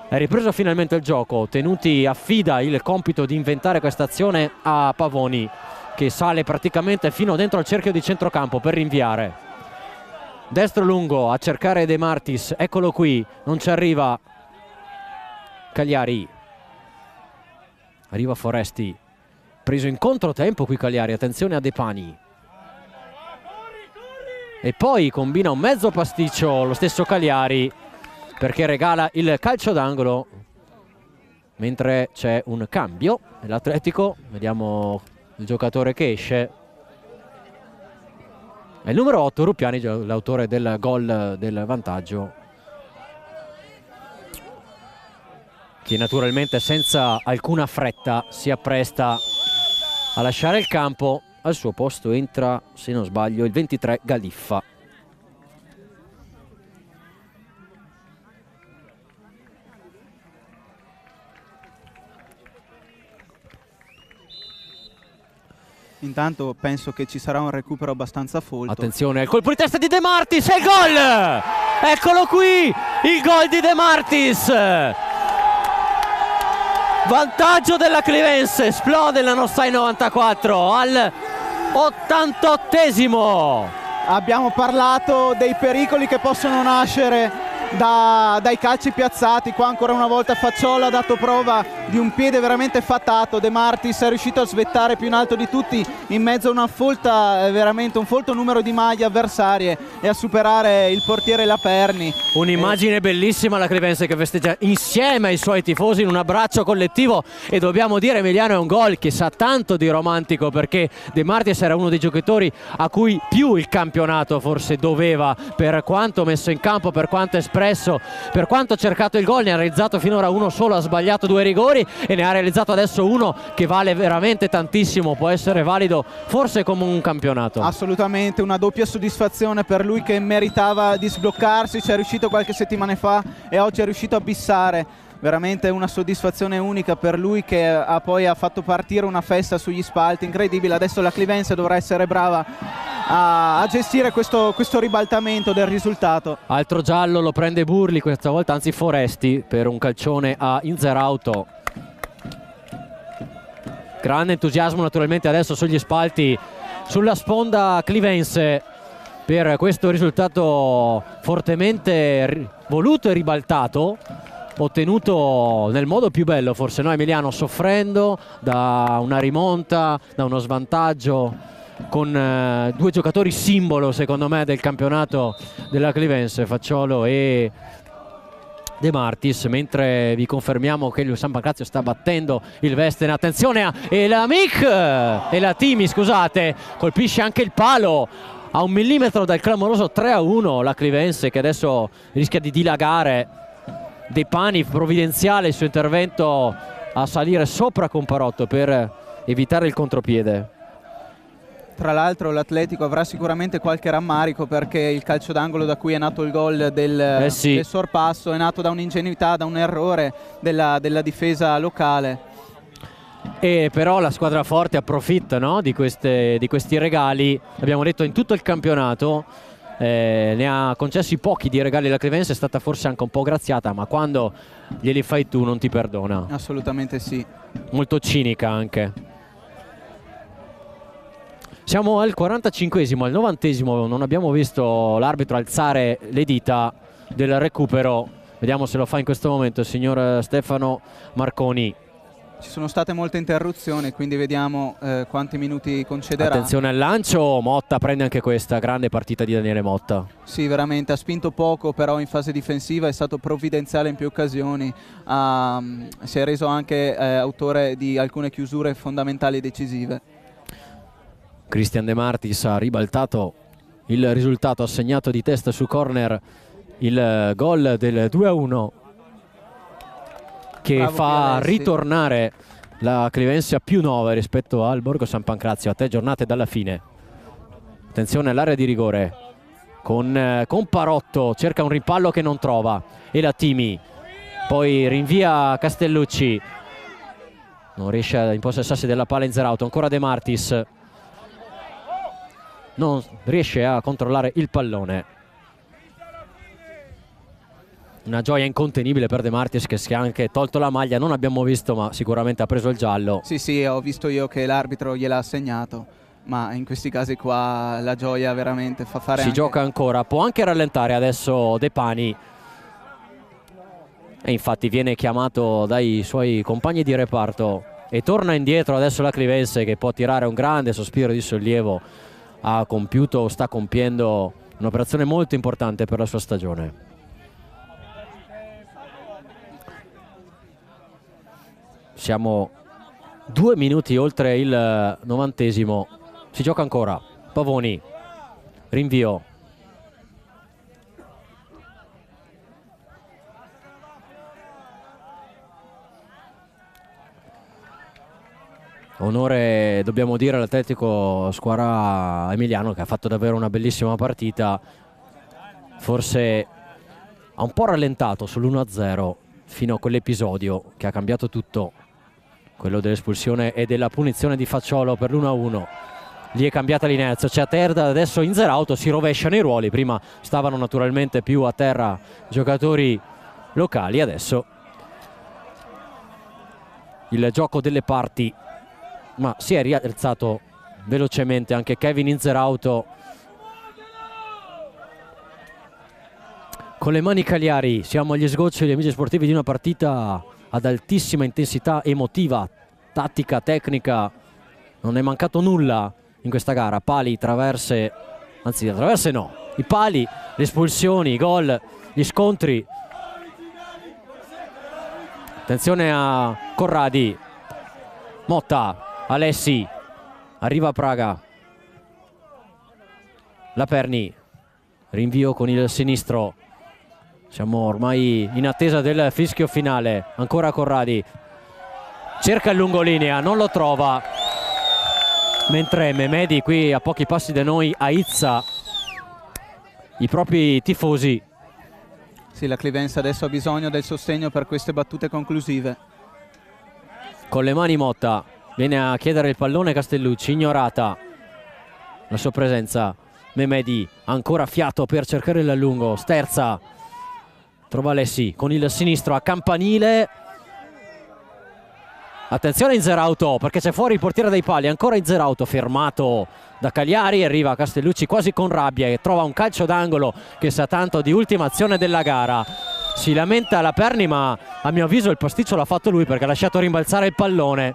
È ripreso finalmente il gioco, Tenuti affida il compito di inventare questa azione a Pavoni, che sale praticamente fino dentro al cerchio di centrocampo per rinviare. Destro lungo a cercare De Martis, eccolo qui, non ci arriva Cagliari. Arriva Foresti, preso in controtempo qui Cagliari, attenzione a De Pani. E poi combina un mezzo pasticcio lo stesso Cagliari, perché regala il calcio d'angolo mentre c'è un cambio nell'Atletico. Vediamo il giocatore che esce, è il numero 8 Ruppiani, l'autore del gol del vantaggio, che naturalmente senza alcuna fretta si appresta a lasciare il campo. Al suo posto entra, se non sbaglio, il 23 Galiffa. Intanto penso che ci sarà un recupero abbastanza folto. Attenzione, il colpo di testa di De Martis e il gol! Eccolo qui, il gol di De Martis! Vantaggio della Clivense, esplode la Nossai 94 al 88esimo. Abbiamo parlato dei pericoli che possono nascere dai calci piazzati. Qua ancora una volta Facciola ha dato prova di un piede veramente fatato. De Martis è riuscito a svettare più in alto di tutti in mezzo a una folta, veramente un folto numero di maglie avversarie, e a superare il portiere Laperni. Un'immagine bellissima, la Clivense che festeggia insieme ai suoi tifosi in un abbraccio collettivo, e dobbiamo dire, Emiliano, è un gol che sa tanto di romantico, perché De Martis era uno dei giocatori a cui più il campionato forse doveva, per quanto messo in campo, per quanto espresso, per quanto ha cercato il gol. Ne ha realizzato finora uno solo, ha sbagliato 2 rigori, e ne ha realizzato adesso uno che vale veramente tantissimo, può essere valido forse come un campionato. Assolutamente, una doppia soddisfazione per lui, che meritava di sbloccarsi, ci è riuscito qualche settimana fa e oggi è riuscito a bissare. Veramente una soddisfazione unica per lui, che poi ha fatto partire una festa sugli spalti incredibile. Adesso la Clivense dovrà essere brava a gestire questo ribaltamento del risultato. Altro giallo lo prende Burli questa volta, anzi Foresti, per un calcione a Inzerauto. Grande entusiasmo naturalmente adesso sugli spalti, sulla sponda clivense, per questo risultato fortemente voluto e ribaltato, ottenuto nel modo più bello forse, no Emiliano? Soffrendo da una rimonta, da uno svantaggio, con 2 giocatori simbolo secondo me del campionato della Clivense, Facciolo e De Martis, mentre vi confermiamo che il San Pancrazio sta battendo il Vestena. Attenzione a Elatimi, scusate, colpisce anche il palo a 1 millimetro dal clamoroso 3-1 la Clivense, che adesso rischia di dilagare. De Pani, provvidenziale il suo intervento a salire sopra Comparotto per evitare il contropiede. Tra l'altro l'Atletico avrà sicuramente qualche rammarico, perché il calcio d'angolo da cui è nato il gol del sorpasso è nato da un'ingenuità, da un errore della difesa locale. E però la squadra forte approfitta, no, di questi regali. Abbiamo detto in tutto il campionato ne ha concessi pochi di regali. La Clivense è stata forse anche un po' graziata, ma quando glieli fai tu non ti perdona. Assolutamente sì. Molto cinica anche. Siamo al 45esimo, al 90esimo, non abbiamo visto l'arbitro alzare le dita del recupero. Vediamo se lo fa in questo momento il signor Stefano Marconi. Ci sono state molte interruzioni, quindi vediamo quanti minuti concederà. Attenzione al lancio, Motta prende anche questa, grande partita di Daniele Motta. Sì, veramente, ha spinto poco, però in fase difensiva è stato provvidenziale in più occasioni, si è reso anche autore di alcune chiusure fondamentali e decisive. Cristian De Martis ha ribaltato il risultato, ha segnato di testa su corner il gol del 2-1 che Bravo fa Pialessi. ritornare la Clivense a +9 rispetto al Borgo San Pancrazio a 3 giornate dalla fine. Attenzione all'area di rigore con Parotto, cerca un rimpallo che non trova, e la Timi poi rinvia Castellucci, non riesce a impossessarsi della palla Inzerauto, ancora De Martis non riesce a controllare il pallone. Una gioia incontenibile per De Martis, che si è anche tolto la maglia, non abbiamo visto, ma sicuramente ha preso il giallo. Sì, ho visto io che l'arbitro gliel'ha assegnato, ma in questi casi qua la gioia veramente fa fare Si anche... gioca ancora, può anche rallentare adesso De Pani, e infatti viene chiamato dai suoi compagni di reparto e torna indietro adesso la Clivense, che può tirare un grande sospiro di sollievo. Ha compiuto, sta compiendo un'operazione molto importante per la sua stagione. Siamo 2 minuti oltre il 90esimo, si gioca ancora. Pavoni, rinvio. Onore, dobbiamo dire, all'Atletico Squara Emiliano, che ha fatto davvero una bellissima partita. Forse ha un po' rallentato sull'1-0 fino a quell'episodio che ha cambiato tutto, quello dell'espulsione e della punizione di Facciolo per l'1-1. Lì è cambiata l'inerzia, c'è a terra adesso Inzerauto, si rovesciano i ruoli. Prima stavano naturalmente più a terra giocatori locali, adesso il gioco delle parti, ma si è rialzato velocemente anche Kevin Inzerauto con le mani Cagliari. Siamo agli sgocci degli amici sportivi di una partita ad altissima intensità emotiva, tattica, tecnica. Non è mancato nulla in questa gara. Pali, traverse, anzi traverse no, i pali, le espulsioni, i gol, gli scontri. Attenzione a Corradi, Motta, Alessi, arriva Praga, Laperni, rinvio con il sinistro. Siamo ormai in attesa del fischio finale. Ancora Corradi, cerca il lungolinea, non lo trova, mentre Memedi qui a pochi passi da noi aizza i propri tifosi. Sì, la Clivense adesso ha bisogno del sostegno per queste battute conclusive. Con le mani Motta, viene a chiedere il pallone Castellucci, ignorata la sua presenza. Memedi, ancora fiato per cercare l'allungo, sterza, trova Alessi con il sinistro a campanile. Attenzione Inzerauto, perché c'è fuori il portiere dai pali. Ancora Inzerauto fermato da Cagliari, arriva Castellucci quasi con rabbia e trova un calcio d'angolo che sa tanto di ultima azione della gara. Si lamenta Laperni, ma a mio avviso il pasticcio l'ha fatto lui, perché ha lasciato rimbalzare il pallone.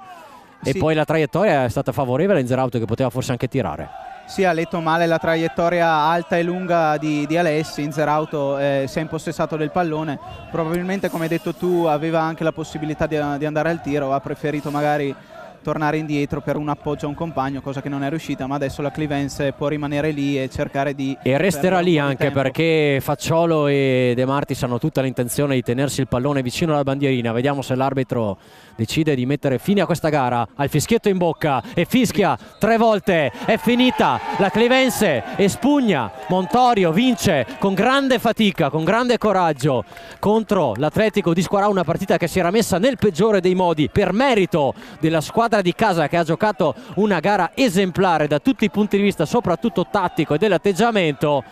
Sì. E poi la traiettoria è stata favorevole a Inzerauto, che poteva forse anche tirare. Sì, ha letto male la traiettoria alta e lunga di Alessi. Inzerauto si è impossessato del pallone, probabilmente, come hai detto tu, aveva anche la possibilità di andare al tiro, ha preferito magari tornare indietro per un appoggio a un compagno, cosa che non è riuscita, ma adesso la Clivense può rimanere lì e cercare di... E resterà lì anche perché Facciolo e De Martis hanno tutta l'intenzione di tenersi il pallone vicino alla bandierina. Vediamo se l'arbitro decide di mettere fine a questa gara. Ha il fischietto in bocca e fischia 3 volte. È finita, la Clivense espugna, Montorio vince con grande fatica, con grande coraggio contro l'Atletico di Squarà, una partita che si era messa nel peggiore dei modi per merito della squadra squadra di casa che ha giocato una gara esemplare da tutti i punti di vista, soprattutto tattico e dell'atteggiamento,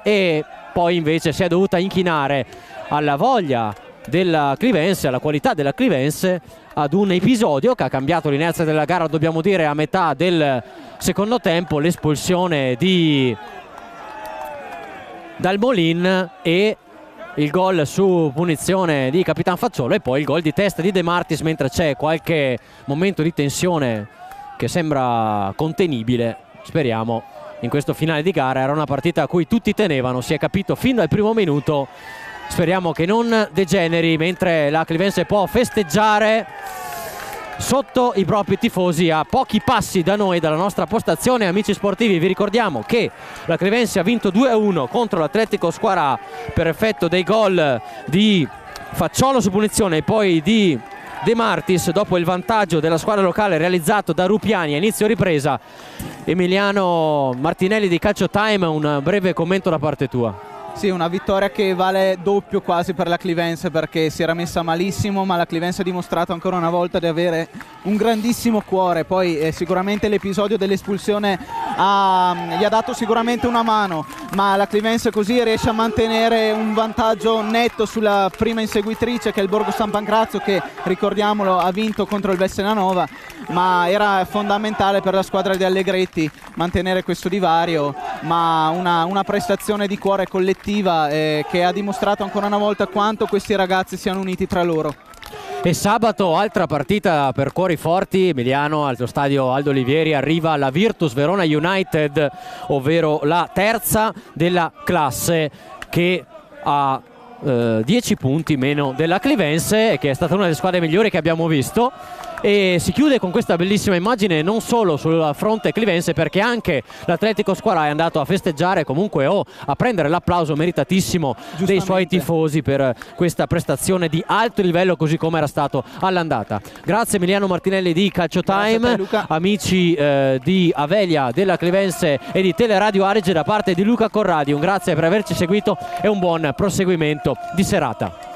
e poi invece si è dovuta inchinare alla voglia della Clivense, alla qualità della Clivense, ad un episodio che ha cambiato l'inerzia della gara, dobbiamo dire, a metà del secondo tempo, l'espulsione di Dalmolin e il gol su punizione di Capitan Facciolo, e poi il gol di testa di De Martis, mentre c'è qualche momento di tensione che sembra contenibile. Speriamo in questo finale di gara. Era una partita a cui tutti tenevano, si è capito fin dal primo minuto. Speriamo che non degeneri, mentre la Clivense può festeggiare sotto i propri tifosi a pochi passi da noi, dalla nostra postazione. Amici sportivi, vi ricordiamo che la Clivense ha vinto 2-1 contro l'Atletico Squarà per effetto dei gol di Facciolo su punizione e poi di De Martis dopo il vantaggio della squadra locale realizzato da Rupiani a inizio ripresa. Emiliano Martinelli di Calcio Time, un breve commento da parte tua. Sì, una vittoria che vale doppio quasi per la Clivense, perché si era messa malissimo, ma la Clivense ha dimostrato ancora una volta di avere un grandissimo cuore. Poi sicuramente l'episodio dell'espulsione gli ha dato sicuramente una mano, ma la Clivense così riesce a mantenere un vantaggio netto sulla prima inseguitrice, che è il Borgo San Pancrazio, che, ricordiamolo, ha vinto contro il Vessenanova, ma era fondamentale per la squadra di Allegretti mantenere questo divario. Ma una prestazione di cuore collettiva che ha dimostrato ancora una volta quanto questi ragazzi siano uniti tra loro. E sabato altra partita per cuori forti, Emiliano, allo stadio Aldo Olivieri arriva la Virtus Verona United, ovvero la terza della classe, che ha 10 punti meno della Clivense, che è stata una delle squadre migliori che abbiamo visto. E si chiude con questa bellissima immagine non solo sul fronte clivense, perché anche l'Atletico Squarà è andato a festeggiare, comunque a prendere l'applauso meritatissimo dei suoi tifosi per questa prestazione di alto livello, così come era stato all'andata. Grazie Emiliano Martinelli di Calcio Time, amici di Avelia, della Clivense e di Teleradio Adige, da parte di Luca Corradi un grazie per averci seguito e un buon proseguimento di serata.